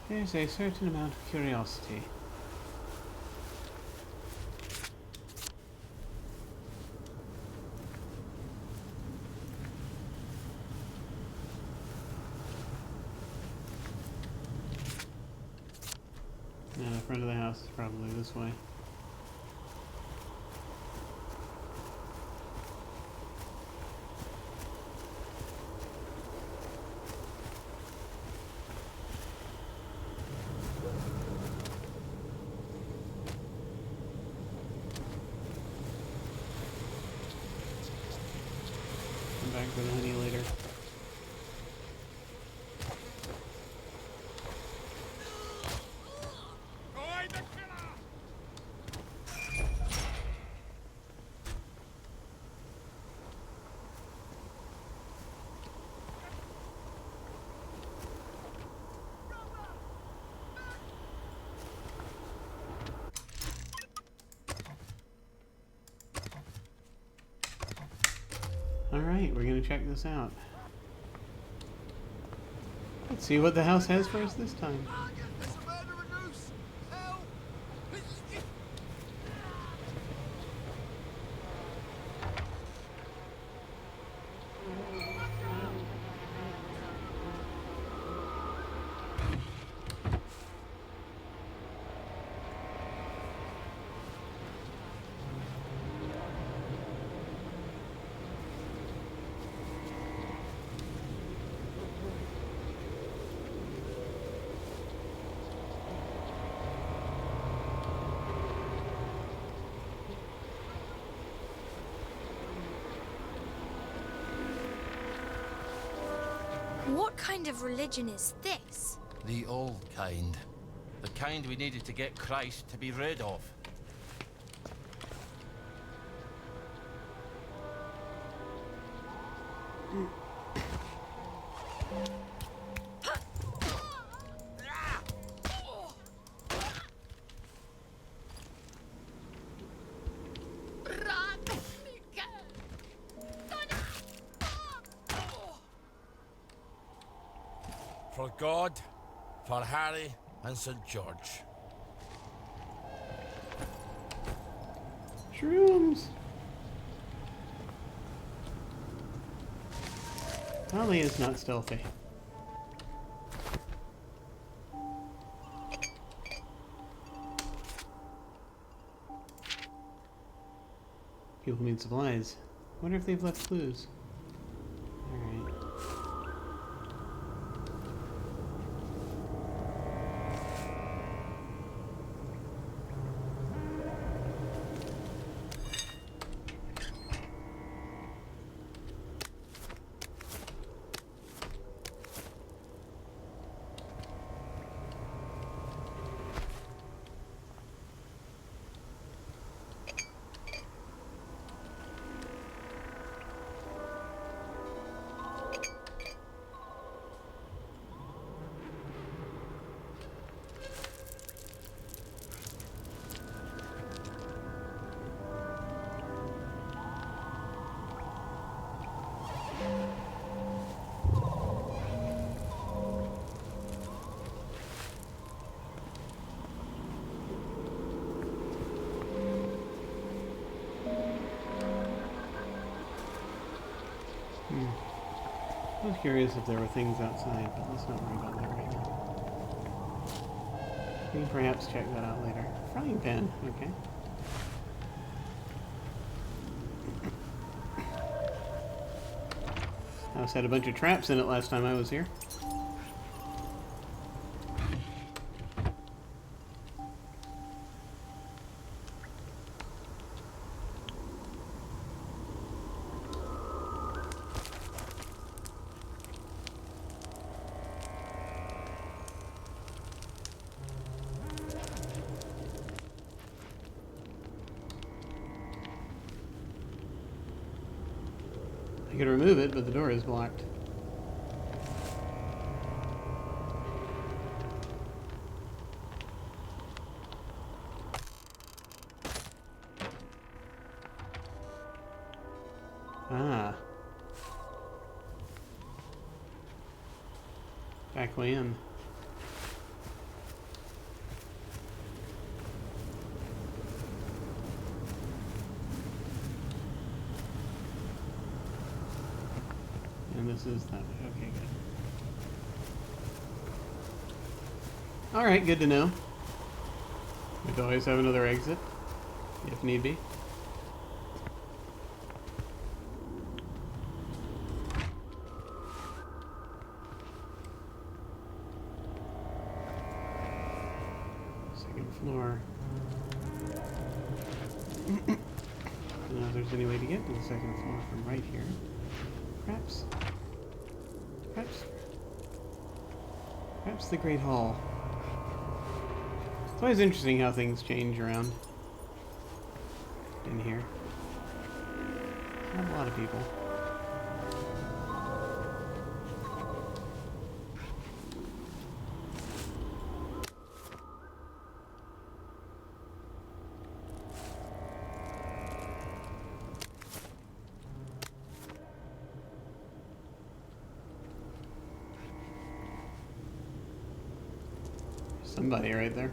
[SPEAKER 1] There's a certain amount of curiosity. Now the front of the house is probably this way. Back for the honey later. Alright, we're gonna check this out. Let's see what the house has for us this time.
[SPEAKER 3] What kind of religion is this?
[SPEAKER 4] The old kind. The kind we needed to get Christ to be rid of. For God, for Harry and St. George.
[SPEAKER 1] Shrooms! Ollie is not stealthy. People need supplies. Wonder if they've left clues. Alright. I was curious if there were things outside, but let's not worry about that right now. We can perhaps check that out later. Frying pan, okay. House had a bunch of traps in it last time I was here. I could remove it, but the door is blocked. Ah. Back way in. And this is that. Okay, good. Alright, good to know. We could always have another exit, if need be. Second floor. I don't know if there's any way to get to the second floor from right here. Perhaps the Great Hall. It's always interesting how things change around in here. Not a lot of people. Somebody right there.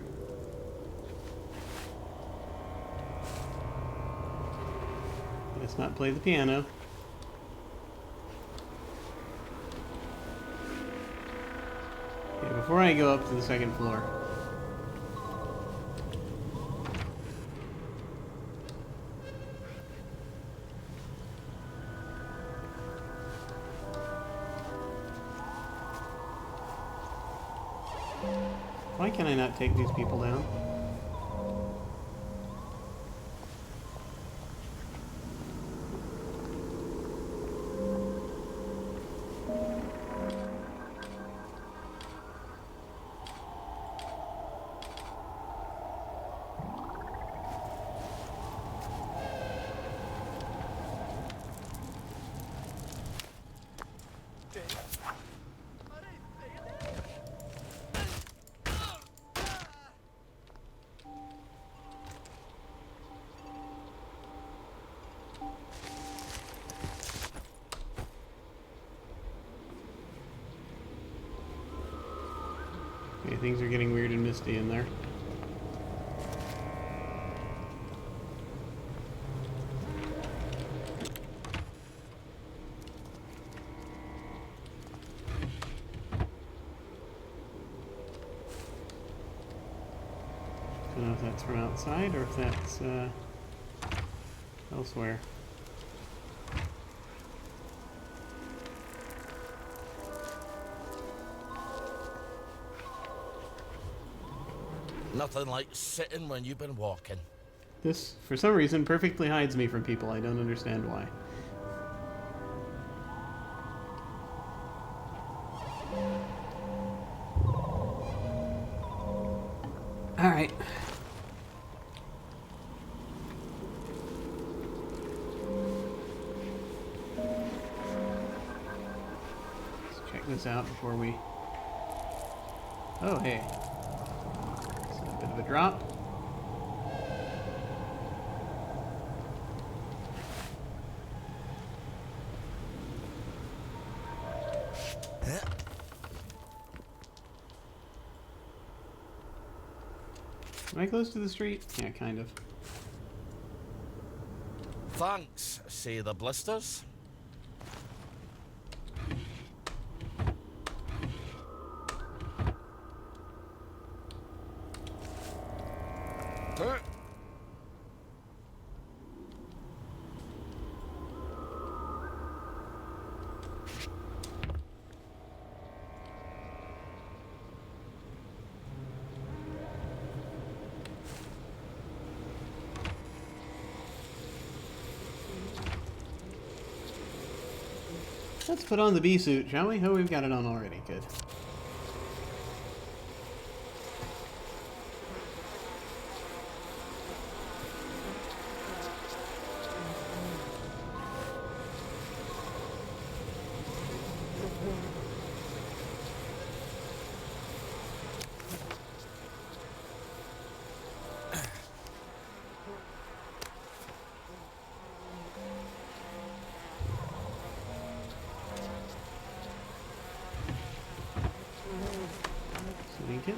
[SPEAKER 1] Let's not play the piano. Okay, before I go up to the second floor. Why can I not take these people down? Okay, things are getting weird and misty in there. I don't know if that's from outside or if that's elsewhere.
[SPEAKER 4] Nothing like sitting when you've been walking.
[SPEAKER 1] This, for some reason, perfectly hides me from people. I don't understand why. All right. Let's check this out before we... Oh, hey. It's a bit of a drop. Am I close to the street? Yeah, kind of.
[SPEAKER 4] Thanks. See the blisters?
[SPEAKER 1] Let's put on the bee suit, shall we? Oh, we've got it on already. Good.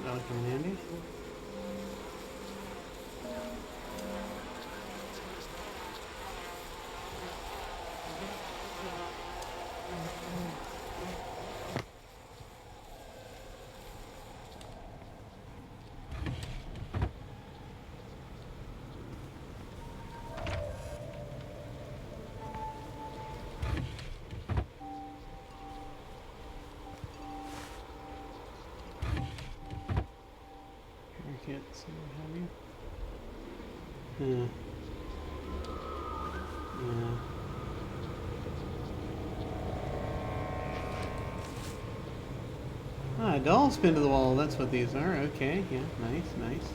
[SPEAKER 1] That'll come in handy. Kits and what have you. Ah, doll spin to the wall. That's what these are. Okay, yeah, nice, nice.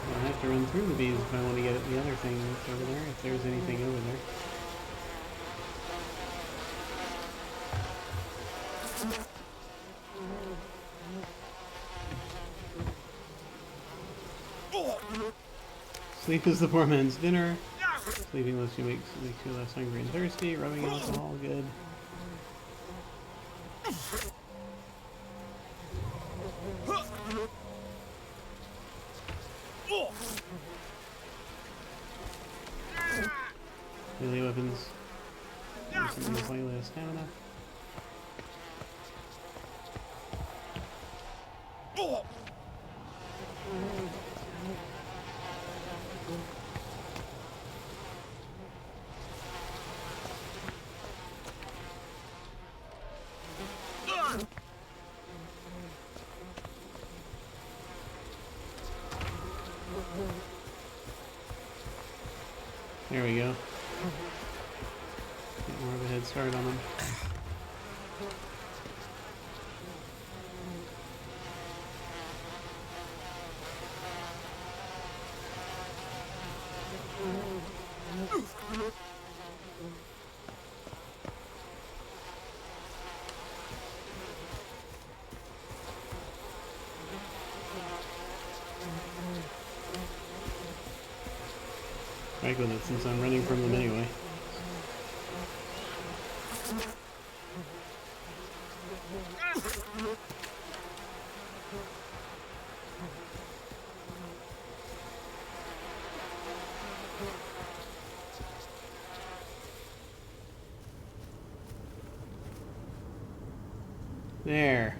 [SPEAKER 1] I have to run through the bees if I want to get at the other thing that's over there, if there's anything over there. Sleep is the poor man's dinner. Sleeping makes you less hungry and thirsty. Rubbing alcohol, good. Melee weapons. Something with slightly less stamina. There we go. Get more of a head start on them. Strike with it since I'm running from them anyway. There.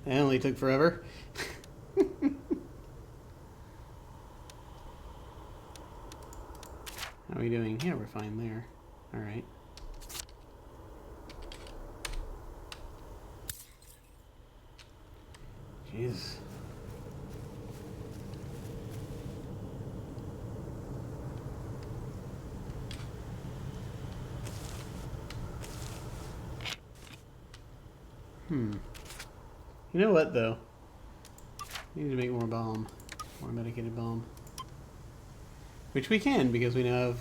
[SPEAKER 1] That only took forever. How are we doing? Yeah, we're fine there. Alright. Jeez. You know what, though? We need to make more bomb. More medicated bomb. Which we can, because we now have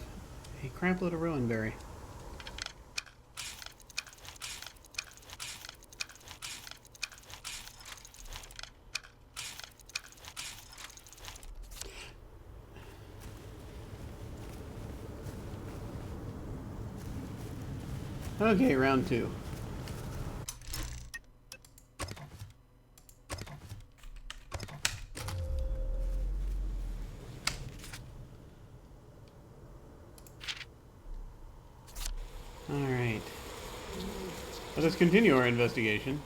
[SPEAKER 1] a crap load of ruin berry. Okay, round 2. Alright. Let us continue our investigation.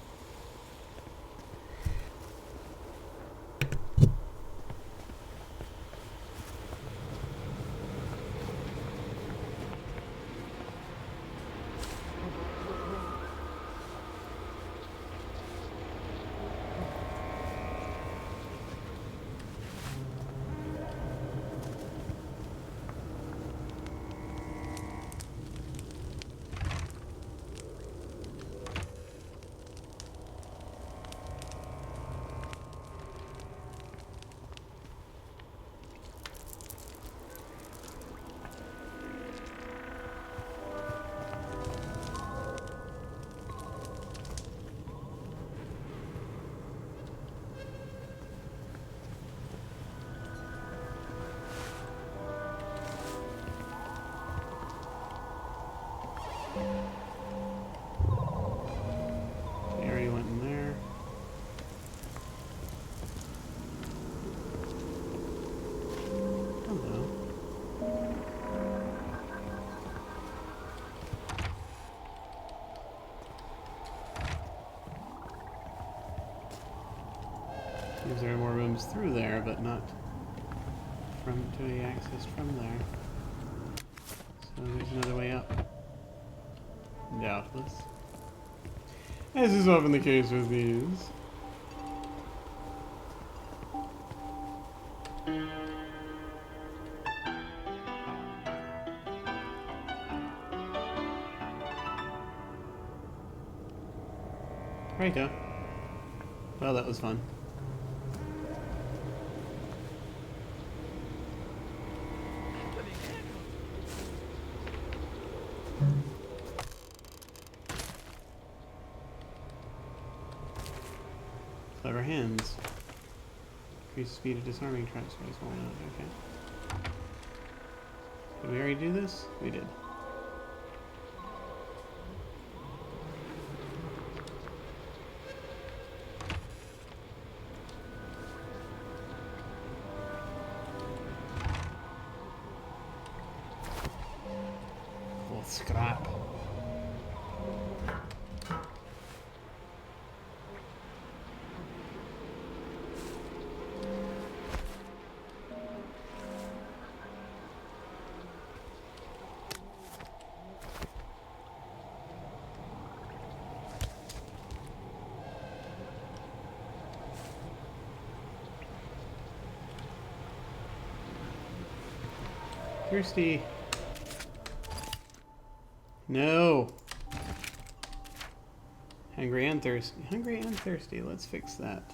[SPEAKER 1] They already went in there. Hello. Seems there are more rooms through there, but not from to be accessed from there. So there's another way up. Doubtless. As is often the case with these. Righto. Well, that was fun. Clever hands. Increase speed of disarming transfers. Well, no, okay. Did we already do this? We did. Full scrap. Thirsty. No. Hungry and thirsty. Hungry and thirsty. Let's fix that.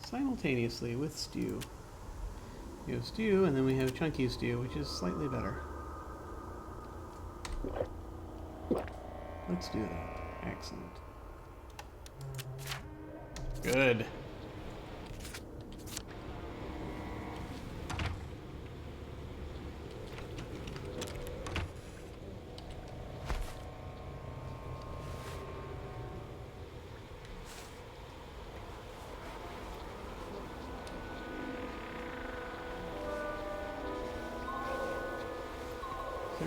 [SPEAKER 1] Simultaneously with stew. We have stew, and then we have chunky stew, which is slightly better. Let's do that. Excellent. Good.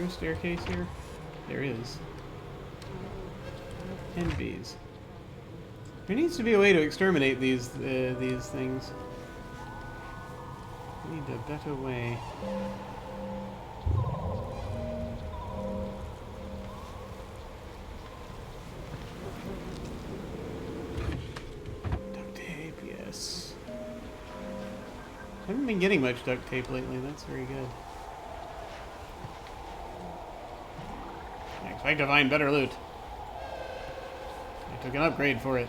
[SPEAKER 1] there a staircase here? There is. 10 bees. There needs to be a way to exterminate these things. We need a better way. Duct tape, yes. I haven't been getting much duct tape lately. That's very good. I expect to find better loot. I took an upgrade for it.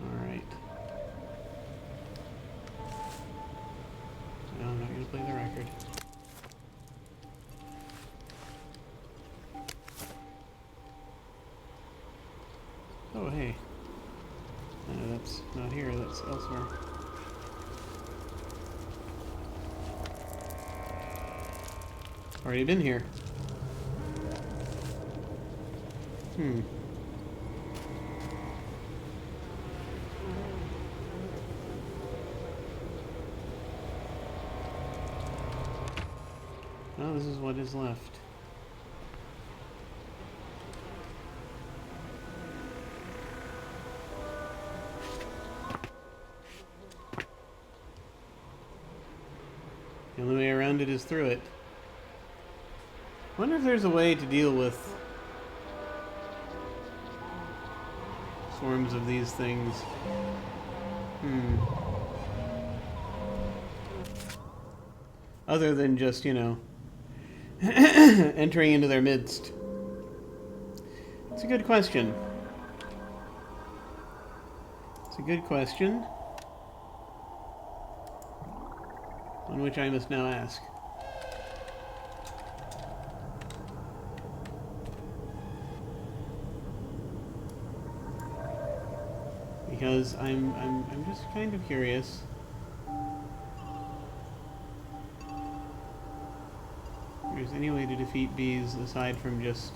[SPEAKER 1] Alright. No, I'm not going to play the record. Oh, hey. No, that's not here. That's elsewhere. Already been here. Hmm. Oh, this is what is left. The only way around it is through it. I wonder if there's a way to deal with swarms of these things. Other than just, you know, entering into their midst. It's a good question. It's a good question. On which I must now ask. Because I'm just kind of curious. If there's any way to defeat bees aside from just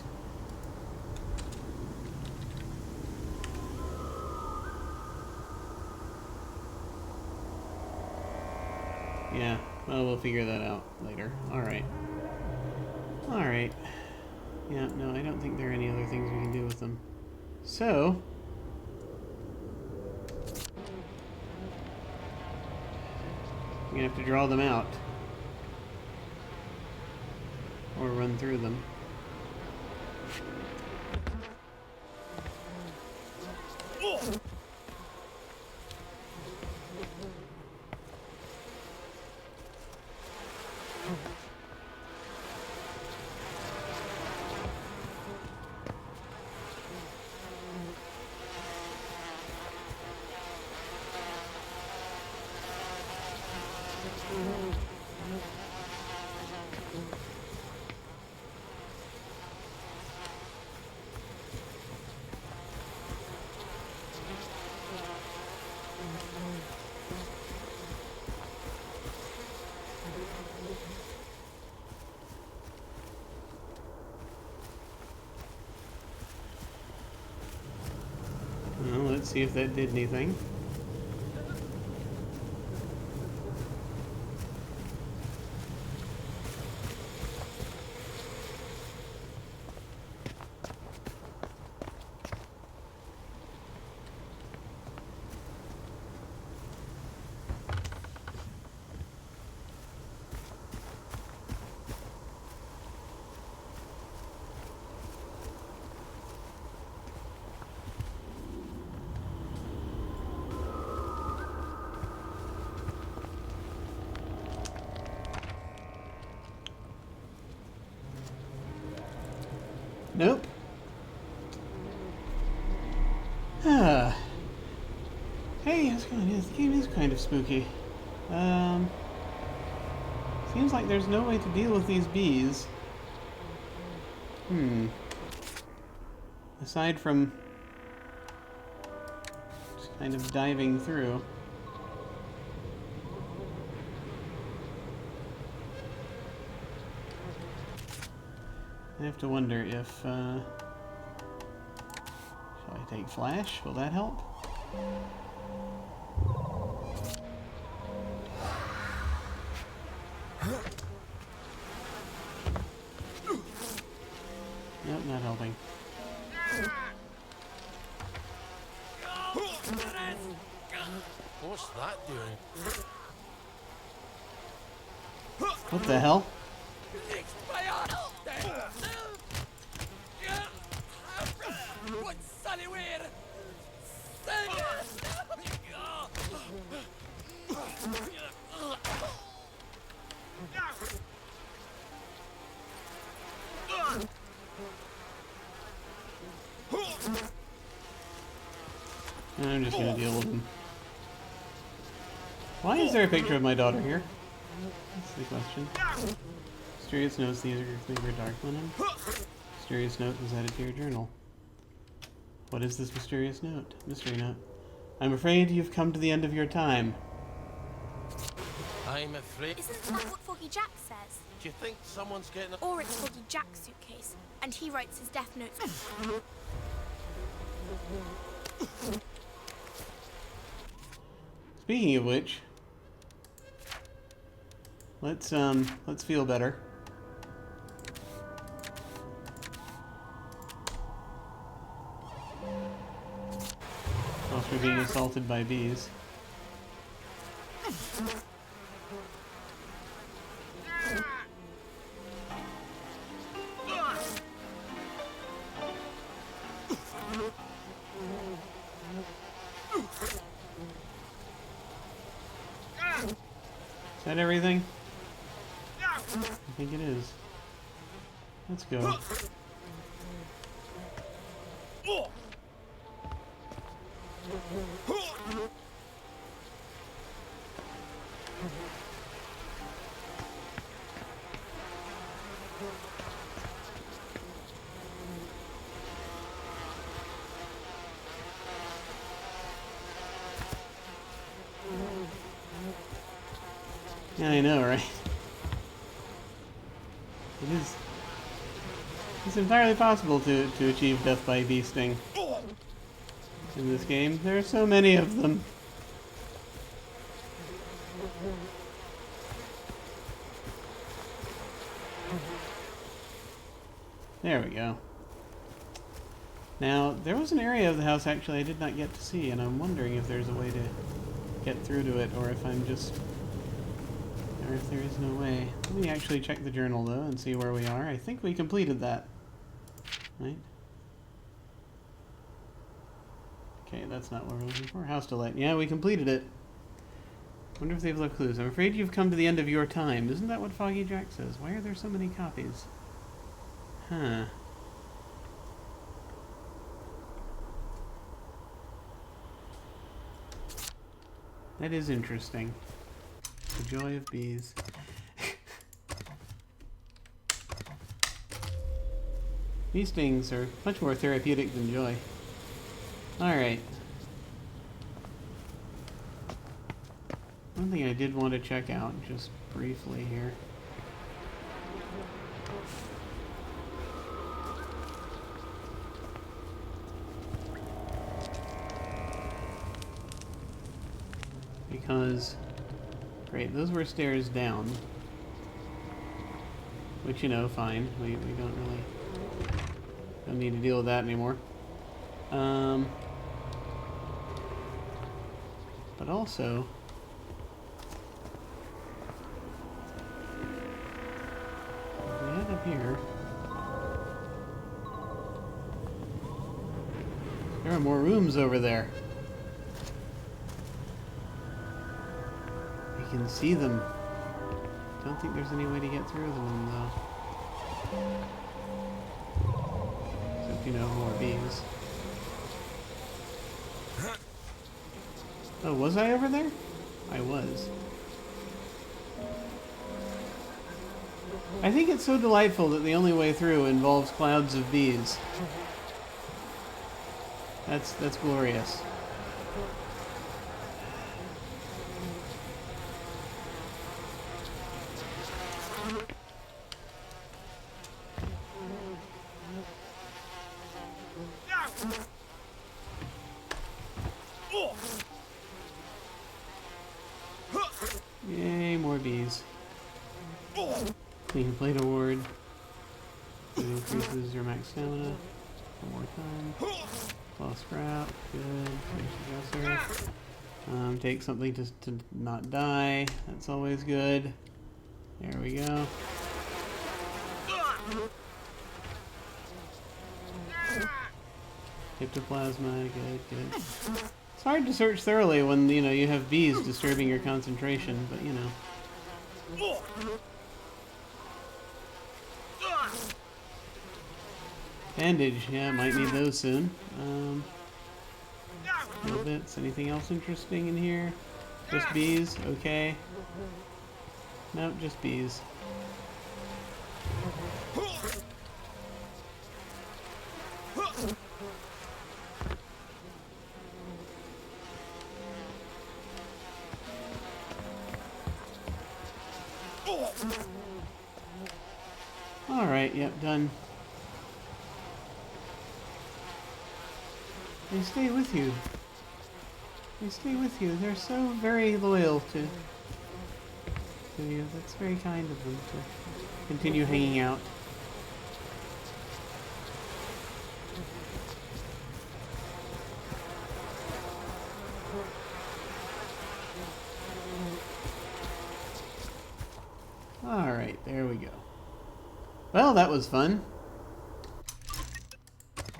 [SPEAKER 1] yeah, well, we'll figure that out later. Alright. Alright. Yeah, no, I don't think there are any other things we can do with them. So you have to draw them out or run through them. Well, let's see if that did anything. Nope. Ah. Hey, how's it going? This game is kind of spooky. Seems like there's no way to deal with these bees. Aside from just kind of diving through. I have to wonder if, shall I take flash? Will that help? not helping.
[SPEAKER 4] What's that doing?
[SPEAKER 1] What the hell? I'm just gonna deal with him. Why is there a picture of my daughter here? That's the question. Mysterious notes, these are Cleaver Dark Linen. Mysterious note was added to your journal. What is this mysterious note? Mystery note. I'm afraid you've come to the end of your time.
[SPEAKER 4] I'm afraid.
[SPEAKER 3] Isn't that what Foggy Jack says?
[SPEAKER 4] Do you think someone's getting a...
[SPEAKER 3] Or it's Foggy Jack's suitcase, and he writes his death notes.
[SPEAKER 1] Speaking of which, let's feel better. Whilst we're being assaulted by bees. Is that everything? I think it is. Let's go. Yeah, I know, right? It is. It's entirely possible to achieve death by bee sting in this game. There are so many of them. There we go. Now, there was an area of the house actually I did not get to see, and I'm wondering if there's a way to get through to it, or if I'm just... or if there is no way. Let me actually check the journal, though, and see where we are. I think we completed that. Right? Okay, that's not what we're looking for. House delight. Yeah, we completed it. Wonder if they've left clues. I'm afraid you've come to the end of your time. Isn't that what Foggy Jack says? Why are there so many copies? Huh. That is interesting. The joy of bees. Bee stings are much more therapeutic than joy. Alright. One thing I did want to check out, just briefly here. Because, great, those were stairs down. Which, you know, fine. We don't need to deal with that anymore. But also, if we head up here, there are more rooms over there. We can see them. Don't think there's any way to get through them, though. Except, you know, more bees. Oh, was I over there? I was. I think it's so delightful that the only way through involves clouds of bees. That's glorious. Yay, more bees. Clean plate award. It increases your max stamina. One more time. Plus scrap. Good. Finish the dresser. Take something to not die. That's always good. There we go. Hyptoplasma. Good, good. It's hard to search thoroughly when, you know, you have bees disturbing your concentration, but you know. Bandage, yeah, might need those soon. Little bits. Anything else interesting in here? Just bees? Okay. Nope, just bees. Alright, yep, done. They stay with you. They stay with you. They're so very loyal to you. That's very kind of them to continue hanging out. Alright, there we go. Well, that was fun.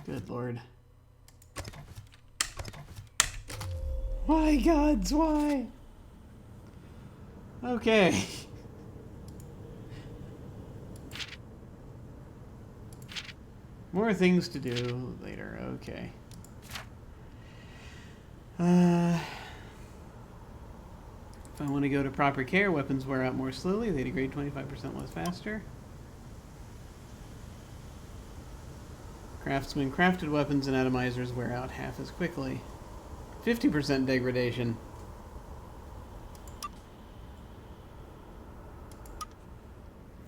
[SPEAKER 1] Good lord. Why, gods, why? Okay. More things to do later, okay. If I want to go to proper care, weapons wear out more slowly. They degrade 25% less faster. Craftsman crafted weapons and atomizers wear out half as quickly. 50% degradation.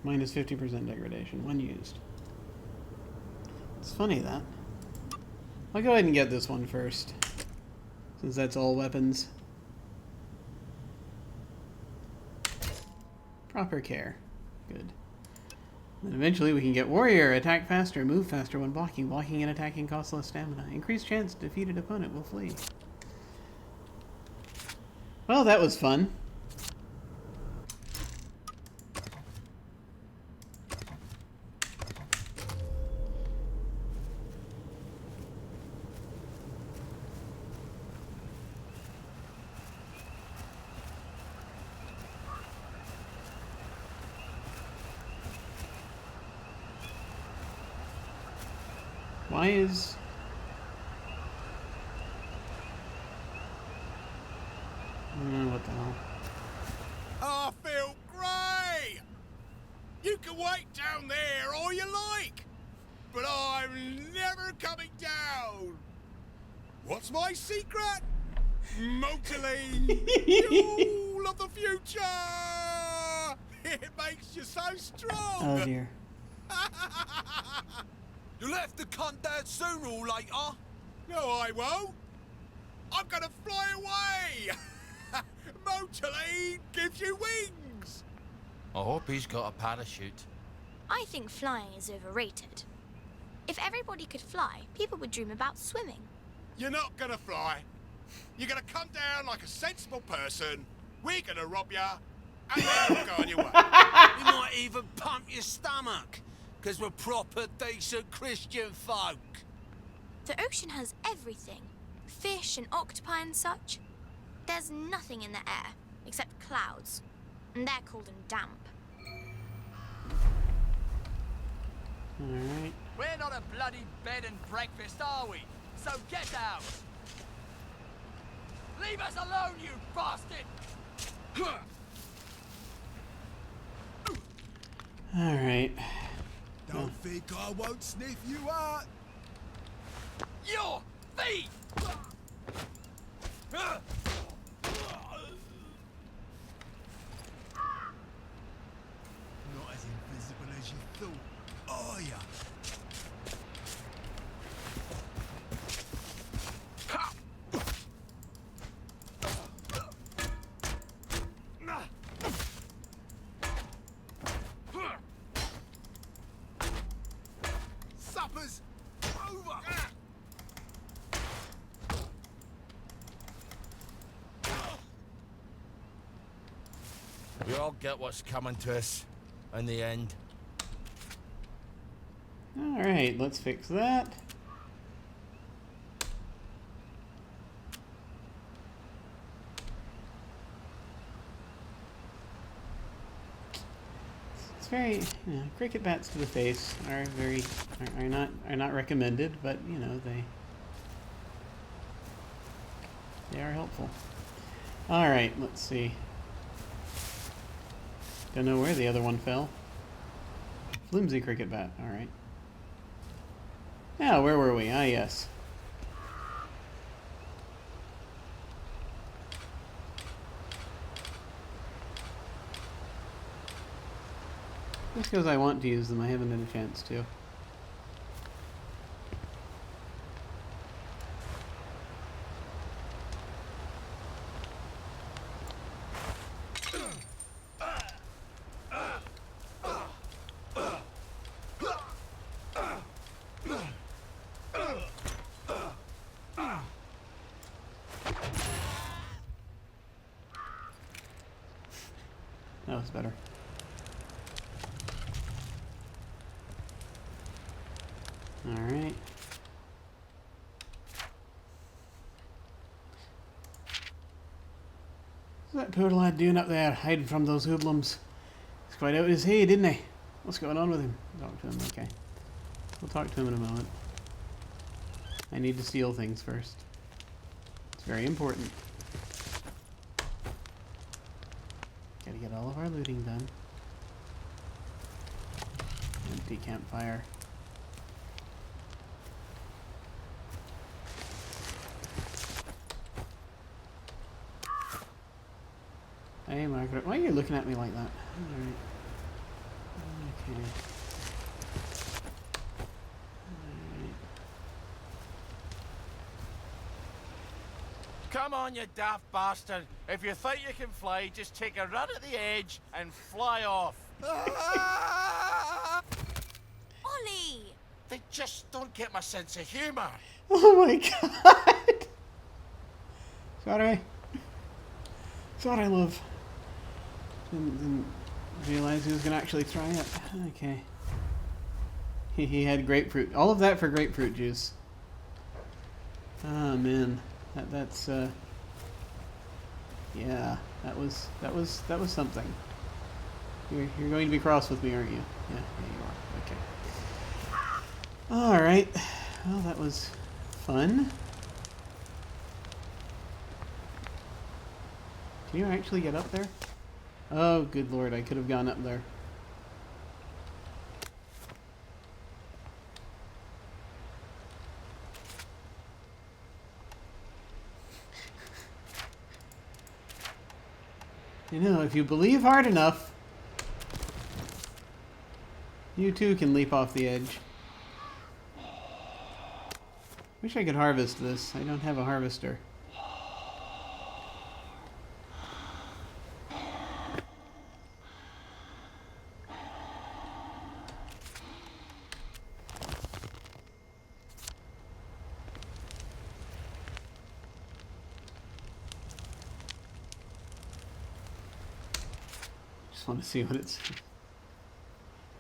[SPEAKER 1] Minus 50% degradation when used. It's funny that. I'll go ahead and get this one first, since that's all weapons. Proper care. Good. Then eventually we can get Warrior. Attack faster, move faster when blocking. Blocking and attacking costs less stamina. Increased chance defeated opponent will flee. Well, that was fun. Why is... what the hell?
[SPEAKER 6] I feel great! You can wait down there all you like, but I'm never coming down. What's my secret? Motilene, fuel of the future! It makes you so strong!
[SPEAKER 1] Oh dear.
[SPEAKER 6] You'll have to come down sooner or later. No, I won't. I'm gonna fly away! Motilene gives you wings!
[SPEAKER 4] I hope he's got a parachute.
[SPEAKER 3] I think flying is overrated. If everybody could fly, people would dream about swimming.
[SPEAKER 6] You're not gonna fly. You're gonna come down like a sensible person. We're gonna rob ya, and then you'll go on your way. You might even pump your stomach, because we're proper decent Christian folk.
[SPEAKER 3] The ocean has everything. Fish and octopi and such. There's nothing in the air, except clouds. And they're cold and damp.
[SPEAKER 1] Alright.
[SPEAKER 7] We're not a bloody bed and breakfast, are we? So get out! Leave us alone, you bastard!
[SPEAKER 1] Alright.
[SPEAKER 6] Don't think I won't sniff you out.
[SPEAKER 7] Your feet!
[SPEAKER 6] Not as invisible as you thought, are ya? Uppers! Over!
[SPEAKER 4] We all get what's coming to us in the end.
[SPEAKER 1] Alright, let's fix that. It's very, you know, cricket bats to the face are very are not recommended, but you know they are helpful. Alright, let's see. Don't know where the other one fell. Flimsy cricket bat, alright. Now, where were we? Ah, yes. Just because I want to use them, I haven't had a chance to. That was better. Alright. What's that poor lad doing up there, hiding from those hoodlums? He's quite out of his head, isn't he? What's going on with him? Talk to him, okay. We'll talk to him in a moment. I need to steal things first. It's very important. Gotta get all of our looting done. Empty campfire. Hey Margaret, why are you looking at me like that? Alright. Okay. Alright.
[SPEAKER 4] Come on, you daft bastard. If you think you can fly, just take a run at the edge and fly off.
[SPEAKER 3] Ollie!
[SPEAKER 4] They just don't get my sense of humour.
[SPEAKER 1] Oh my god! Sorry. Sorry, love. Didn't realize he was going to actually try it. Okay. He had grapefruit. All of that for grapefruit juice. Oh man. That's yeah, that was something. You're going to be cross with me, aren't you? Yeah, you are. Okay. Alright. Well, that was fun. Can you actually get up there? Oh, good lord, I could have gone up there. You know, if you believe hard enough, you too can leap off the edge. Wish I could harvest this. I don't have a harvester. Just want to see what it's...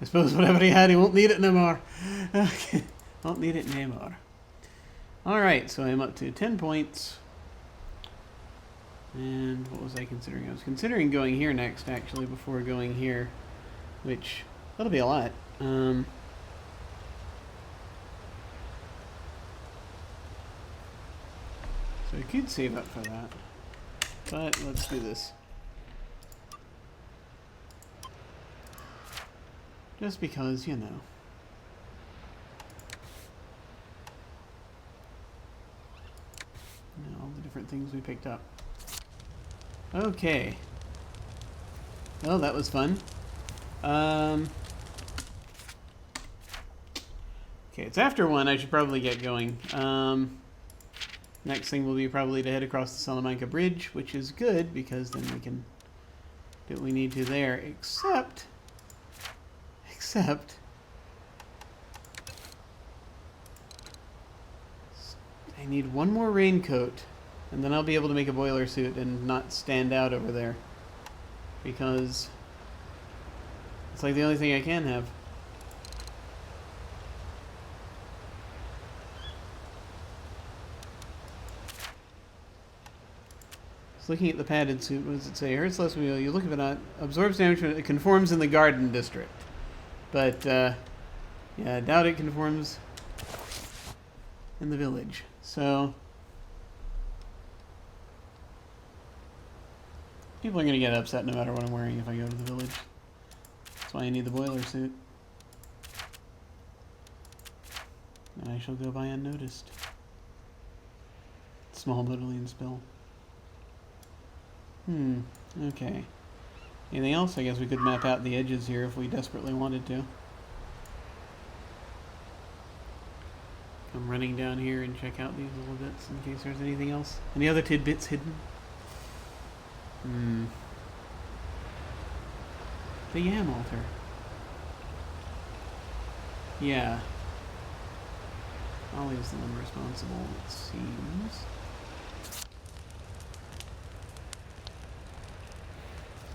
[SPEAKER 1] I suppose whatever he had, he won't need it no more. Okay, won't need it no more. Alright, so I'm up to 10 points. And what was I considering? I was considering going here next, actually, before going here. Which, that'll be a lot. So I could save up for that. But let's do this. Just because, you know. All the different things we picked up. Okay. Oh, that was fun. Okay, it's after 1. I should probably get going. Next thing will be probably to head across the Salamanca Bridge, which is good because then we can do what we need to there. Except need one more raincoat, and then I'll be able to make a boiler suit and not stand out over there. Because it's like the only thing I can have. Looking at the padded suit, what does it say? Hurts less when you look at it, absorbs damage when it conforms in the garden district. But, yeah, I doubt it conforms in the village. So, people are going to get upset no matter what I'm wearing if I go to the village. That's why I need the boiler suit. And I shall go by unnoticed. Small motilene spill. Okay. Anything else? I guess we could map out the edges here if we desperately wanted to. Come running down here and check out these little bits in case there's anything else. Any other tidbits hidden? The yam altar. Yeah. Ollie's the one responsible, it seems.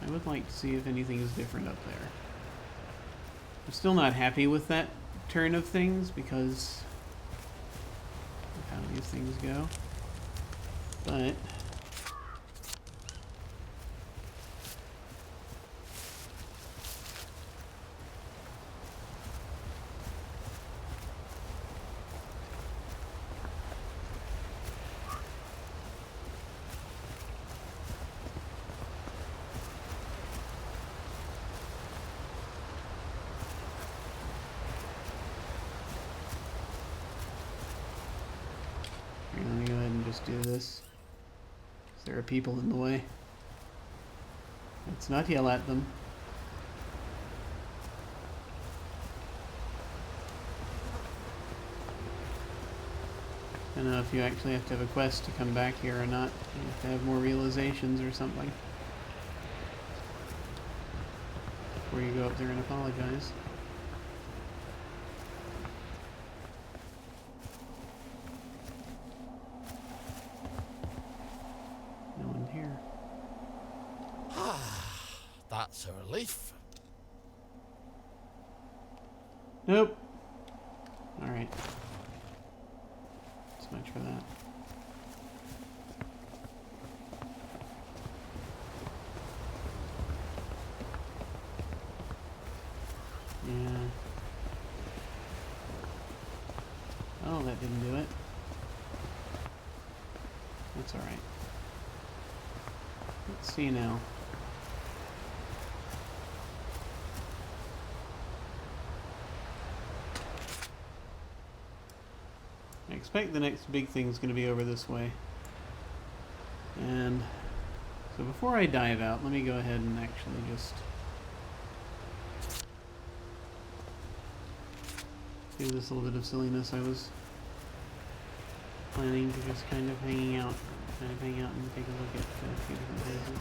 [SPEAKER 1] I would like to see if anything is different up there. I'm still not happy with that turn of things because of how these things go. But let me go ahead and just do this. There are people in the way. Let's not yell at them. I don't know if you actually have to have a quest to come back here or not. You have to have more realizations or something before you go up there and apologize. No one here.
[SPEAKER 4] That's a relief.
[SPEAKER 1] Nope. Alright. So much for that. Yeah. Oh, that didn't do it. That's alright. Let's see now. I expect the next big thing's going to be over this way. And so before I dive out, let me go ahead and actually just do this little bit of silliness. I was planning to just kind of hang out and take a look at a few different places.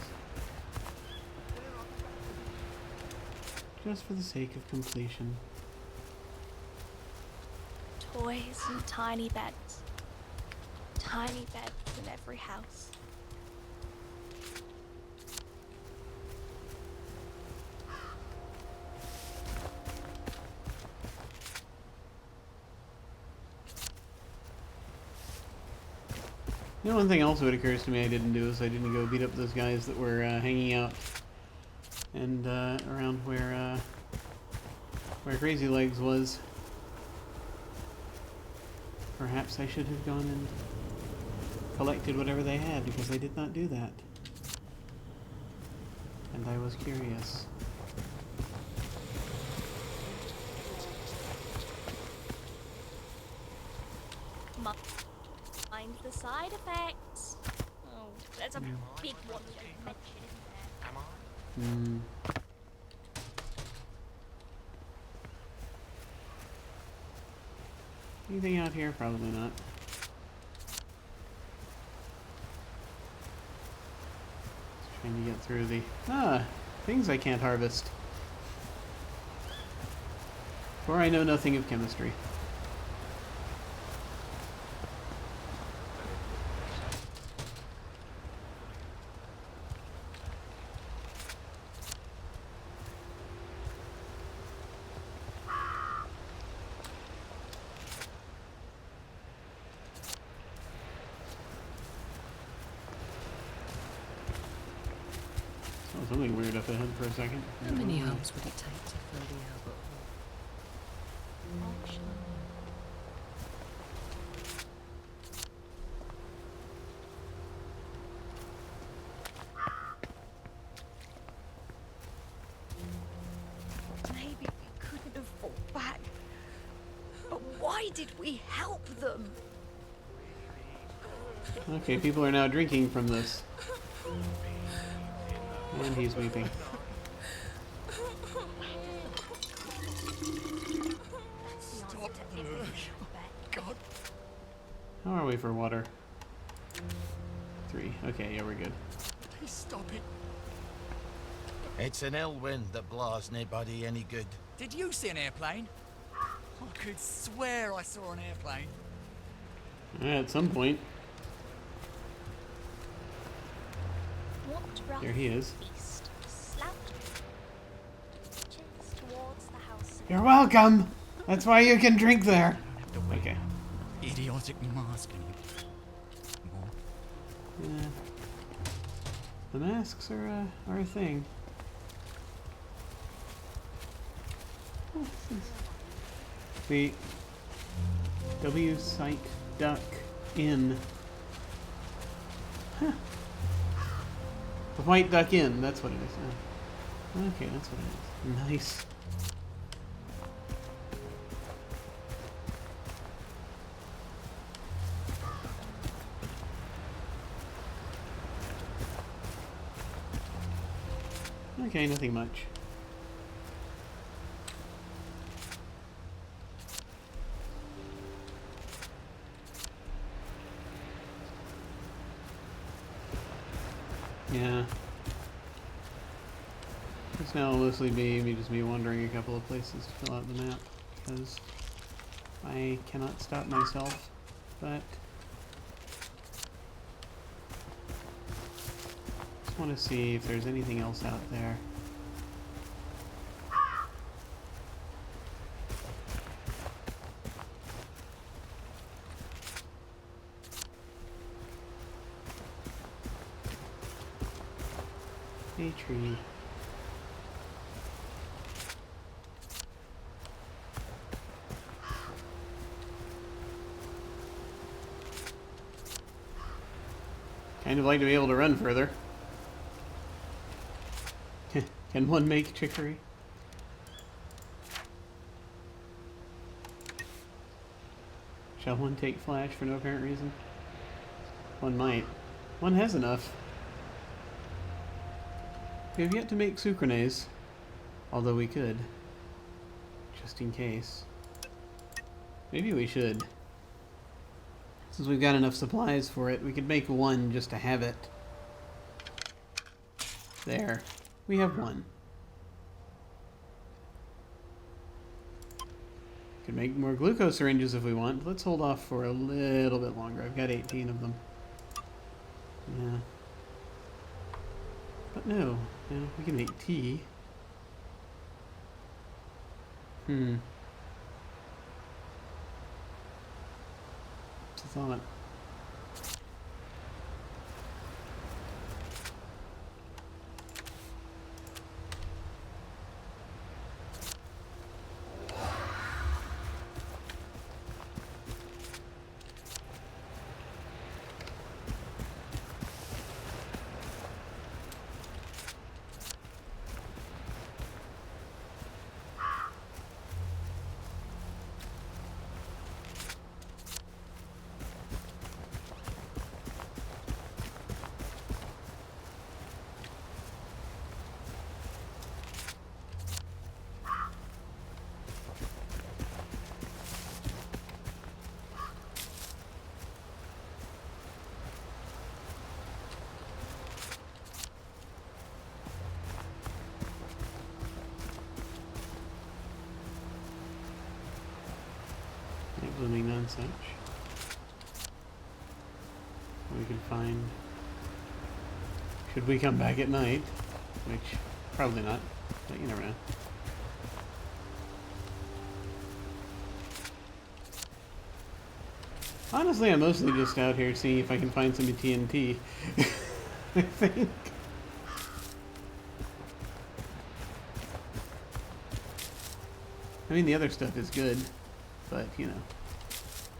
[SPEAKER 1] Just for the sake of completion.
[SPEAKER 3] Toys and tiny beds. Tiny beds in every house.
[SPEAKER 1] You know, one thing also that occurs to me I didn't do is I didn't go beat up those guys that were hanging out and around where Crazy Legs was. Perhaps I should have gone and collected whatever they had, because they did not do that. And I was curious.
[SPEAKER 3] Mind the side effects. Oh, there's a big one you don't mention, isn't there?
[SPEAKER 1] Anything out here? Probably not. Just trying to get through the things I can't harvest. For I know nothing of chemistry. something weird up ahead for a second.
[SPEAKER 10] How many holes would it take to fill the Albert Hall?
[SPEAKER 11] Maybe we couldn't have fought back. But why did we help them?
[SPEAKER 1] Okay, people are now drinking from this. And he's weeping.
[SPEAKER 7] Stop the movie. God.
[SPEAKER 1] How are we for water? 3. Okay, yeah, we're good.
[SPEAKER 7] Please stop it.
[SPEAKER 6] It's an ill wind that blows nobody any good.
[SPEAKER 7] Did you see an airplane? I could swear I saw an airplane.
[SPEAKER 1] At some point.
[SPEAKER 3] Walked roughly
[SPEAKER 1] There he is.
[SPEAKER 3] east, slouched just towards the house.
[SPEAKER 1] You're welcome! That's why you can drink there. Okay.
[SPEAKER 7] Idiotic masking.
[SPEAKER 1] Yeah. The masks are a thing. The W site duck in. Huh. The white duck in, that's what it is. Okay, that's what it is. Nice. Okay, nothing much. Yeah. This now will mostly be me just wandering a couple of places to fill out the map, because I cannot stop myself, but just want to see if there's anything else out there. A tree. Kind of like to be able to run further. Can one make chicory? Shall one take flash for no apparent reason? One might. One has enough. We have yet to make sucranaise, although we could, just in case. Maybe we should. Since we've got enough supplies for it, we could make one just to have it. There. We have one. Could make more glucose syringes if we want. Let's hold off for a little bit longer. I've got 18 of them. Yeah. But no, we can make tea. It's a thought. Blooming nonsense. We can find. Should we come back at night? Which, probably not, but you never know. Honestly, I'm mostly just out here seeing if I can find some TNT. I think. mean, the other stuff is good, but, you know,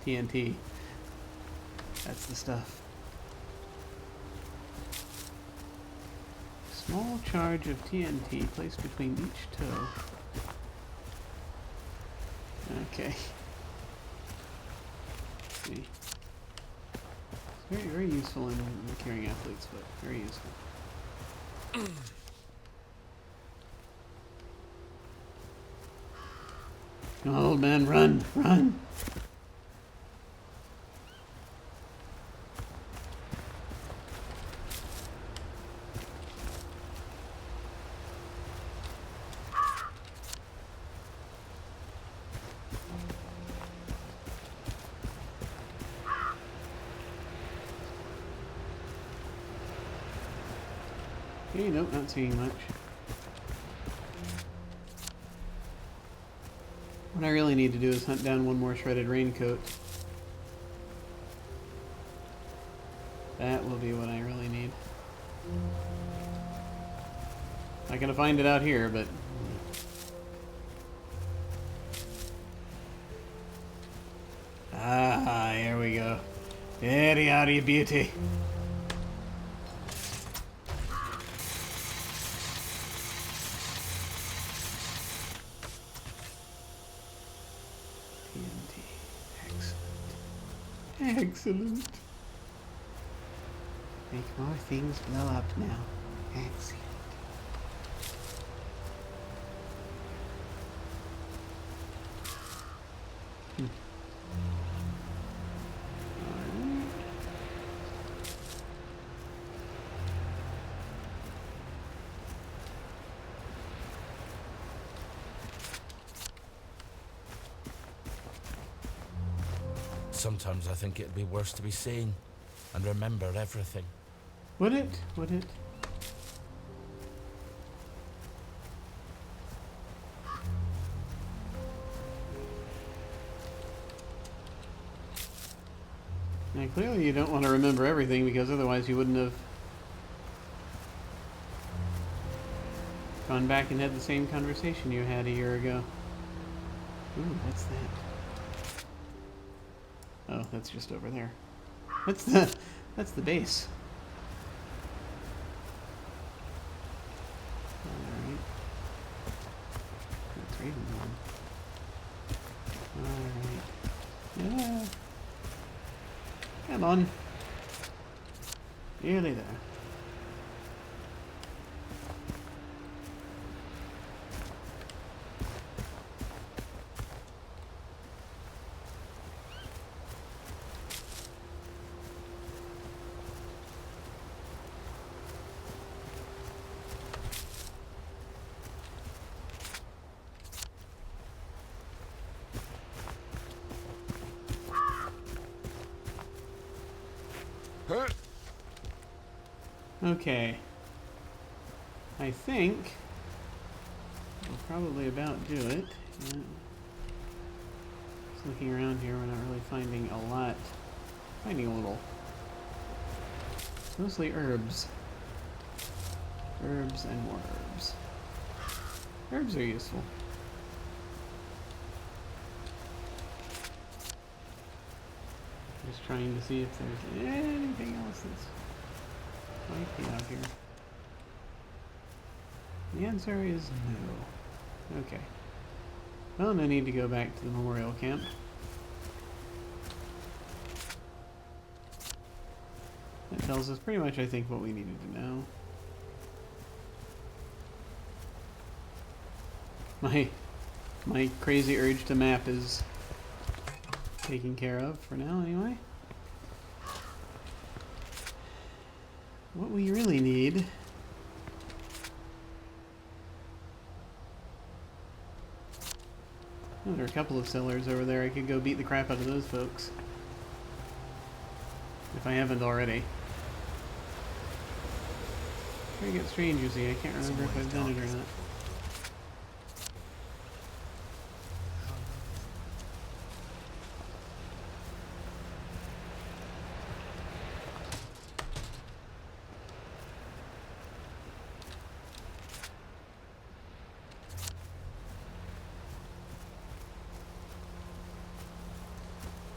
[SPEAKER 1] TNT, that's the stuff. Small charge of TNT placed between each toe. Okay. Let's see. It's very, very useful in carrying athletes, but very useful. Oh man, run, run! Okay, nope, not seeing much. What I really need to do is hunt down one more shredded raincoat. That will be what I really need. Not gonna find it out here, but... Ah, here we go. Very out of beauty. Excellent. Make more things blow up now. Excellent. Alright.
[SPEAKER 4] Sometimes I think it'd be worse to be sane and remember everything.
[SPEAKER 1] Would it? Would it? Now clearly you don't want to remember everything because otherwise you wouldn't have gone back and had the same conversation you had a year ago. Ooh, what's that? Oh, that's just over there. That's the base. Alright. That's Raven one. Alright. Yeah. Come on. Nearly there. Okay. I think we'll probably about do it. Yeah. Just looking around here, we're not really finding a lot. Finding a little. Mostly herbs. Herbs and more herbs. Herbs are useful. Just trying to see if there's anything else that's might be out here. The answer is no. Okay. Well, no need to go back to the memorial camp. That tells us pretty much, I think, what we needed to know. My crazy urge to map is taken care of for now, anyway. What we really need oh, there are a couple of sellers over there. I could go beat the crap out of those folks. If I haven't already. Try to get strange, you see. I can't remember if I've done it or not.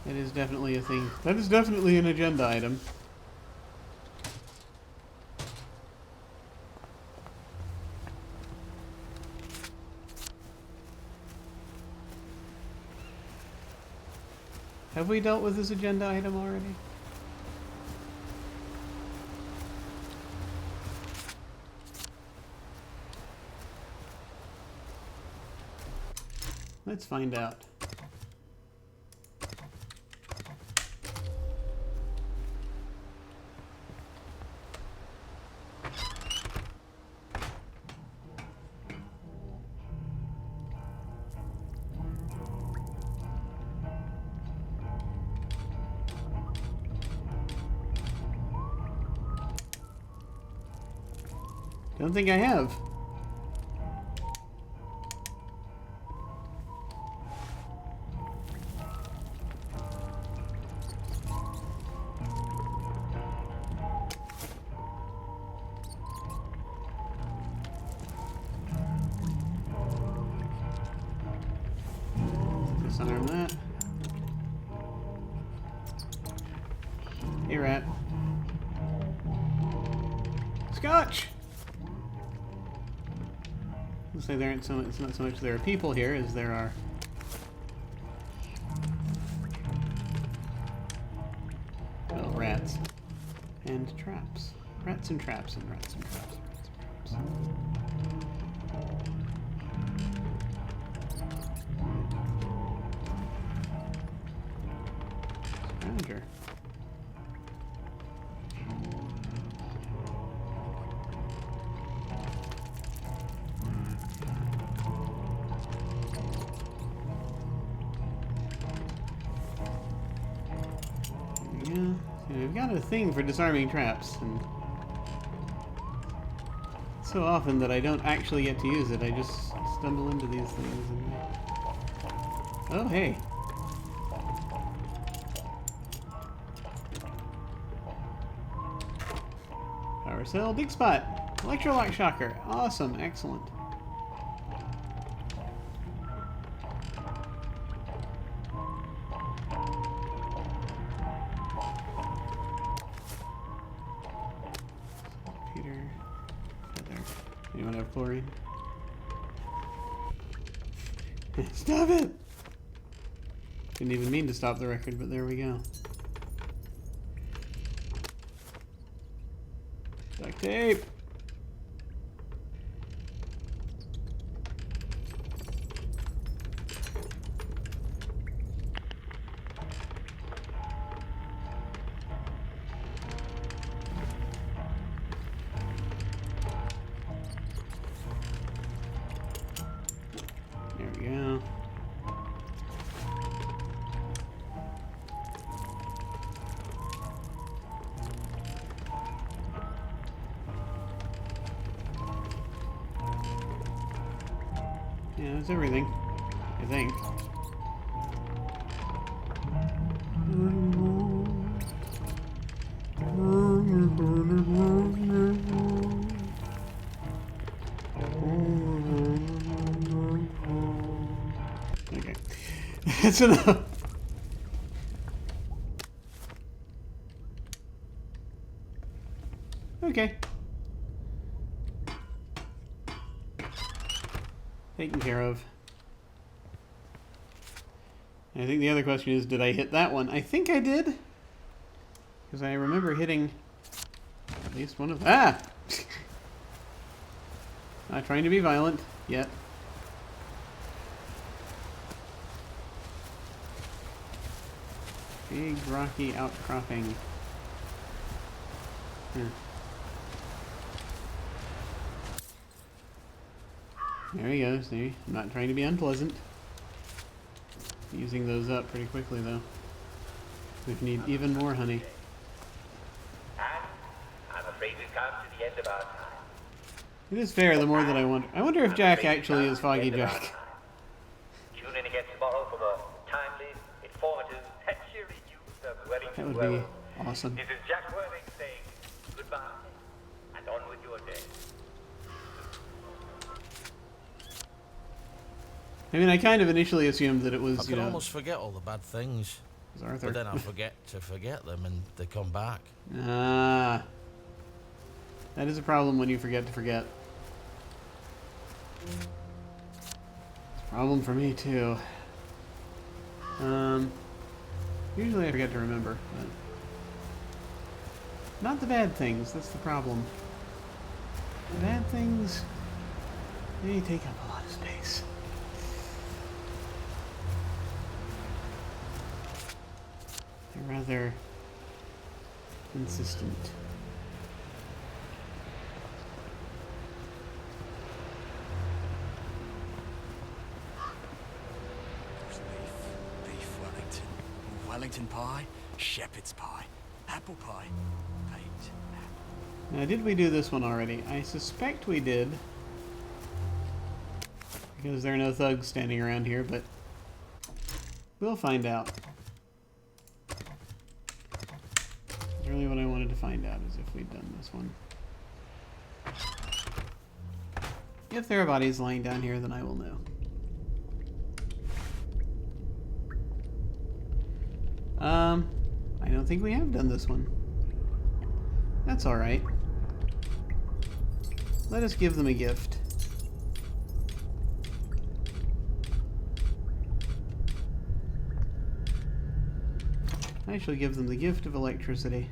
[SPEAKER 1] It is definitely a thing. That is definitely an agenda item. Have we dealt with this agenda item already? Let's find out. Don't think I have. Disarm that. Hey, rat. Scotch! I'll say there aren't so. It's not so much there are people here as there are. Well, rats and traps. Rats and traps and rats and traps. Rats and traps. Scrounger. Yeah, we've got a thing for disarming traps, and so often that I don't actually get to use it. I just stumble into these things and... Oh, hey. Power cell, big spot. Electrolock shocker. Awesome, excellent. Anyone have chlorine? Stop it! Didn't even mean to stop the record, but there we go. Duct tape! There we go. Yeah, that's everything, I think. Okay. That's enough. Okay. Taken care of. I think the other question is, did I hit that one? I think I did. Because I remember hitting at least one of... Ah! Not trying to be violent yet. Big rocky outcropping. There he goes. See, I'm not trying to be unpleasant. Using those up pretty quickly, though. We need even more honey.
[SPEAKER 5] And I'm afraid we've come to the end of our time.
[SPEAKER 1] It is fair, the more that I wonder. I wonder if Jack actually is Foggy Jack.
[SPEAKER 5] Tune in again tomorrow for more timely, informative, and cheery news of Wellington.
[SPEAKER 1] That would be awesome.
[SPEAKER 5] This is Jack Worthing saying goodbye and on with your day.
[SPEAKER 1] I mean, I kind of initially assumed that it was,
[SPEAKER 4] I could almost forget all the bad things.
[SPEAKER 1] 'Cause Arthur.
[SPEAKER 13] But then I forget them and they come back.
[SPEAKER 1] Ah. That is a problem when you forget to forget. It's a problem for me too. Usually I forget to remember, but not the bad things, that's the problem. The bad things, they take up a lot of space. They're rather consistent.
[SPEAKER 7] Beef Wellington. Wellington pie, shepherd's pie, apple pie, baked apple.
[SPEAKER 1] Now, did we do this one already? I suspect we did. Because there are no thugs standing around here, but we'll find out. That's really what I wanted to find out, is if we'd done this one. If there are bodies lying down here, then I will know. I don't think we have done this one. That's alright. Let us give them a gift. I shall give them the gift of electricity.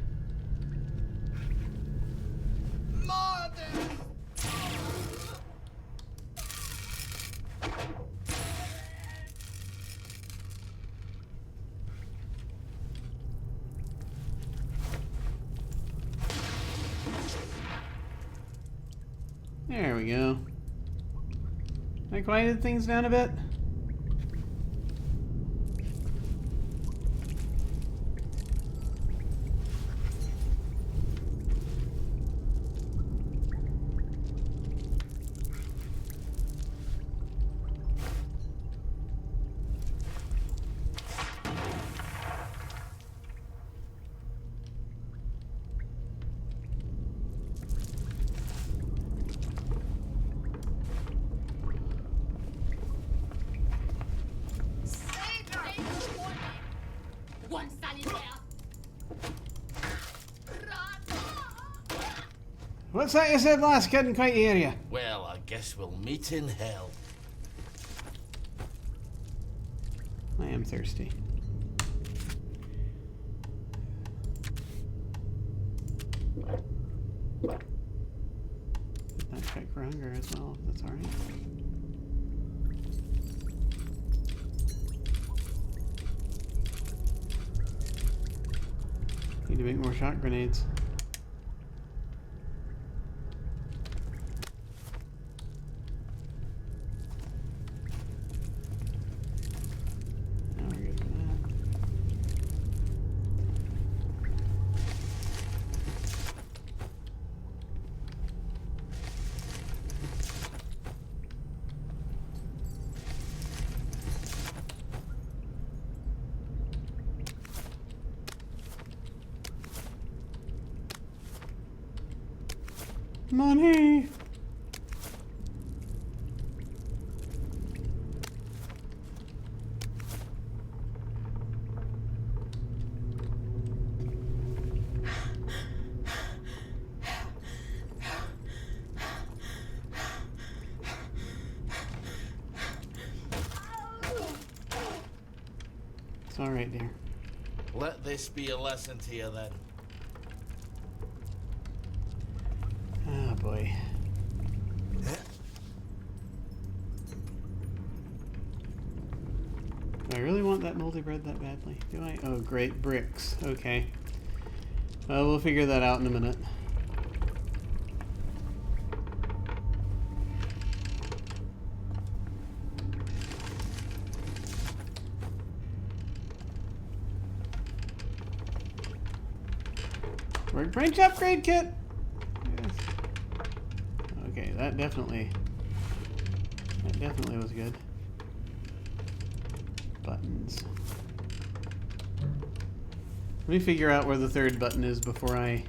[SPEAKER 1] There we go. I quieted things down a bit. What's that you said last? Couldn't quite hear you.
[SPEAKER 13] Well, I guess we'll meet in hell.
[SPEAKER 1] I am thirsty. Not check for hunger as well. That's alright. Need to make more shot grenades. Money! It's all right, dear.
[SPEAKER 13] Let this be a lesson to you then.
[SPEAKER 1] Oh boy. Do I really want that moldy bread that badly? Do I? Oh great, bricks. Okay. Well, we'll figure that out in a minute. Workbench upgrade kit! Yes. Okay, that definitely was good. Buttons. Let me figure out where the third button is before I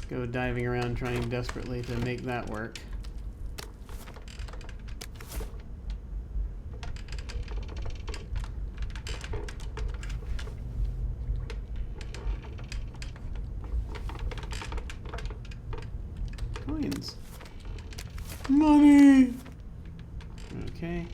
[SPEAKER 1] go diving around trying desperately to make that work. Money! Okay.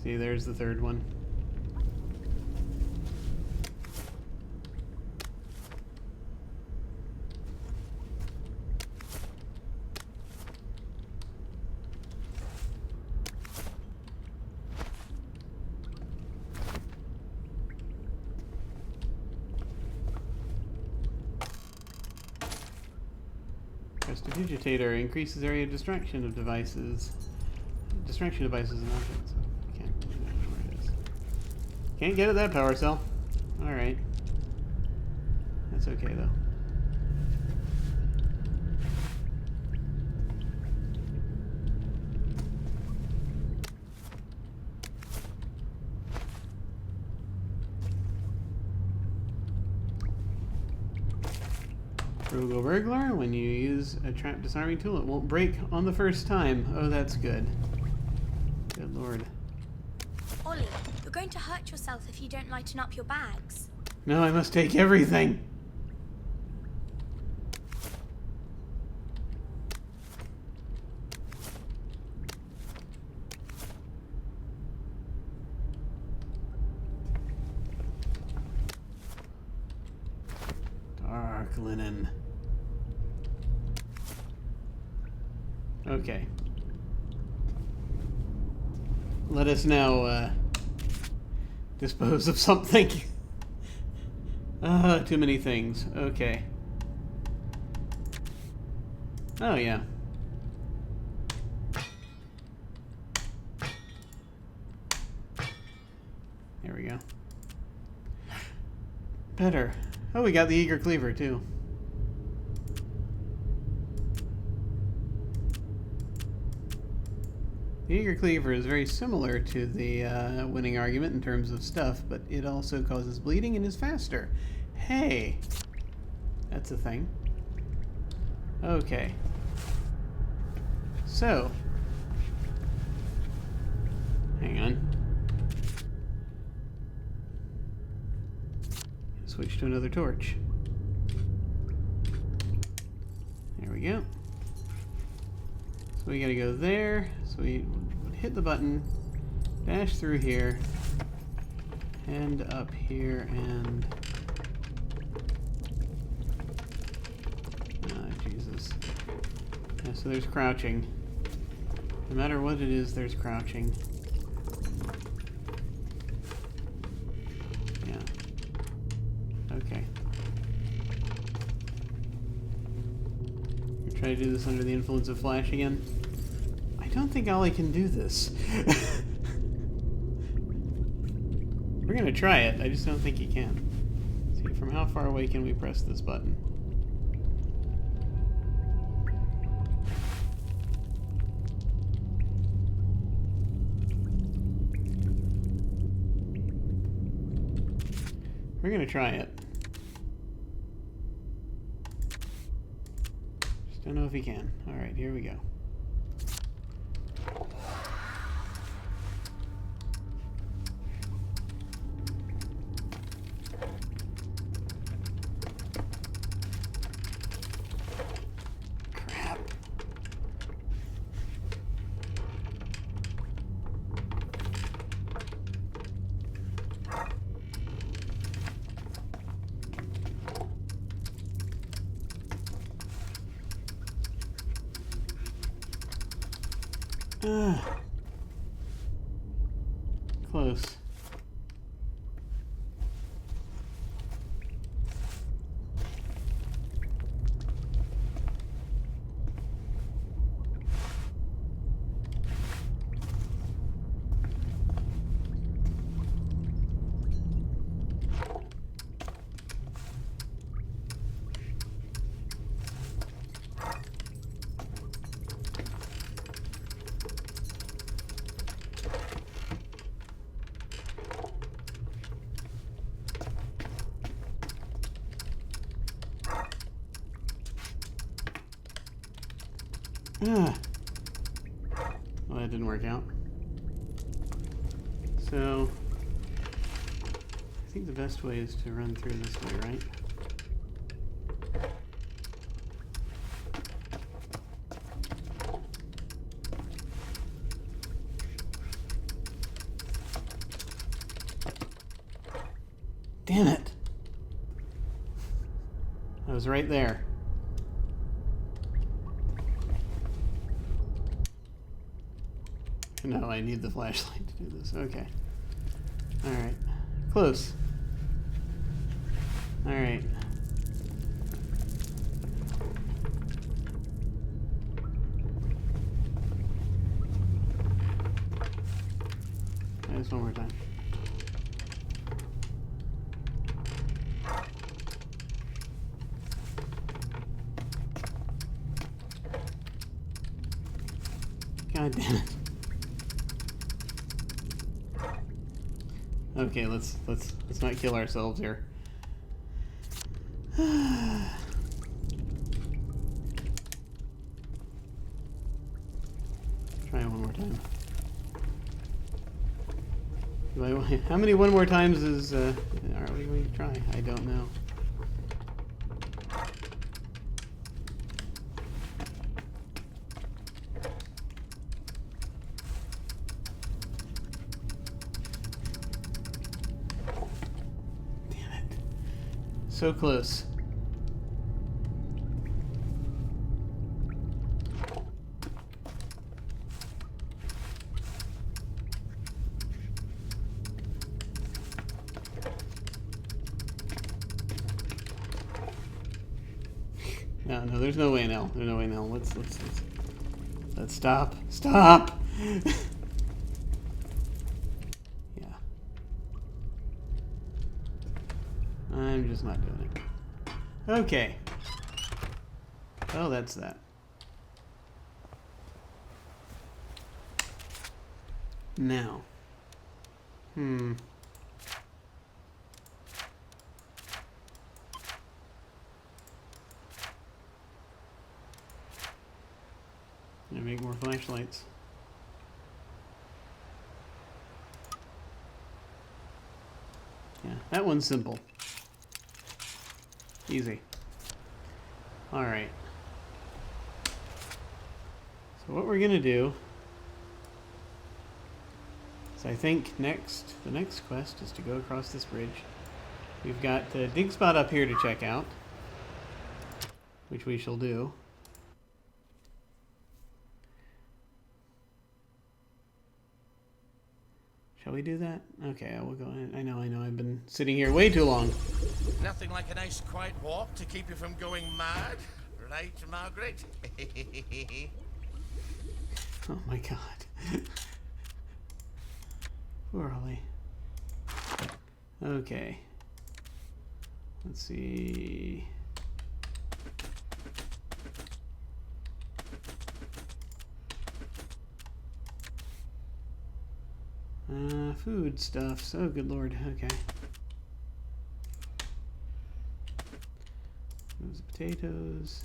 [SPEAKER 1] See, there's the third one. Prestidigitator increases area of distraction of devices. Distraction devices and objects. Can't remember where it is. Can't get at that power cell. Alright. That's okay though. Frugal burglar, when you use a trap disarming tool, it won't break on the first time. Oh, that's good. Good lord.
[SPEAKER 3] Ollie, you're going to hurt yourself if you don't lighten up your bags.
[SPEAKER 1] No, I must take everything. Dark linen. Okay. Let us now dispose of something. Too many things. Okay. Oh, yeah. There we go. Better. Oh, we got the eager cleaver, too. The eager cleaver is very similar to the winning argument in terms of stuff, but it also causes bleeding and is faster. Hey! That's a thing. Okay. So. Hang on. Switch to another torch. There we go. So we gotta go there. So we hit the button, dash through here, and up here, and... Ah, Jesus. Yeah, so there's crouching. No matter what it is, there's crouching. Yeah. Okay. Try to do this under the influence of flash again. I don't think Ollie can do this. We're gonna try it, I just don't think he can. See, from how far away can we press this button? We're gonna try it. Just don't know if he can. Alright, here we go. Crap. Close. Ah. Well, that didn't work out. So, I think the best way is to run through this way, right? Damn it! I was right there. No, I need the flashlight to do this. Okay. Alright. Close. Alright. Just one more time. God damn it. Okay, let's not kill ourselves here. Try one more time. How many one more times is are we going to try? I don't know. Damn it. So close. No, there's no way in hell. There's no way in hell. Let's stop. Stop! Yeah. I'm just not doing it. Okay. Oh, that's that. Now. Gonna make more flashlights. Yeah, that one's simple. Easy. Alright. So what we're gonna do is I think the next quest is to go across this bridge. We've got the dig spot up here to check out, which we shall do. Shall we do that? Okay, I will go ahead. I know, I've been sitting here way too long.
[SPEAKER 4] Nothing like a nice quiet walk to keep you from going mad. Right, Margaret?
[SPEAKER 1] Oh my god. Poor Ollie. Okay. Let's see. Food stuffs. Oh, good lord. Okay. Those potatoes.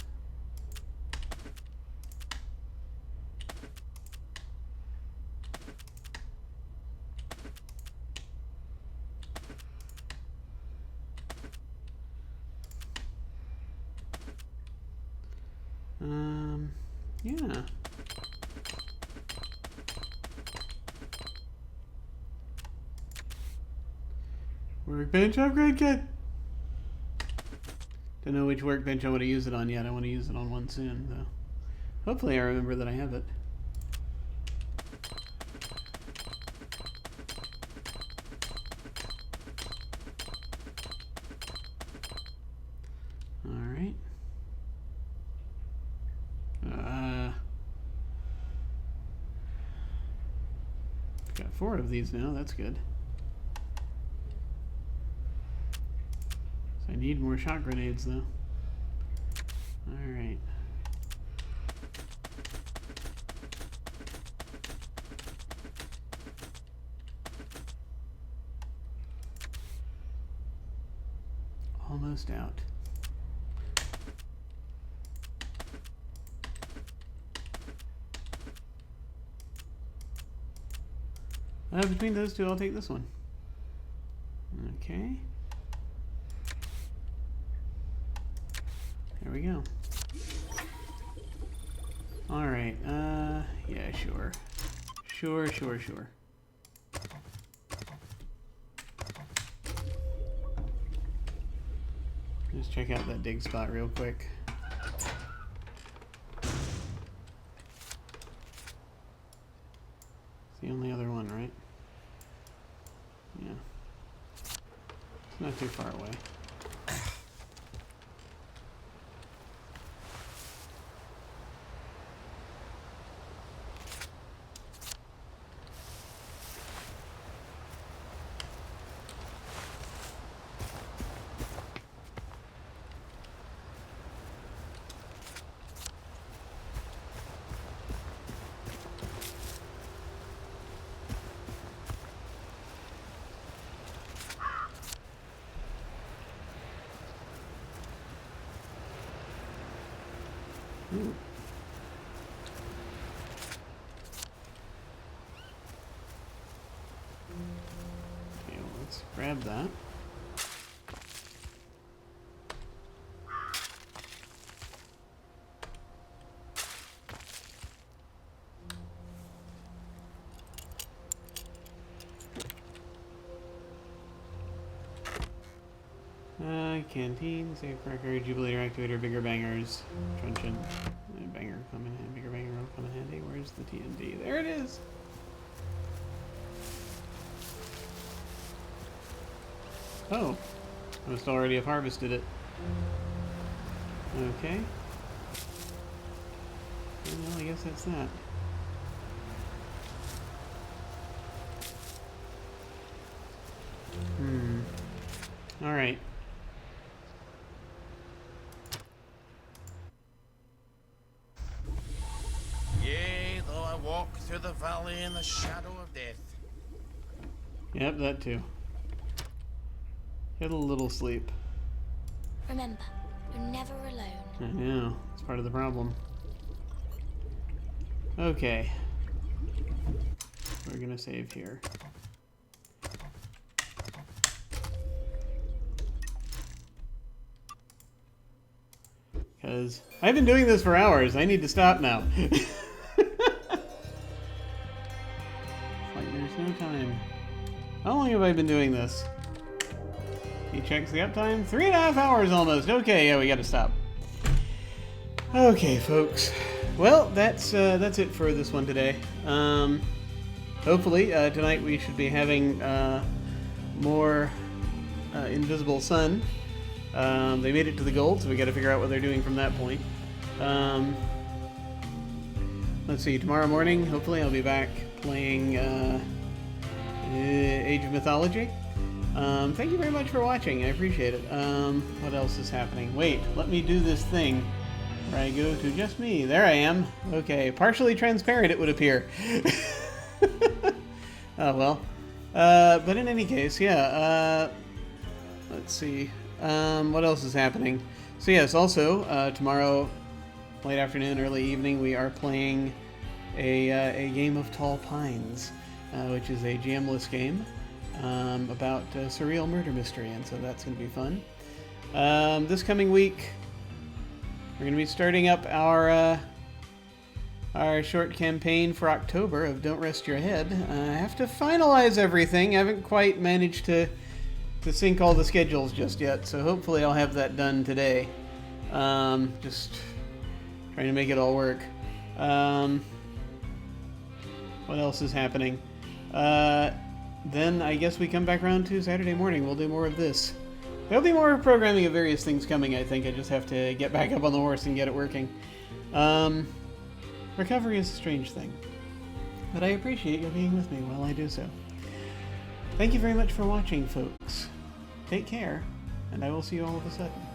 [SPEAKER 1] Yeah. Workbench upgrade kit. Don't know which workbench I want to use it on yet. I want to use it on one soon, though. Hopefully I remember that I have it. Alright. Got 4 of these now. That's good. I need more shot grenades, though. Alright. Almost out. Between those two, I'll take this one. Okay. There we go. Alright, yeah, sure. Sure. Just check out that dig spot real quick. It's the only other one, right? Yeah. It's not too far away. Ooh. Okay, well, let's grab that. Canteen, safe cracker, jubilator activator, bigger bangers, truncheon, banger come in handy, bigger banger will come in handy. Where's the TNT? There it is! Oh, I must already have harvested it. Okay. Well, I guess that's that. Alright.
[SPEAKER 4] Yea, though I walk through the valley in the shadow of death.
[SPEAKER 1] Yep, that too. Get a little sleep.
[SPEAKER 3] Remember, you're never alone.
[SPEAKER 1] I know, it's part of the problem. Okay. We're gonna save here. Because I've been doing this for hours. I need to stop now. It's like there's no time. How long have I been doing this? He checks the uptime. 3.5 hours almost. Okay, yeah, we gotta stop. Okay, folks. Well, that's it for this one today. Hopefully, tonight we should be having more Invisible Sun. They made it to the gold, so we got to figure out what they're doing from that point. Let's see, tomorrow morning, hopefully I'll be back playing Age of Mythology. Thank you very much for watching, I appreciate it. What else is happening? Wait, let me do this thing where I go to just me. There I am. Okay, partially transparent it would appear. Oh well. But in any case, yeah, let's see. What else is happening? So yes, also, tomorrow, late afternoon, early evening, we are playing a game of Tall Pines, which is a GM-less game about surreal murder mystery, and so that's going to be fun. This coming week, we're going to be starting up our short campaign for October of Don't Rest Your Head. I have to finalize everything. I haven't quite managed to sync all the schedules just yet, so hopefully I'll have that done today. Just trying to make it all work. What else is happening? Then I guess we come back around to Saturday morning. We'll do more of this. There'll be more programming of various things coming, I think. I just have to get back up on the horse and get it working. Recovery is a strange thing, but I appreciate you being with me while I do so. Thank you very much for watching, folks. Take care, and I will see you all of a sudden.